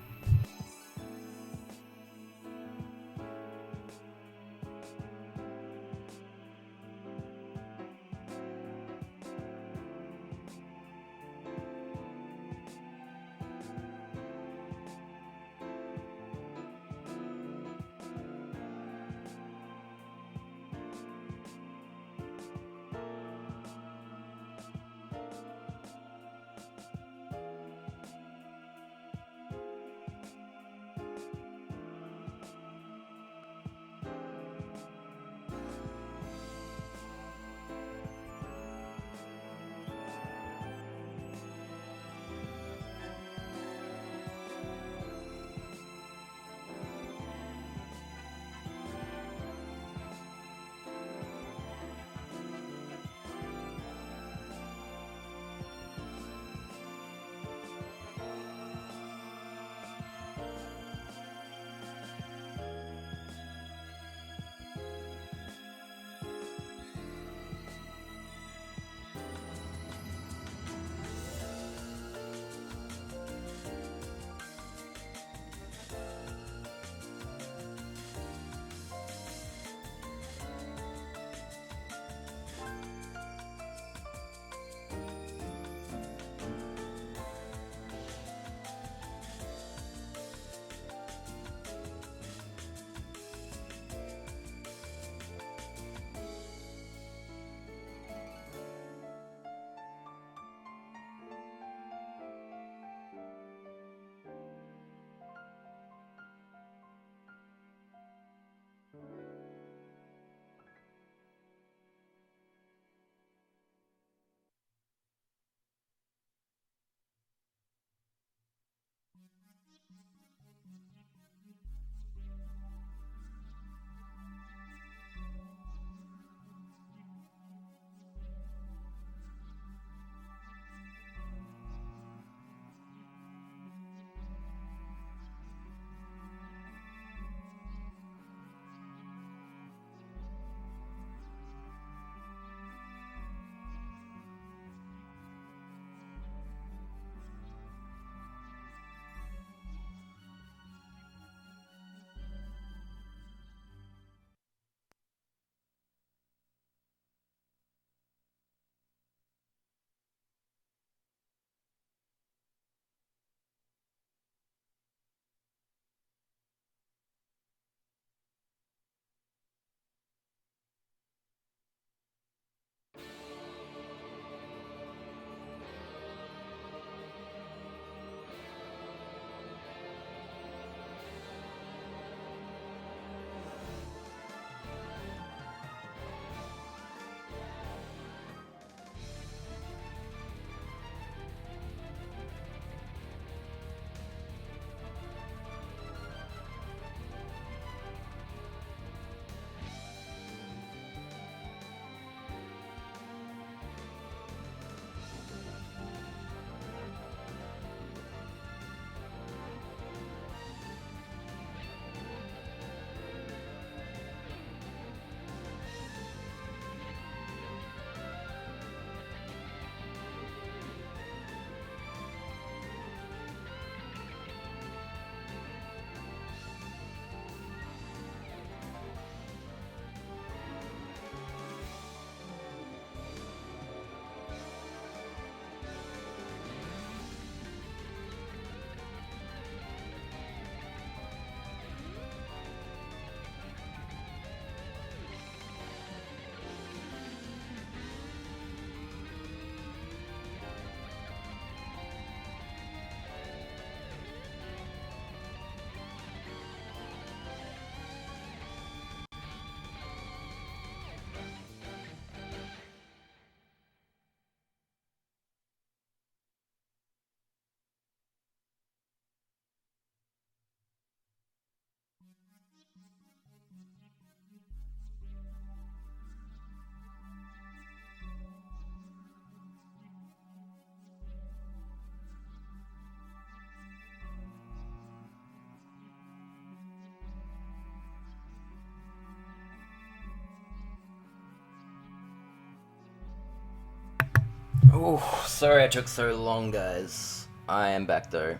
Speaker 1: Oh, sorry I took so long, guys. I am back though.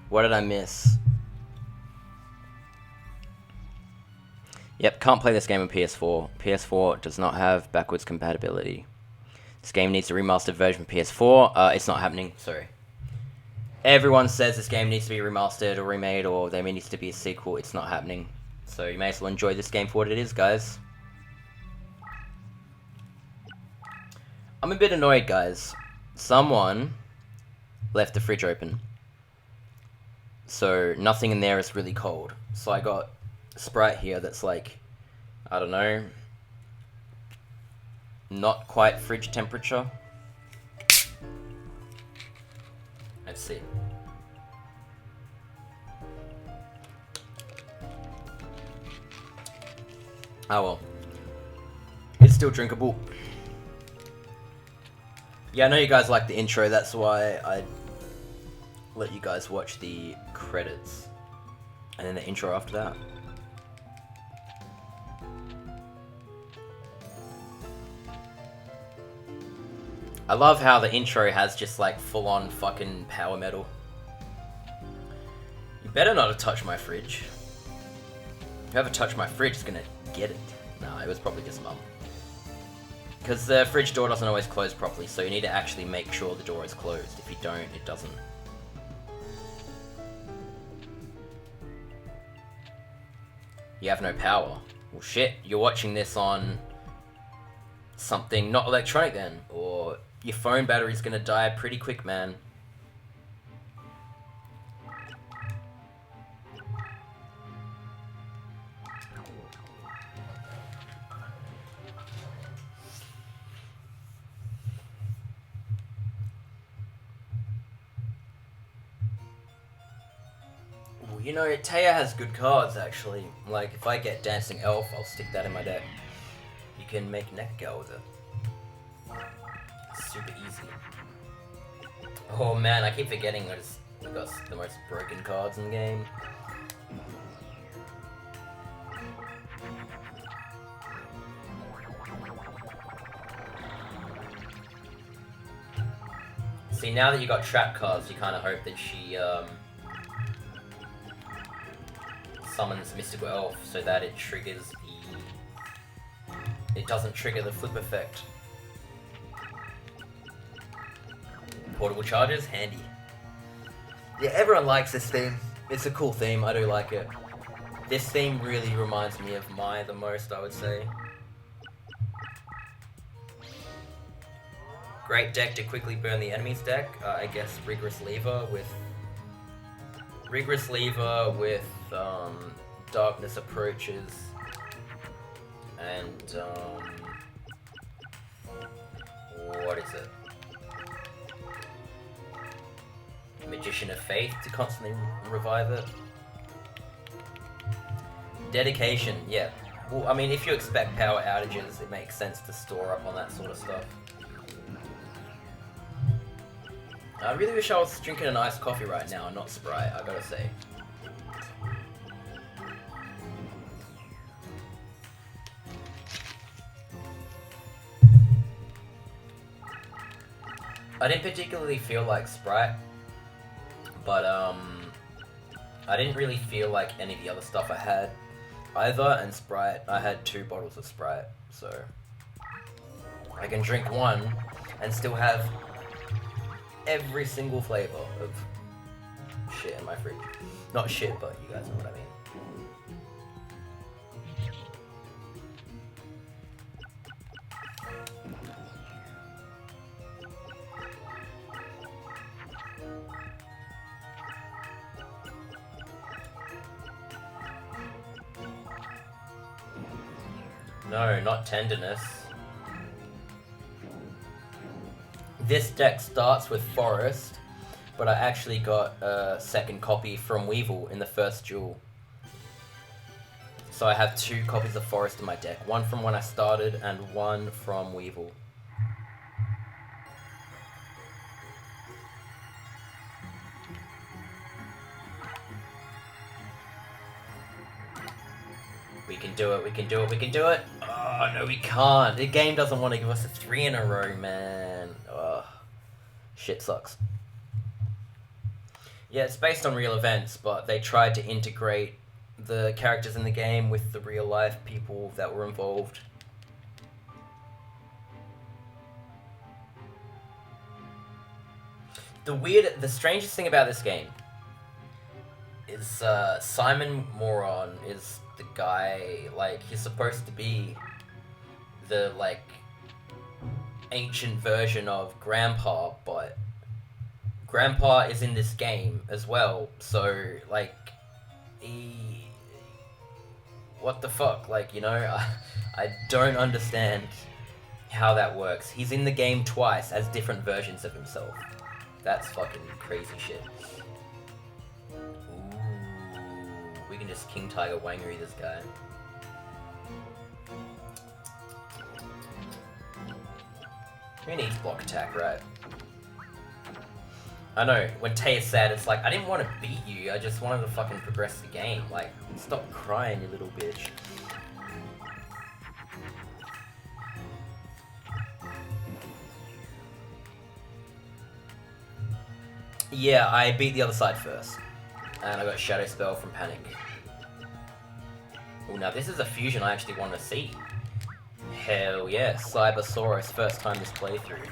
Speaker 1: What did I miss? Yep, can't play this game on PS4. PS4 does not have backwards compatibility. This game needs a remastered version for PS4. It's not happening, sorry. Everyone says this game needs to be remastered or remade or there needs to be a sequel. It's not happening. So you may as well enjoy this game for what it is, guys. I'm a bit annoyed, guys. Someone left the fridge open. So nothing in there is really cold. So I got Sprite here that's like, I don't know, not quite fridge temperature. Let's see. Oh well. It's still drinkable. Yeah, I know you guys like the intro, that's why I let you guys watch the credits. And then the intro after that. I love how the intro has just like full on fucking power metal. You better not have touched my fridge. Whoever touched my fridge is gonna get it. No, it was probably just mum. Because the fridge door doesn't always close properly, so you need to actually make sure the door is closed. If you don't, it doesn't. You have no power. Well shit, you're watching this on something not electronic then, or your phone battery's gonna die pretty quick, man. Well, you know, Taya has good cards actually. Like, if I get Dancing Elf, I'll stick that in my deck. You can make Nekka with it. It's super easy. Oh man, I keep forgetting I've got the most broken cards in the game. See, now that you got trap cards, you kind of hope that she summons Mystical Elf so that it triggers it doesn't trigger the flip effect. Portable charges, handy. Yeah, everyone likes this theme. It's a cool theme, I do like it. This theme really reminds me of Mai the most, I would say. Great deck to quickly burn the enemy's deck. I guess Rigorous Lever with Darkness Approaches and what is it? Magician of Faith to constantly revive it. Dedication, yeah. Well, I mean, if you expect power outages, it makes sense to store up on that sort of stuff. I really wish I was drinking an iced coffee right now, not Sprite, I gotta say. I didn't particularly feel like Sprite, but I didn't really feel like any of the other stuff I had either, and Sprite, I had 2 bottles of Sprite, so I can drink one and still have every single flavor of shit in my fridge. Not shit, but you guys know what I mean. No, not Tenderness. This deck starts with Forest, but I actually got a second copy from Weevil in the first duel. So I have 2 copies of Forest in my deck. One from when I started and one from Weevil. We can do it, we can do it, we can do it! Oh, no we can't. The game doesn't want to give us a 3 in a row, man. Ugh. Shit sucks. Yeah, it's based on real events, but they tried to integrate the characters in the game with the real life people that were involved. The strangest thing about this game is Simon Moron is the guy, like, he's supposed to be the, like, ancient version of Grandpa, but Grandpa is in this game as well, so, like, what the fuck, like, you know, I don't understand how that works. He's in the game twice as different versions of himself. That's fucking crazy shit. Ooh, we can just King Tiger Wanghu this guy. Who needs block attack, right? I know, when Tay is sad, it's like, I didn't want to beat you, I just wanted to fucking progress the game. Like, stop crying, you little bitch. Yeah, I beat the other side first. And I got Shadow Spell from Panic. Oh, now this is a fusion I actually want to see. Hell yeah, Cybersaurus, first time this playthrough.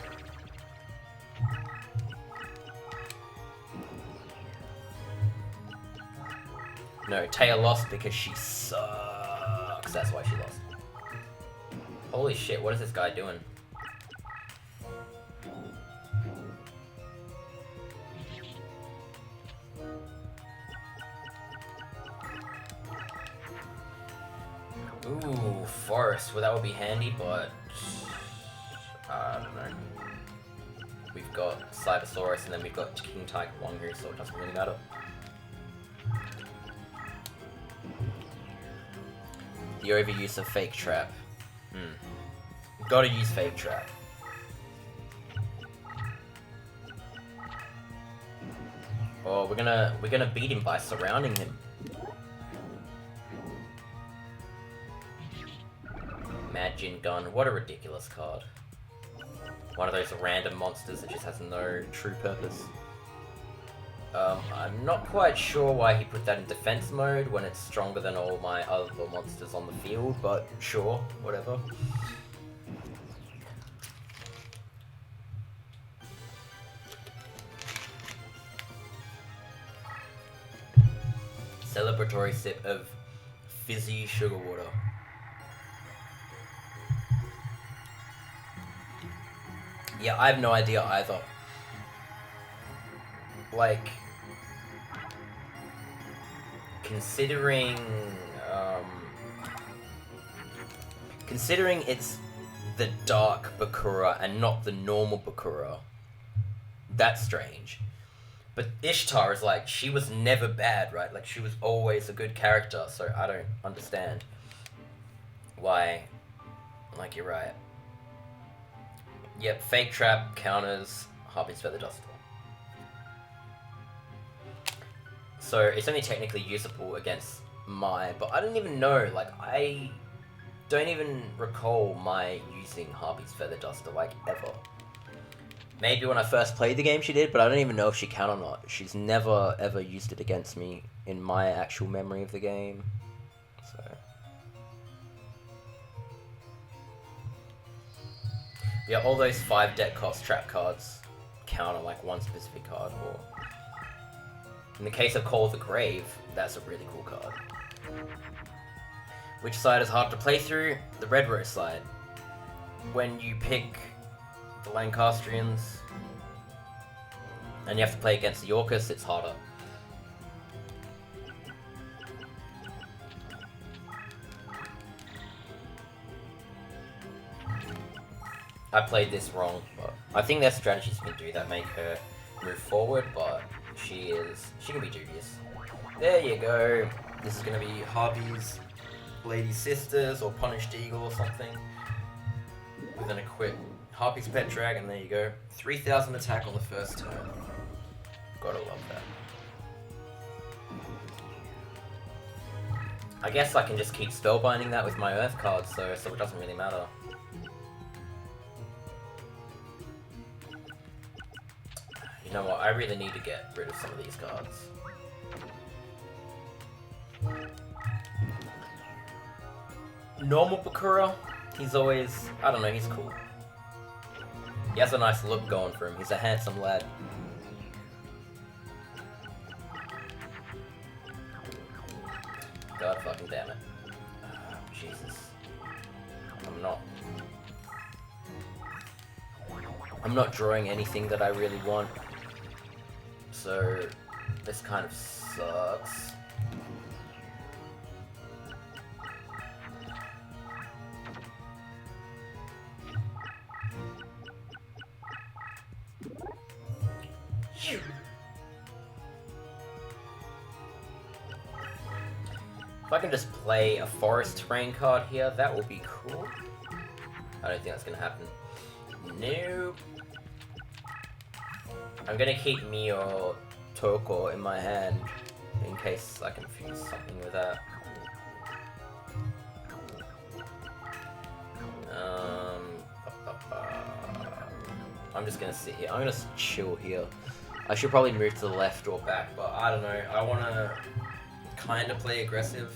Speaker 1: No, Taya lost because she sucks. That's why she lost. Holy shit, what is this guy doing? Ooh, Forest. Well, that would be handy, but I don't know. We've got Cybersaurus and then we've got King Tiger Wanghu, so it doesn't really matter. The overuse of Fake Trap. Gotta use Fake Trap. Oh, we're gonna beat him by surrounding him. Mad Jin Gun. What a ridiculous card. One of those random monsters that just has no true purpose. I'm not quite sure why he put that in defense mode when it's stronger than all my other monsters on the field, but sure, whatever. Celebratory sip of fizzy sugar water. Yeah, I have no idea either. Like, considering it's the dark Bakura and not the normal Bakura, that's strange. But Ishtar is like, she was never bad, right? Like, she was always a good character, so I don't understand why. Like, you're right. Yep, Fake Trap counters Harpy's Feather Duster. So it's only technically usable against Mai, but I don't even know, like, I don't even recall Mai using Harpy's Feather Duster, like, ever. Maybe when I first played the game she did, but I don't even know if she can or not. She's never ever used it against me in my actual memory of the game. So yeah, all those 5 deck cost trap cards counter like one specific card, or in the case of Call of the Grave, that's a really cool card. Which side is hard to play through? The Red Rose side. When you pick the Lancastrians and you have to play against the Orcus, it's harder. I played this wrong, but I think there's strategies you can do that make her move forward, but she can be dubious. There you go. This is going to be Harvey's Lady Sisters or Punished Eagle or something with an equip. Harpy's Pet Dragon, there you go. 3,000 attack on the first turn. Gotta love that. I guess I can just keep spellbinding that with my Earth cards, so it doesn't really matter. know what? I really need to get rid of some of these cards. Normal Bakura, he's always, I don't know, he's cool. He has a nice look going for him. He's a handsome lad. God fucking damn it. Jesus. I'm not drawing anything that I really want. So this kind of sucks. If I can just play a forest terrain card here, that will be cool. I don't think that's gonna happen. Nope. I'm gonna keep Mio Toko in my hand in case I confuse something with that. I'm just gonna sit here. I'm gonna chill here. I should probably move to the left or back, but I don't know. I wanna kind of play aggressive.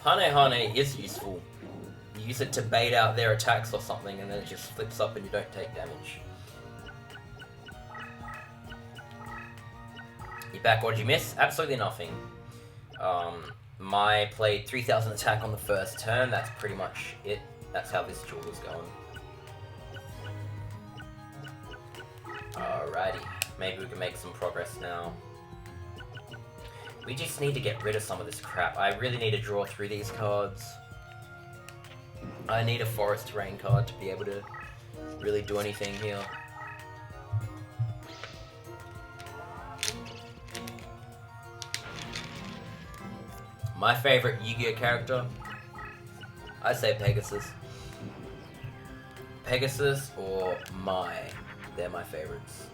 Speaker 1: Hane Hane is useful. You use it to bait out their attacks or something, and then it just flips up and you don't take damage. You back, what did you miss? Absolutely nothing. My played 3000 attack on the first turn, that's pretty much it. That's how this duel is going. Alrighty, maybe we can make some progress now. We just need to get rid of some of this crap. I really need to draw through these cards. I need a forest terrain card to be able to really do anything here. My favorite Yu-Gi-Oh character? I say Pegasus. Pegasus or Mai. They're my favorites.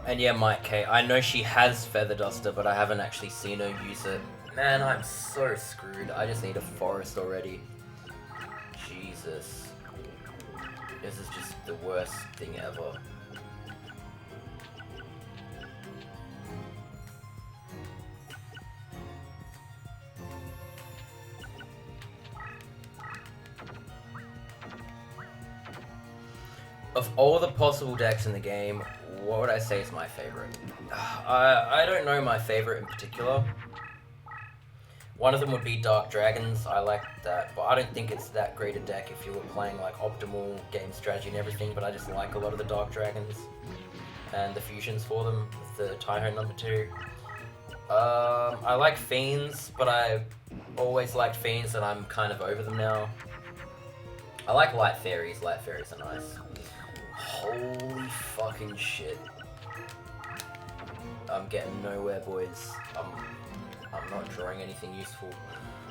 Speaker 1: And yeah, Mike K, I know she has Feather Duster, but I haven't actually seen her use it. Man, I'm so screwed. I just need a forest already. Jesus. This is just the worst thing ever. Of all the possible decks in the game, what would I say is my favorite? I don't know my favorite in particular. One of them would be Dark Dragons. I like that, but I don't think it's that great a deck if you were playing like optimal game strategy and everything, but I just like a lot of the Dark Dragons and the fusions for them with the Taiho number 2. I like Fiends, but I always liked Fiends and I'm kind of over them now. I like Light Fairies. Light Fairies are nice. Holy fucking shit. I'm getting nowhere, boys. I'm not drawing anything useful.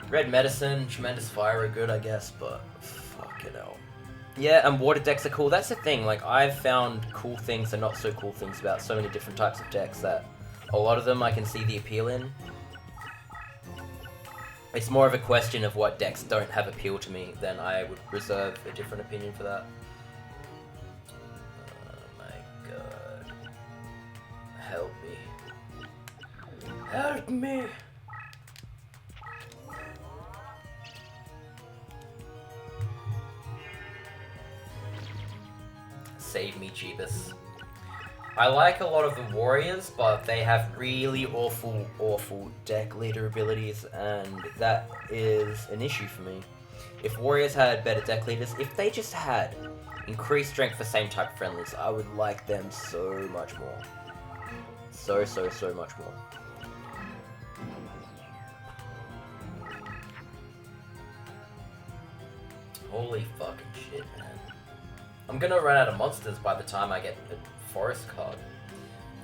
Speaker 1: Red Medicine, Tremendous Fire are good, I guess, but fucking hell. Yeah, and water decks are cool. That's the thing, like, I've found cool things and not so cool things about so many different types of decks that a lot of them I can see the appeal in. It's more of a question of what decks don't have appeal to me, then I would reserve a different opinion for that. Help me. Help me! Save me, Jeebus. I like a lot of the warriors, but they have really awful deck leader abilities, and that is an issue for me. If warriors had better deck leaders, if they just had increased strength for same type friendlies, I would like them so much more. So much more. Holy fucking shit, man. I'm gonna run out of monsters by the time I get a forest card.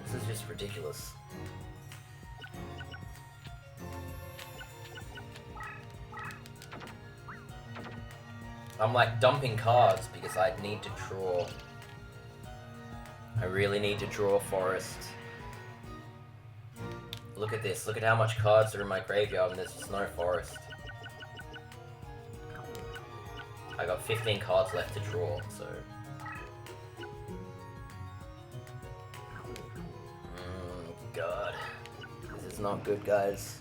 Speaker 1: This is just ridiculous. I'm like dumping cards because I need to draw. I really need to draw a forest. Look at this. Look at how much cards are in my graveyard and there's just no forest. I got 15 cards left to draw, so... God. This is not good, guys.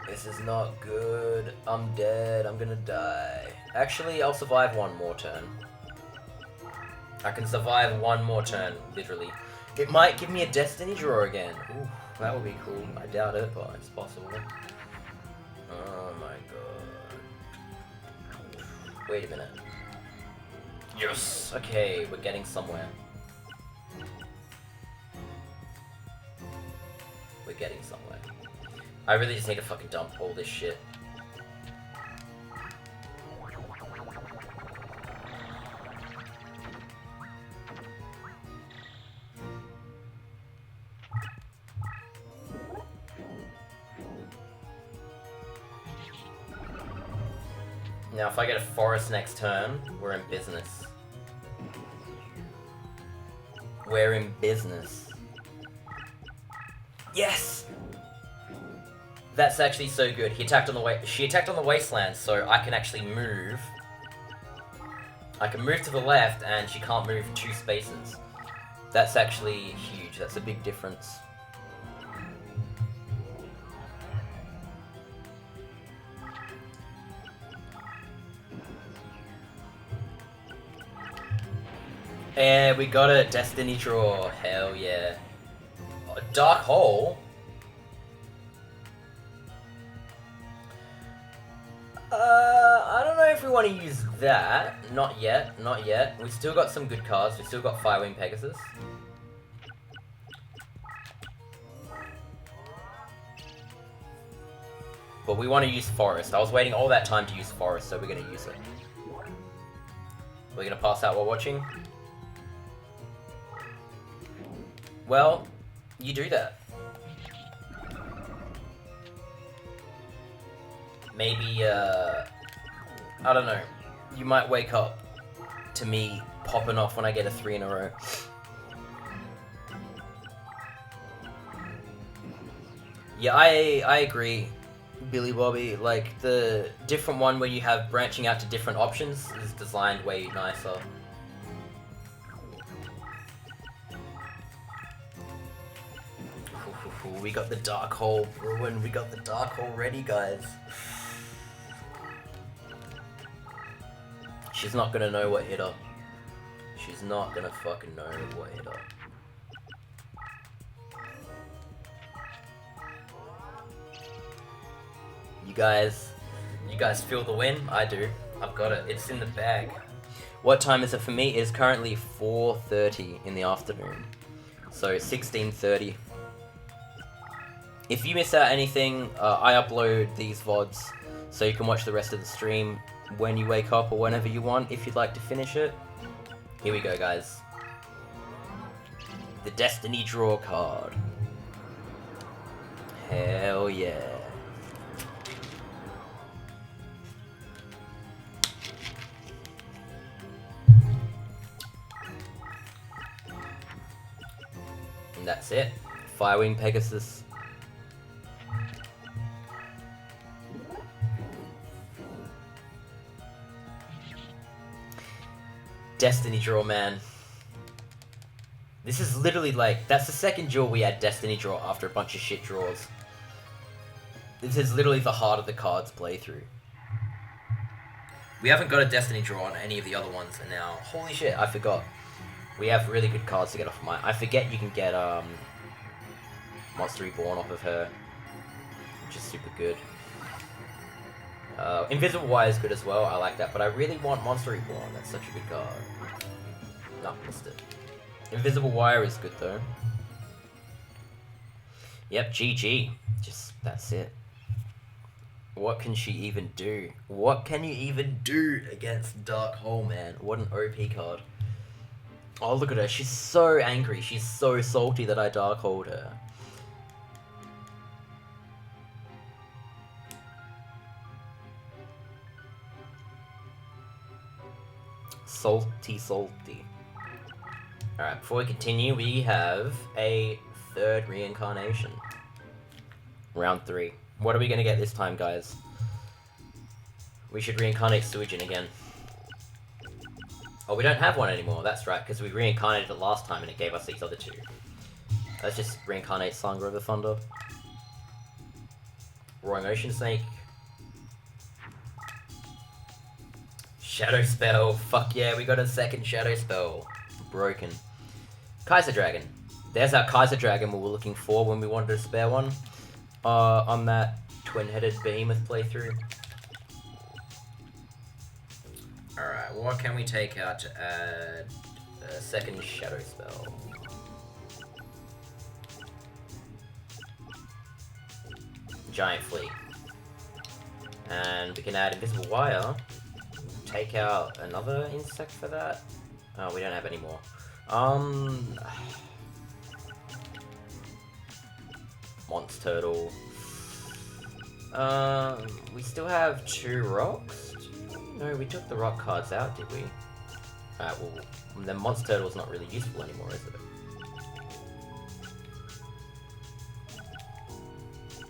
Speaker 1: This is not good. I'm dead. I'm gonna die. Actually, I'll survive one more turn. I can survive one more turn, literally. It might give me a destiny draw again. Ooh, that would be cool. I doubt it, but it's possible. Oh my god. Wait a minute. Yes! Okay, we're getting somewhere. We're getting somewhere. I really just need to fucking dump all this shit. Now, if I get a forest next turn, we're in business. We're in business. Yes! That's actually so good. She attacked on the wasteland, so I can actually move. I can move to the left, and she can't move 2 spaces. That's actually huge. That's a big difference. And we got a destiny draw. Hell yeah. A dark hole? I don't know if we want to use that. Not yet, not yet. We've still got some good cards. We've still got Firewing Pegasus. But we want to use Forest. I was waiting all that time to use Forest, so we're going to use it. We're going to pass out while watching. Well, you do that. Maybe, I don't know. You might wake up to me popping off when I get a 3 in a row. Yeah, I agree, Billy Bobby. Like, the different one where you have branching out to different options is designed way nicer. We got the Dark Hole Ruin. We got the Dark Hole ready, guys. She's not gonna know what hit her. She's not gonna fucking know what hit her. You guys feel the win? I do. I've got it. It's in the bag. What time is it for me? It is currently 4:30 in the afternoon. So 16:30. If you miss out anything, I upload these VODs so you can watch the rest of the stream when you wake up or whenever you want if you'd like to finish it. Here we go, guys. The Destiny Draw card. Hell yeah. And that's it. Firewing Pegasus. Destiny Draw, man. This is literally like, that's the second draw we had Destiny Draw after a bunch of shit draws. This is literally the heart of the cards playthrough. We haven't got a Destiny Draw on any of the other ones, and now, holy shit, I forgot. We have really good cards to get off of mine. I forget you can get Monster Reborn off of her, which is super good. Invisible Wire is good as well, I like that, but I really want Monster Reborn, that's such a good card. No, missed it. Invisible Wire is good though. Yep, GG. Just, that's it. What can she even do? What can you even do against Dark Hole, man? What an OP card. Oh, look at her. She's so angry. She's so salty that I Dark Holed her. Salty, salty. Alright, before we continue, we have a third reincarnation. Round 3. What are we gonna get this time, guys? We should reincarnate Suijin again. Oh, we don't have one anymore, that's right, because we reincarnated it last time and it gave us these other two. Let's just reincarnate Sangre of the Thunder. Roaring Ocean Snake. Shadow Spell. Fuck yeah, we got a second Shadow Spell. Broken. Kaiser Dragon. There's our Kaiser Dragon we were looking for when we wanted to spare one. On that twin-headed behemoth playthrough. Alright, what can we take out to add a second Shadow Spell? Giant Flea. And we can add Invisible Wire. Take out another insect for that. Oh, we don't have any more. Monster Turtle. We still have 2 rocks? No, we took the rock cards out, did we? Alright, well, then Monster Turtle's not really useful anymore, is it?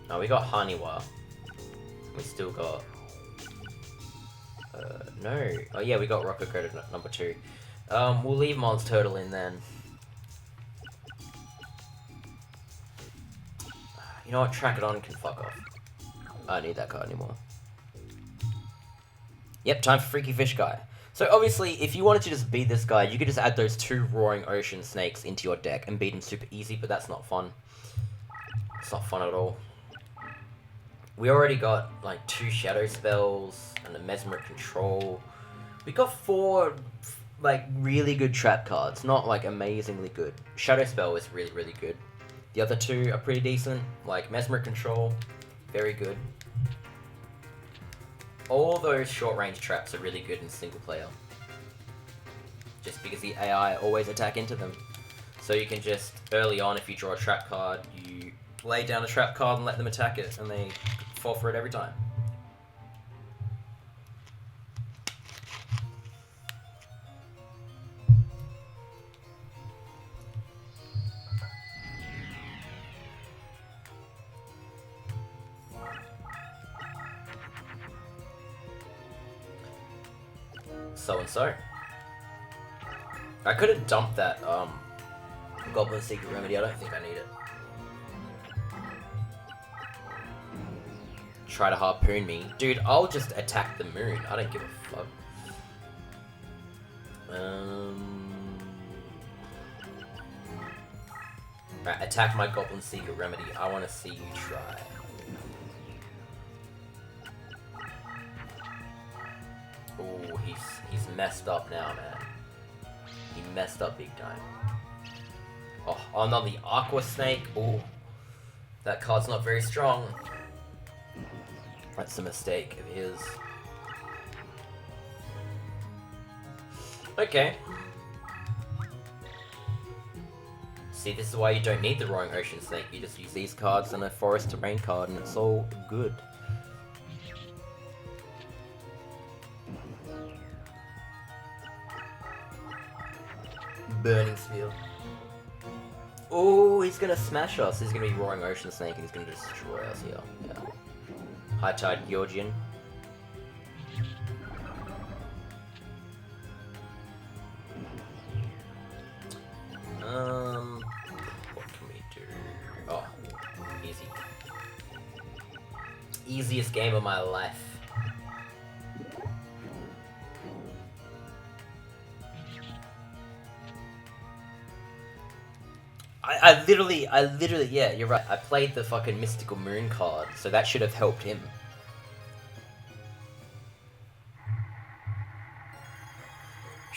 Speaker 1: Oh, we got Haniwa. We still got... no. Oh yeah, we got Rocket Credit number 2. We'll leave Monster Turtle in then. You know what, Trachodon can fuck off. I don't need that card anymore. Yep, time for Freaky Fish Guy. So obviously, if you wanted to just beat this guy, you could just add those 2 Roaring Ocean Snakes into your deck and beat him super easy, but that's not fun. It's not fun at all. We already got like 2 Shadow Spells and a Mesmeric Control. We got 4 like really good trap cards, not like amazingly good. Shadow Spell is really, really good. The other 2 are pretty decent, like Mesmeric Control, very good. All those short-range traps are really good in single player. Just because the AI always attack into them. So you can just, early on, if you draw a trap card, you lay down a trap card and let them attack it, and they fall for it every time. So. I could have dumped that Goblin Secret Remedy, I don't think I need it. Try to harpoon me. Dude, I'll just attack the moon, I don't give a fuck. Right, attack my Goblin Secret Remedy, I want to see you try. Oh, he's messed up now, man. He messed up big time. Oh, not the Aqua Snake. Oh, that card's not very strong. That's a mistake of his. Okay. See, this is why you don't need the Roaring Ocean Snake. You just use these cards and a Forest Terrain card, and it's all good. Burning Spear. Oh, he's gonna smash us. He's gonna be Roaring Ocean Snake and he's gonna destroy us here. Yeah. High Tide Georgian. What can we do? Oh, easy. Easiest game of my life. I literally, yeah, you're right. I played the fucking Mystical Moon card, so that should have helped him.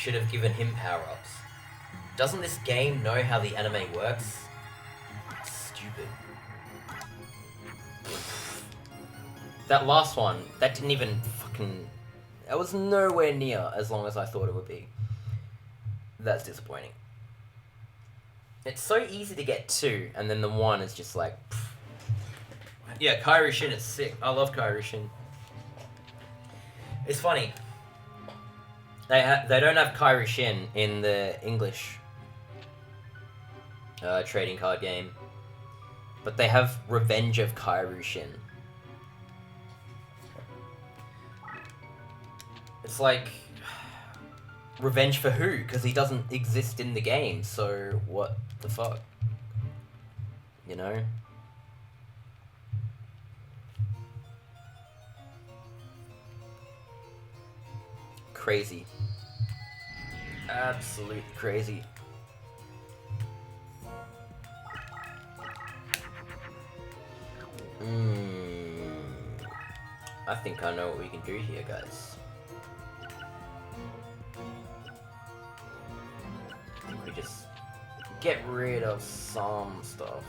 Speaker 1: should have given him power-ups. Doesn't this game know how the anime works? Stupid. That last one, that didn't even fucking... That was nowhere near as long as I thought it would be. That's disappointing. It's so easy to get 2, and then the 1 is just like... Pff. Yeah, Kairi Shin is sick. I love Kairi Shin. It's funny. They don't have Kairi Shin in the English trading card game, but they have Revenge of Kairi Shin. It's like, revenge for who? Because he doesn't exist in the game, so what the fuck? You know? Crazy. Absolutely crazy. I think I know what we can do here, guys. I think we just get rid of some stuff.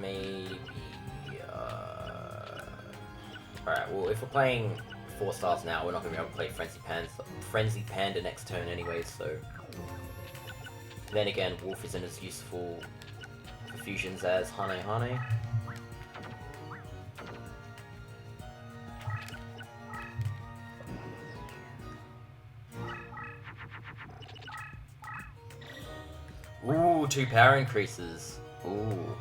Speaker 1: Maybe... Alright, well, if we're playing 4 stars now, we're not going to be able to play Frenzy Panda next turn anyway, so... Then again, Wolf isn't as useful for fusions as Hane Hane. Ooh, 2 power increases. Ooh.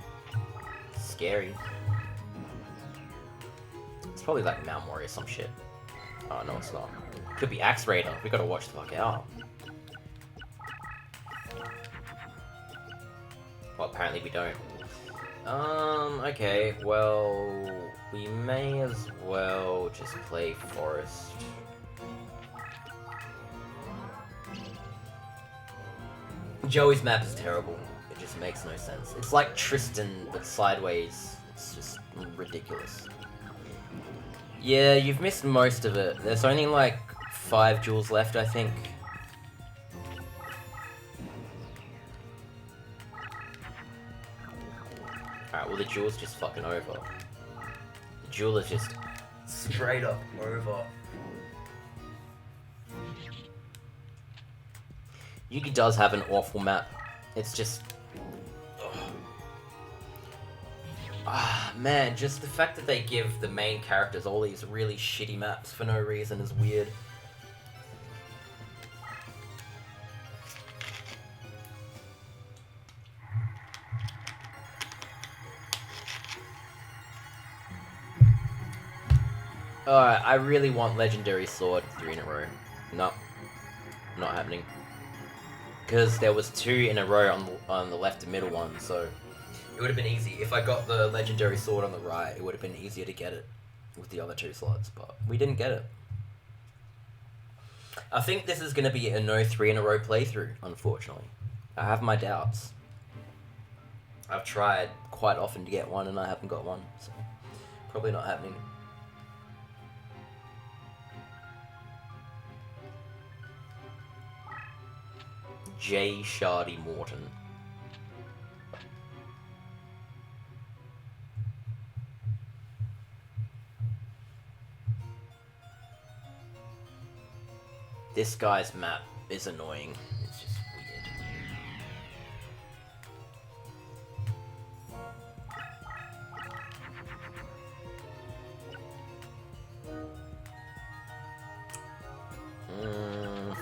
Speaker 1: Scary. It's probably like Mount Warrior or some shit. Oh, no, it's not. Could be Axe Raider. We gotta watch the fuck out. Well, apparently we don't. Okay, well... We may as well just play Forest. Joey's map is terrible. It just makes no sense. It's like Tristan, but sideways. It's just ridiculous. Yeah, you've missed most of it. There's only like 5 jewels left, I think. Alright, well the jewel's just fucking over. The jewel is just straight up over. Yugi does have an awful map. It's just... Ah, man, just the fact that they give the main characters all these really shitty maps for no reason is weird. Alright, I really want Legendary Sword 3 in a row. No, not happening. Because there was 2 in a row on the left and middle one, so... It would have been easy. If I got the Legendary Sword on the right, it would have been easier to get it with the other 2 slots, but we didn't get it. I think this is going to be a no 3 in a row playthrough, unfortunately. I have my doubts. I've tried quite often to get one and I haven't got one, so probably not happening. J. Shardy Morton. This guy's map is annoying. It's just weird.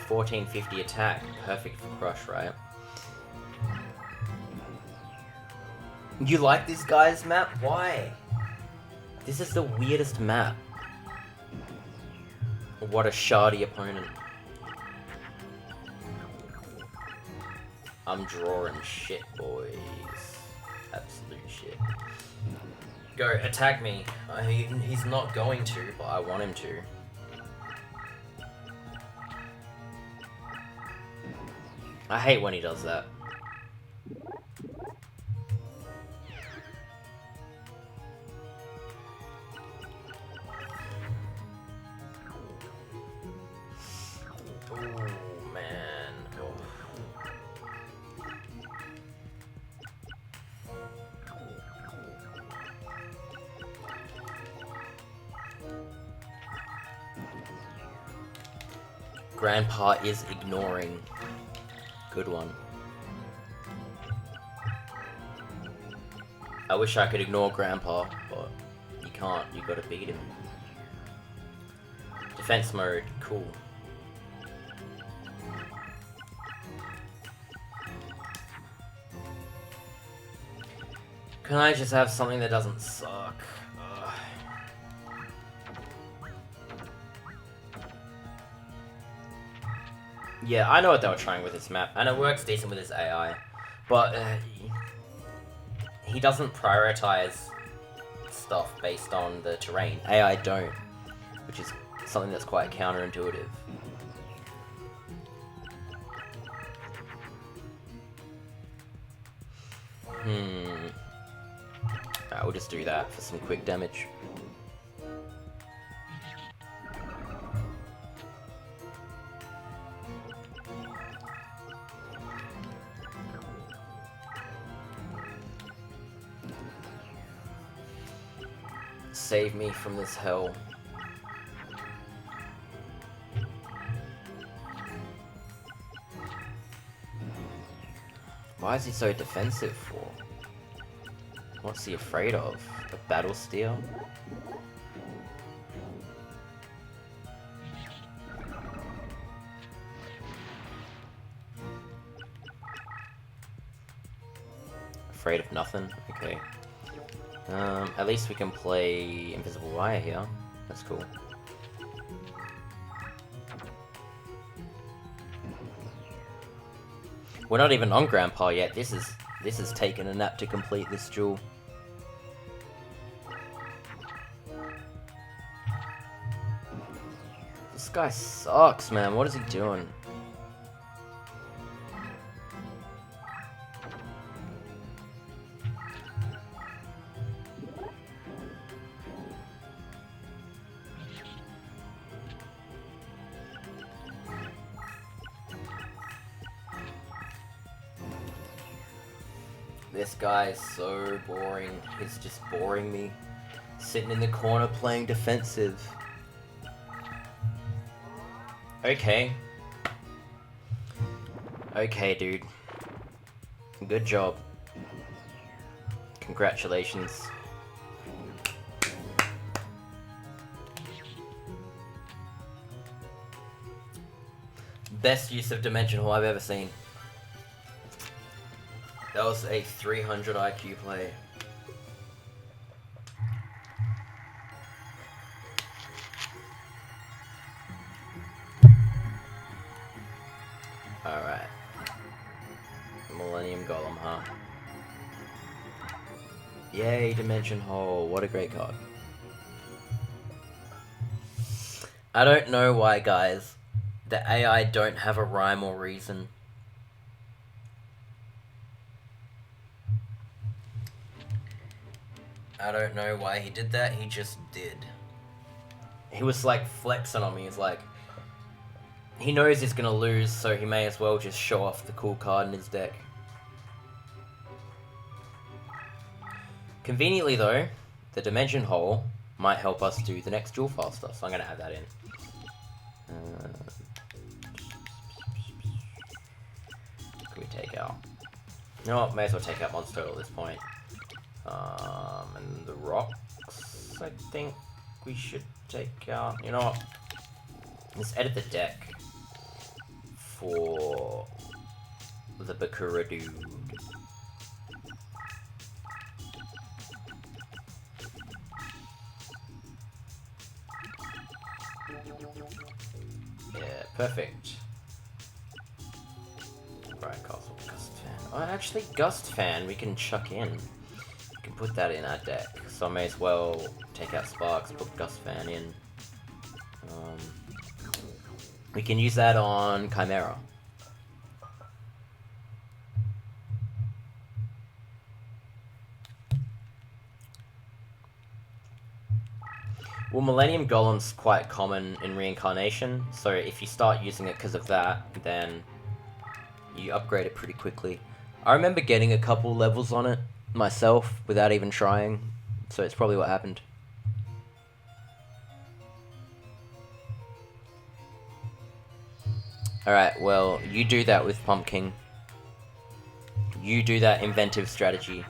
Speaker 1: 1450 attack. Perfect for Crush, right? You like this guy's map? Why? This is the weirdest map. What a shardy opponent. I'm drawing shit, boys. Absolute shit. Go, attack me. He's not going to, but I want him to. I hate when he does that. Grandpa is ignoring. Good one. I wish I could ignore Grandpa, but you can't. You gotta beat him. Defense mode, cool. Can I just have something that doesn't suck? Ugh. Yeah, I know what they were trying with this map, and it works decent with his AI, but he doesn't prioritize stuff based on the terrain. AI don't, which is something that's quite counterintuitive. Alright, we'll just do that for some quick damage. Save me from this hell. Why is he so defensive for? What's he afraid of? A battle steal? Afraid of nothing? Okay. At least we can play Invisible Wire here. That's cool. We're not even on Grandpa yet. This is taking a nap to complete this duel. This guy sucks, man. What is he doing? This guy is so boring. He's just boring me. Sitting in the corner playing defensive. Okay. Okay, dude. Good job. Congratulations. Best use of Dimension Hall I've ever seen. That was a 300 IQ play. Alright. Millennium Golem, huh? Yay, Dimension Hole. What a great card. I don't know why, guys. The AI don't have a rhyme or reason. I don't know why he did that, he just did. He was like flexing on me, he's like... He knows he's gonna lose, so he may as well just show off the cool card in his deck. Conveniently though, the Dimension Hole might help us do the next duel faster, so I'm gonna add that in. Can we take out? You know what, may as well take out Monster Turtle at this point. And the rocks, I think we should take out. You know what? Let's edit the deck for the Bakura dude. Yeah, perfect. Brian Castle, Gust Fan. Oh, actually, Gust Fan we can chuck in. We can put that in our deck, so I may as well take out Sparks, put Gust Fan in. We can use that on Chimera. Well, Millennium Golem's quite common in Reincarnation, so if you start using it because of that, then you upgrade it pretty quickly. I remember getting a couple levels on it myself without even trying, so it's probably what happened. Alright, well, you do that with Pumpkin. You do that inventive strategy.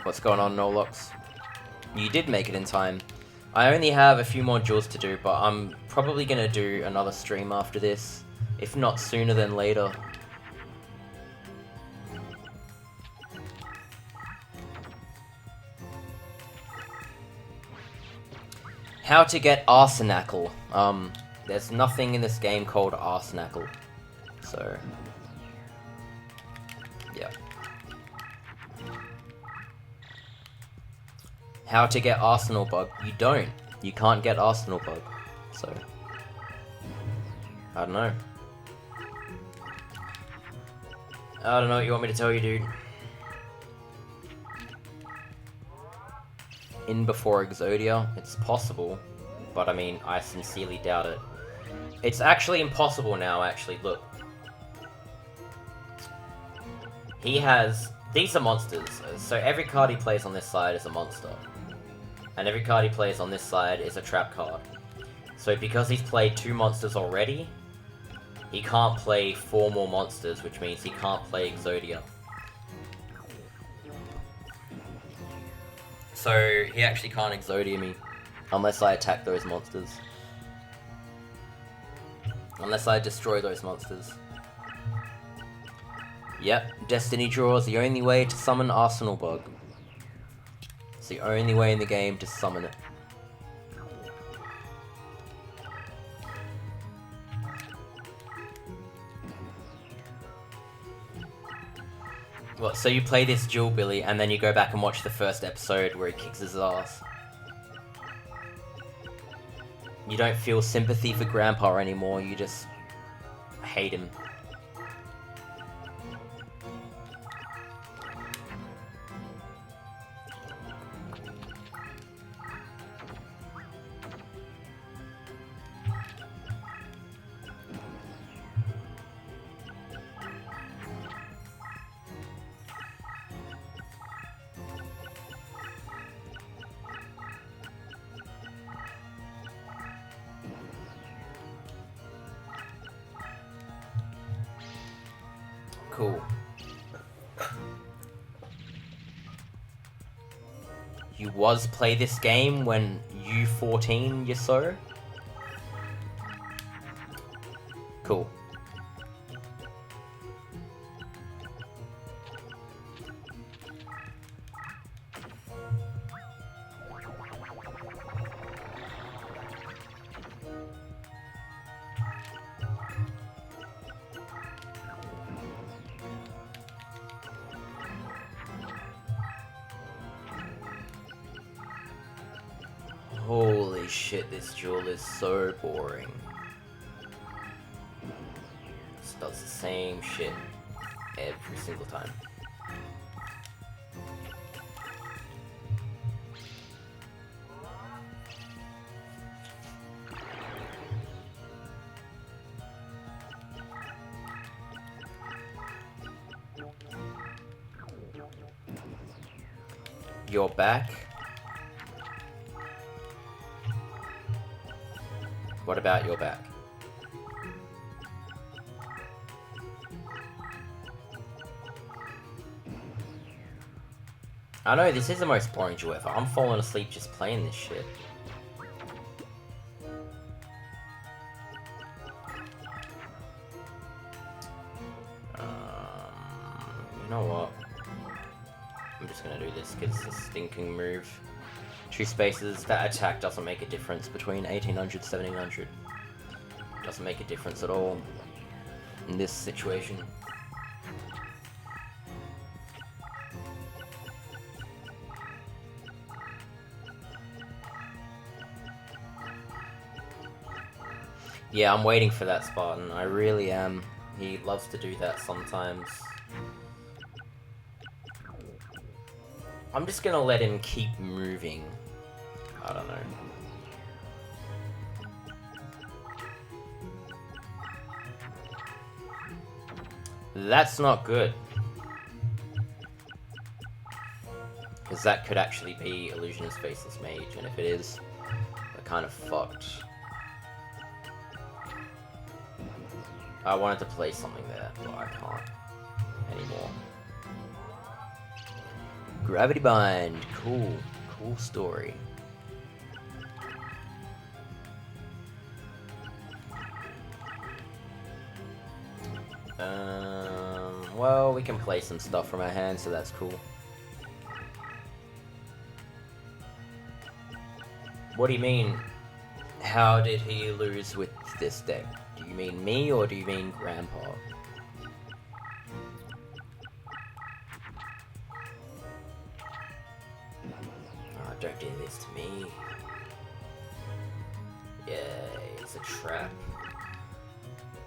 Speaker 1: What's going on, Nolox? You did make it in time. I only have a few more duels to do, but I'm probably gonna do another stream after this. If not sooner than later. How to get Arsenacle. There's nothing in this game called Arsenacle. So, yeah. How to get Arsenal Bug. You don't. You can't get Arsenal Bug. So, I don't know. I don't know what you want me to tell you, dude. In before Exodia, it's possible, but I mean, I sincerely doubt it. It's actually impossible now, actually, look. He has... These are monsters, so every card he plays on this side is a monster. And every card he plays on this side is a trap card. So because he's played 2 monsters already, he can't play 4 more monsters, which means he can't play Exodia. So he actually can't Exodia me, unless I attack those monsters. Unless I destroy those monsters. Yep, Destiny Draw is the only way to summon Arsenal Bug. It's the only way in the game to summon it. What, so you play this duel, Billy, and then you go back and watch the first episode where he kicks his ass? You don't feel sympathy for Grandpa anymore, you just hate him. Cool. You was play this game when you 14, you so? Cool. Holy shit, this duel is so boring. It does the same shit every single time. You're back? What about your back? I know, this is the most boring duel ever. I'm falling asleep just playing this shit. You know what? I'm just gonna do this because it's a stinking move. 2 spaces, that attack doesn't make a difference between 1800 1700. Doesn't make a difference at all in this situation. Yeah, I'm waiting for that Spartan, I really am. He loves to do that sometimes. I'm just gonna let him keep moving. I don't know. That's not good. Because that could actually be Illusionist Faceless Mage, and if it is, we're kind of fucked. I wanted to play something there, but I can't anymore. Gravity Bind, cool. Cool story. Well, we can play some stuff from our hand, so that's cool. What do you mean? How did he lose with this deck? Do you mean me, or do you mean Grandpa? Oh, don't do this to me. Yeah, it's a trap.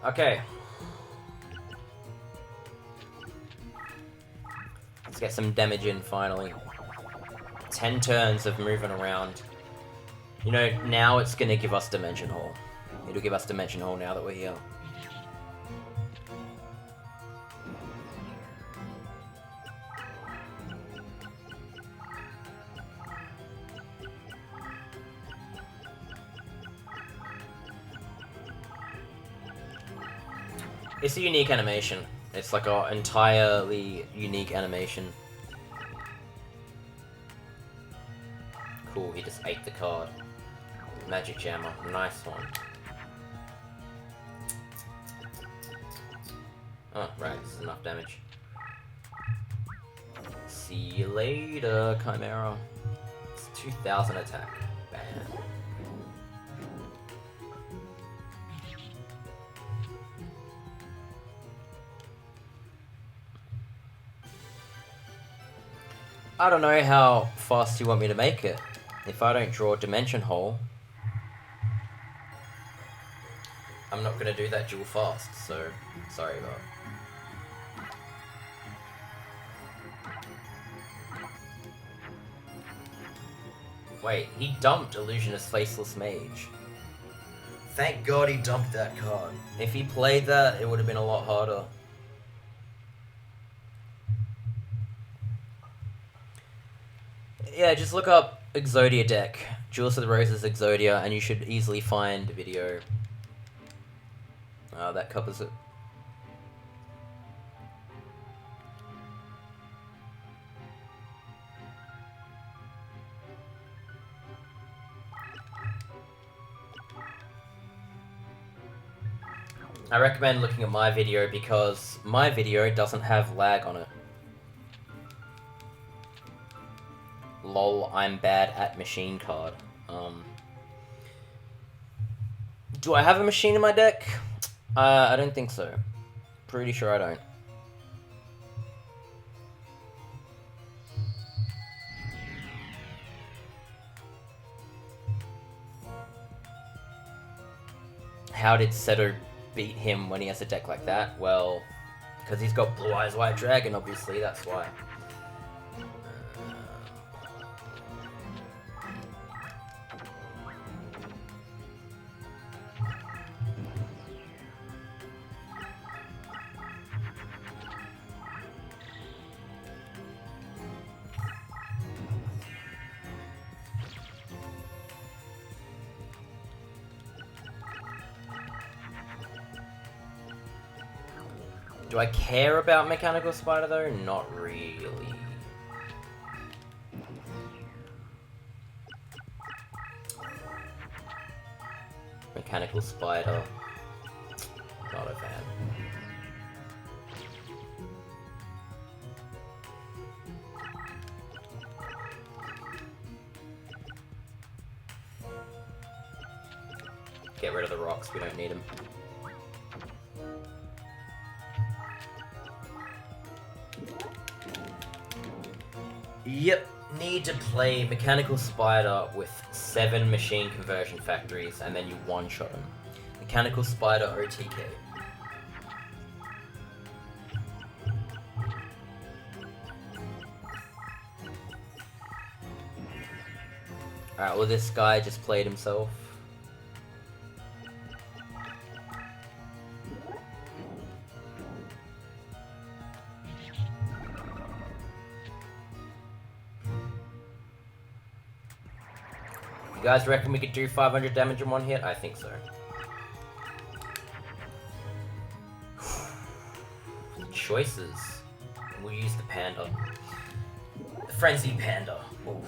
Speaker 1: Okay. Let's get some damage in finally. 10 turns of moving around. You know, now it's gonna give us Dimension Hole. It'll give us Dimension Hole now that we're here. It's a unique animation. It's like an entirely unique animation. Cool, he just ate the card. Magic Jammer, nice one. Oh, right, this is enough damage. See you later, Chimera. It's 2000 attack. Bam. I don't know how fast you want me to make it. If I don't draw Dimension Hole, I'm not gonna do that duel fast, so sorry about it. Wait, he dumped Illusionist Faceless Mage. Thank God he dumped that card. If he played that, it would have been a lot harder. Yeah, just look up Exodia deck, Duelists of the Roses Exodia, and you should easily find a video. That covers it. I recommend looking at my video because my video doesn't have lag on it. Lol, I'm bad at machine card. Do I have a machine in my deck? I don't think so. Pretty sure I don't. How did Seto beat him when he has a deck like that? Well, because he's got Blue Eyes White Dragon, obviously, that's why. Do I care about Mechanical Spider though? Not really. Mechanical Spider. Not a fan. Get rid of the rocks, we don't need them. Yep, need to play Mechanical Spider with 7 machine conversion factories and then you one-shot them. Mechanical Spider OTK. Alright, well this guy just played himself. You guys reckon we could do 500 damage in one hit? I think so. Choices. We'll use the panda. The frenzied panda. Ooh.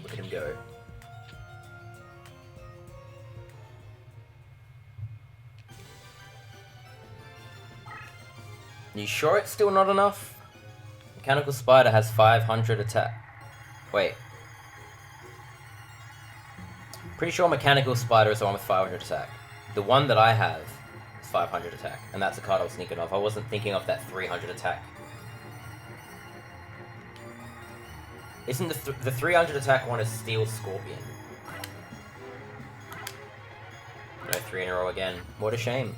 Speaker 1: Look at him go. You sure it's still not enough? Mechanical Spider has 500 attack. Wait. Pretty sure Mechanical Spider is the one with 500 attack. The one that I have is 500 attack, and that's a card I was thinking of. I wasn't thinking of that 300 attack. Isn't the 300 attack one is Steel Scorpion? No, 3 in a row again. What a shame.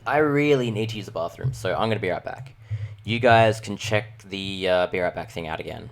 Speaker 1: I really need to use the bathroom, so I'm going to be right back. You guys can check the be right back thing out again.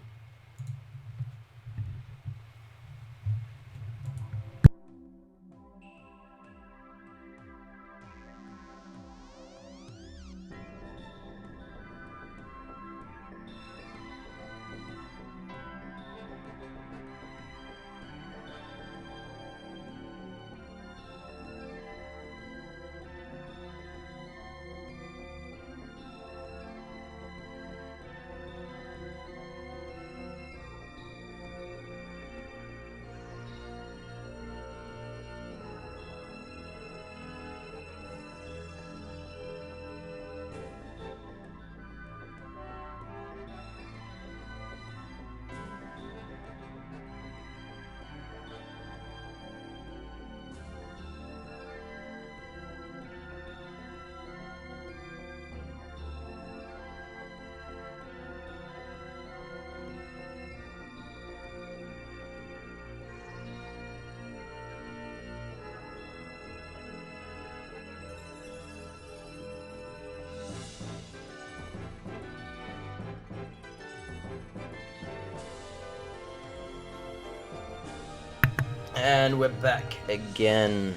Speaker 1: And we're back again.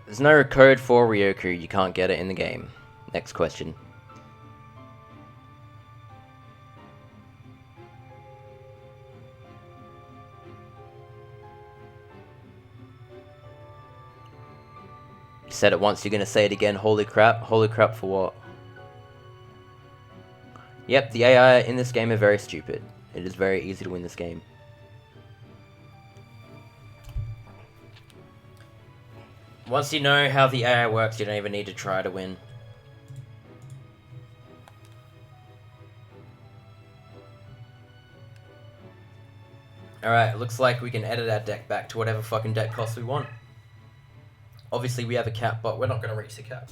Speaker 1: There's no code for Ryoku, you can't get it in the game. Next question. You said it once, you're gonna say it again. Holy crap. Holy crap for what? Yep, the AI in this game are very stupid. It is very easy to win this game. Once you know how the AI works, you don't even need to try to win. Alright, looks like we can edit our deck back to whatever fucking deck cost we want. Obviously we have a cap, but we're not going to reach the cap.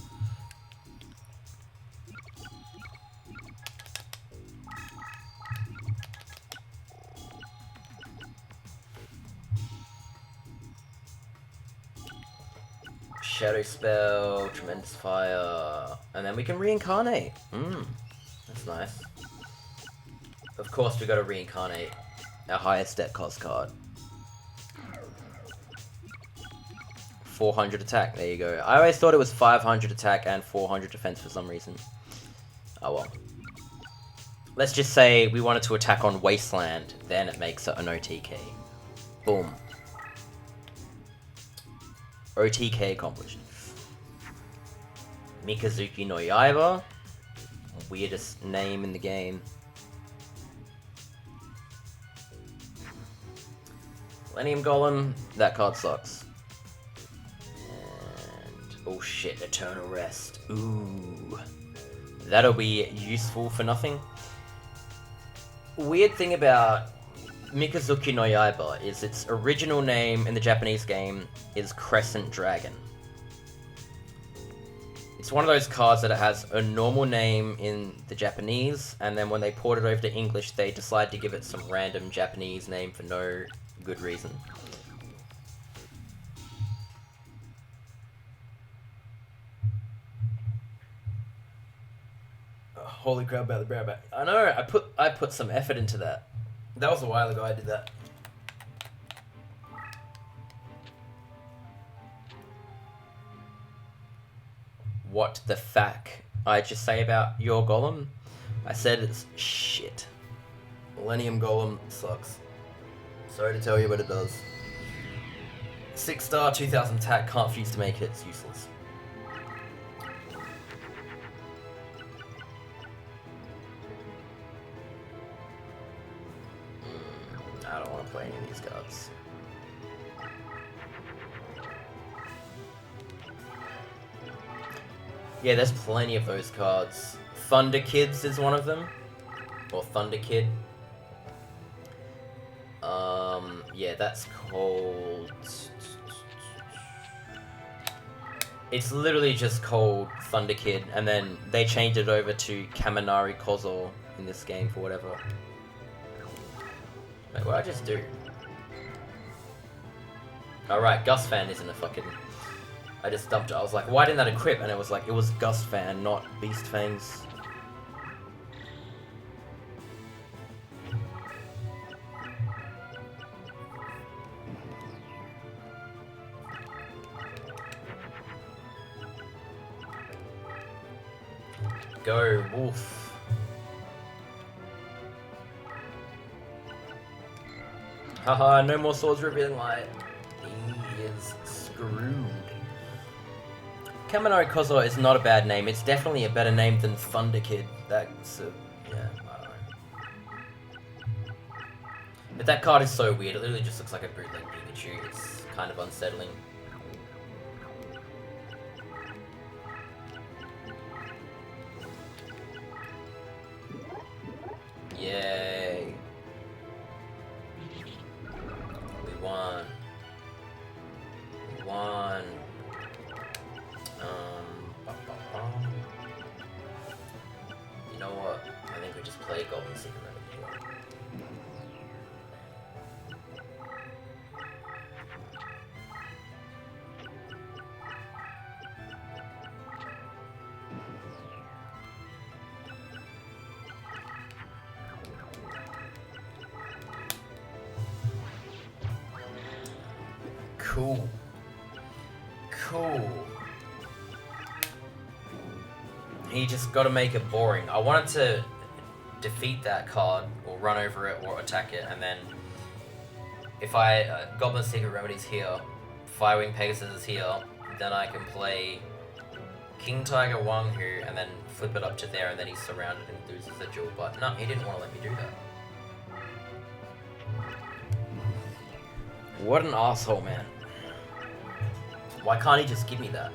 Speaker 1: Shadow Spell, Tremendous Fire, and then we can reincarnate. That's nice. Of course we gotta reincarnate our highest deck cost card. 400 attack, there you go. I always thought it was 500 attack and 400 defense for some reason. Oh well. Let's just say we wanted to attack on Wasteland, then it makes it an OTK. Boom. OTK accomplished. Mikazuki no Yaiba. Weirdest name in the game. Millennium Golem. That card sucks. And... oh shit, Eternal Rest. Ooh. That'll be useful for nothing. Weird thing about Mikazuki no Yaiba is its original name in the Japanese game is Crescent Dragon. It's one of those cards that it has a normal name in the Japanese, and then when they port it over to English, they decide to give it some random Japanese name for no good reason. Oh, holy crap about the brown back. I know, I put some effort into that. That was a while ago I did that. what the fuck I just say about your golem. I said it's shit. Millennium Golem sucks. Sorry to tell you, but it does. 6-star, 2000 attack, can't fuse to make it, it's useless. I don't want to play any of these cards. Yeah, there's plenty of those cards. Thunder Kids is one of them. Or Thunder Kid. Yeah, that's called... It's literally just called Thunder Kid, and then they changed it over to Kaminari Kozor in this game for whatever. Wait, what did I just do? Alright, Gust Fan isn't a fucking... I just dumped it. I was like, why didn't that equip? And it was like, it was Gust Fan, not Beast Fangs. Go, Wolf. Haha, no more swords revealing light. He is screwed. Kaminari Kozor is not a bad name. It's definitely a better name than Thunder Kid. That's yeah, I don't know. But that card is so weird. It literally just looks like a bootleg Pikachu. It's kind of unsettling. Yay. We won. We won. You know what? I think we just play Golden Secret Remedy. Cool. Cool. He just got to make it boring. I wanted to defeat that card, or run over it, or attack it, and then if I Goblin Secret Remedy's here, Firewing Pegasus is here, then I can play King Tiger Wanghu, and then flip it up to there, and then he's surrounded and loses the duel. But no, he didn't want to let me do that. What an asshole, man. Why can't he just give me that?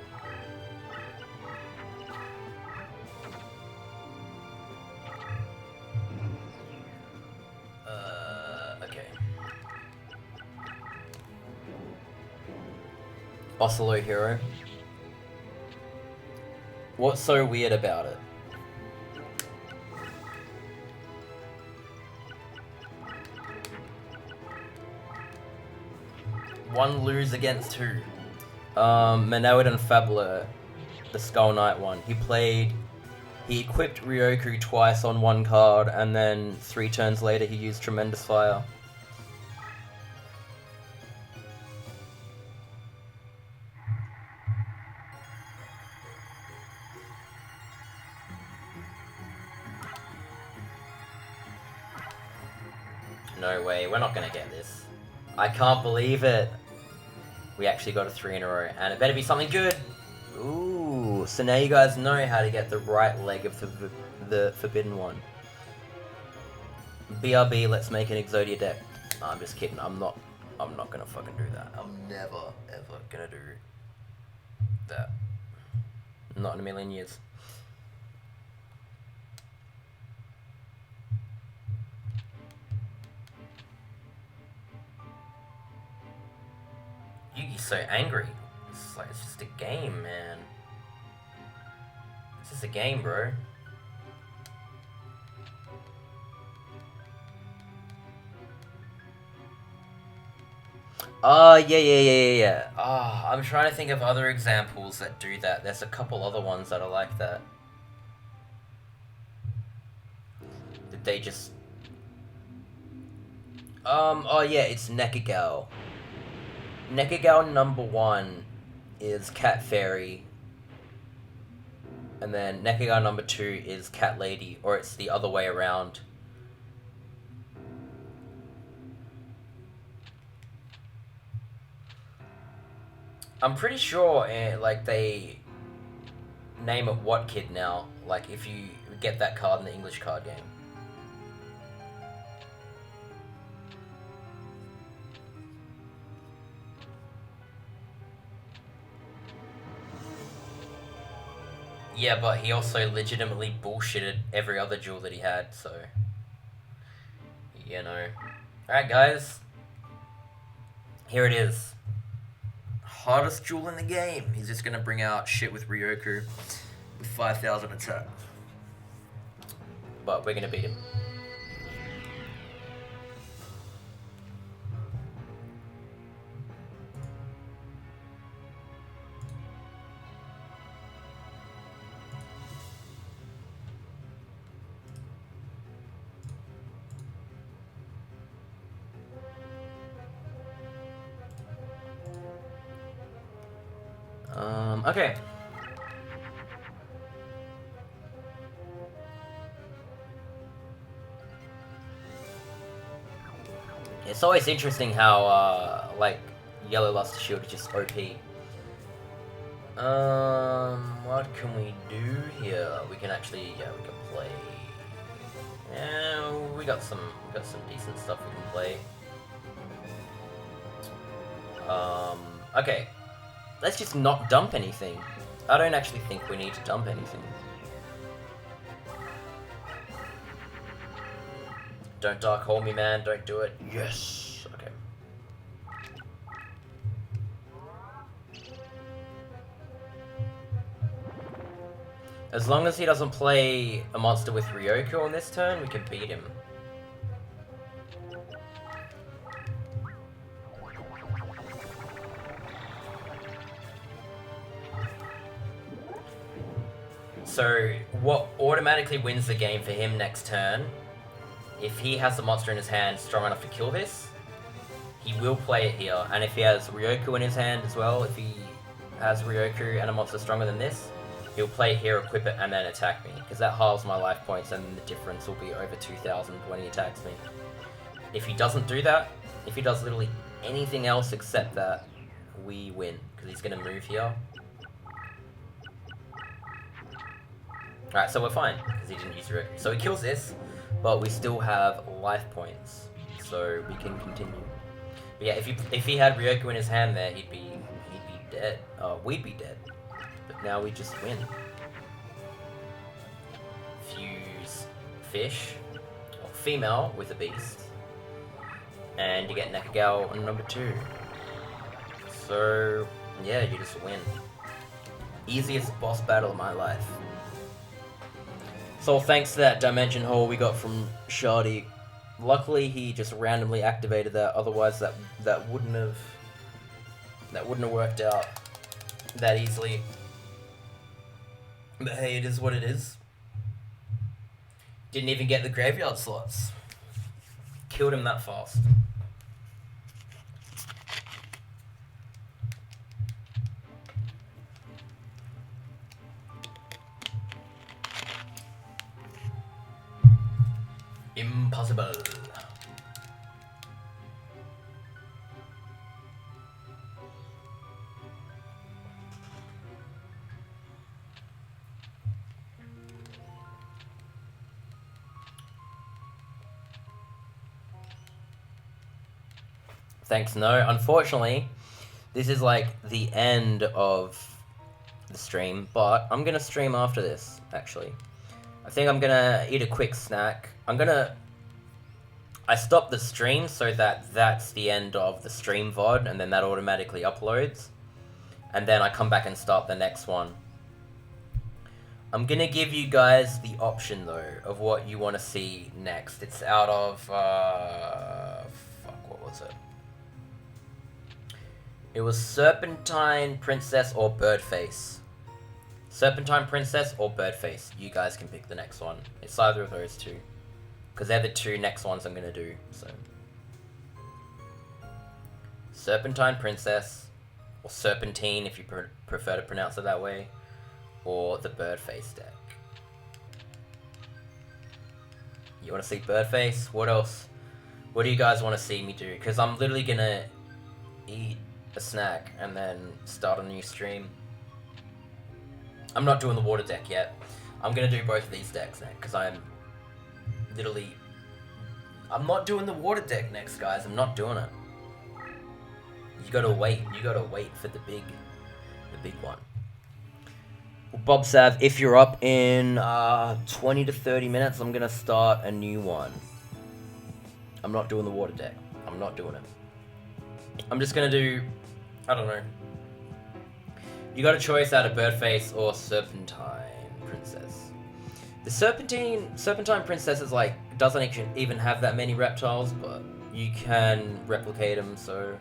Speaker 1: Okay. Ocelot Hero. What's so weird about it? One lose against who? Manowid and Fabler, the Skull Knight one. He equipped Ryoku twice on one card, and then 3 turns later he used Tremendous Fire. No way, we're not gonna get this. I can't believe it. We actually got a 3 in a row, and it better be something good. Ooh, so now you guys know how to get the right leg of the Forbidden one. BRB, let's make an Exodia deck. No, I'm just kidding. I'm not gonna fucking do that. I'm never ever gonna do that. Not in a million years. Yugi's so angry. It's like, it's just a game, man. It's just a game, bro. Yeah. I'm trying to think of other examples that do that. There's a couple other ones that are like that. Did they just... oh yeah, it's Nekigao. Nekigao number 1 is Cat Fairy. And then Nekagao number 2 is Cat Lady, or it's the other way around. I'm pretty sure, like, they name it What Kid now, like, if you get that card in the English card game. Yeah, but he also legitimately bullshitted every other duel that he had, so... You know. Alright, guys. Here it is. Hardest duel in the game. He's just gonna bring out shit with Ryoku with 5,000 attack. But we're gonna beat him. Okay. It's always interesting how, like, Yellow Luster Shield is just OP. What can we do here? We can actually, yeah, we can play. Yeah, we got some decent stuff we can play. Okay. Let's just not dump anything. I don't actually think we need to dump anything. Don't Dark Hole me, man. Don't do it. Yes. Okay. As long as he doesn't play a monster with Ryoku on this turn, we can beat him. So, what automatically wins the game for him next turn, if he has a monster in his hand strong enough to kill this, he will play it here. And if he has Ryoku in his hand as well, if he has Ryoku and a monster stronger than this, he'll play it here, equip it, and then attack me. Because that halves my life points, and the difference will be over 2,000 when he attacks me. If he doesn't do that, if he does literally anything else except that, we win. Because he's going to move here. Alright, so we're fine, because he didn't use Ryoku. So he kills this, but we still have life points, so we can continue. But yeah, if he had Ryoku in his hand there, he'd be dead. We'd be dead. But now we just win. Fuse fish, or female with a beast, and you get Nekagao on number 2. So yeah, you just win. Easiest boss battle of my life. So thanks to that dimension hole we got from Shardy. Luckily he just randomly activated that, otherwise that wouldn't have worked out that easily. But hey, it is what it is. Didn't even get the graveyard slots. Killed him that fast. Impossible. Thanks, no. Unfortunately, this is like the end of the stream, but I'm gonna stream after this, actually. I think I'm gonna eat a quick snack. I stopped the stream so that that's the end of the stream VOD, and then that automatically uploads. And then I come back and start the next one. I'm gonna give you guys the option, though, of what you want to see next. It's out of, fuck, what was it? It was Serpentine Princess or Birdface. Serpentine Princess or Birdface. You guys can pick the next one. It's either of those two. Because they're the two next ones I'm going to do, so. Serpentine Princess, or Serpentine if you prefer to pronounce it that way, or the Birdface deck? You want to see Birdface? What else? What do you guys want to see me do? Because I'm literally gonna eat a snack and then start a new stream. I'm not doing the water deck yet. I'm gonna do both of these decks next because I'm not doing the water deck next, guys. I'm not doing it. You gotta wait. You gotta wait for the big one. Well, Bob Sav, if you're up in 20 to 30 minutes, I'm gonna start a new one. I'm not doing the water deck. I'm not doing it. I'm just gonna do, I don't know. You got a choice out of Birdface or Serpentine Princess. The Serpentine Princess is like, doesn't even have that many reptiles, but you can replicate them, so...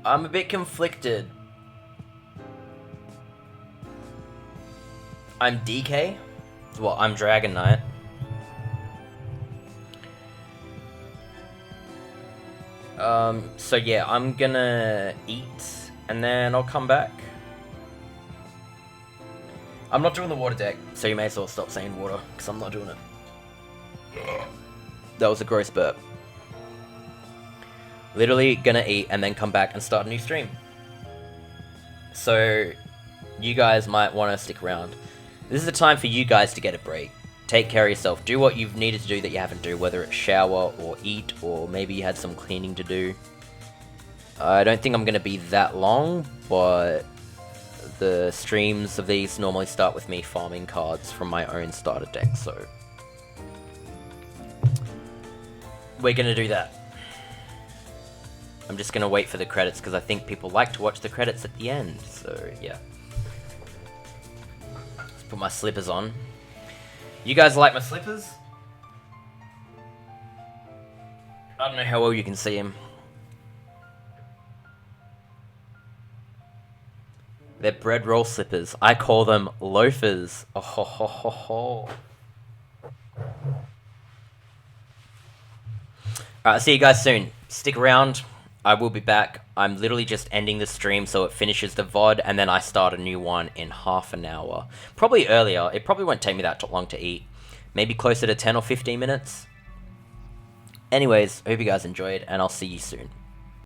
Speaker 1: I'm a bit conflicted. I'm DK. Well, I'm Dragon Knight. So yeah, I'm gonna eat, and then I'll come back. I'm not doing the water deck, so you may as well stop saying water, because I'm not doing it. That was a gross burp. Literally gonna eat, and then come back and start a new stream. So, you guys might want to stick around. This is the time for you guys to get a break. Take care of yourself. Do what you've needed to do that you haven't do, whether it's shower or eat, or maybe you had some cleaning to do. I don't think I'm going to be that long, but the streams of these normally start with me farming cards from my own starter deck, so we're going to do that. I'm just going to wait for the credits, because I think people like to watch the credits at the end, so yeah. Let's put my slippers on. You guys like my slippers? I don't know how well you can see them. They're bread roll slippers. I call them loafers. Oh ho ho ho ho. Alright, I'll see you guys soon. Stick around. I will be back. I'm literally just ending the stream so it finishes the VOD, and then I start a new one in half an hour. Probably earlier. It probably won't take me that long to eat. Maybe closer to 10 or 15 minutes. Anyways, I hope you guys enjoyed, and I'll see you soon.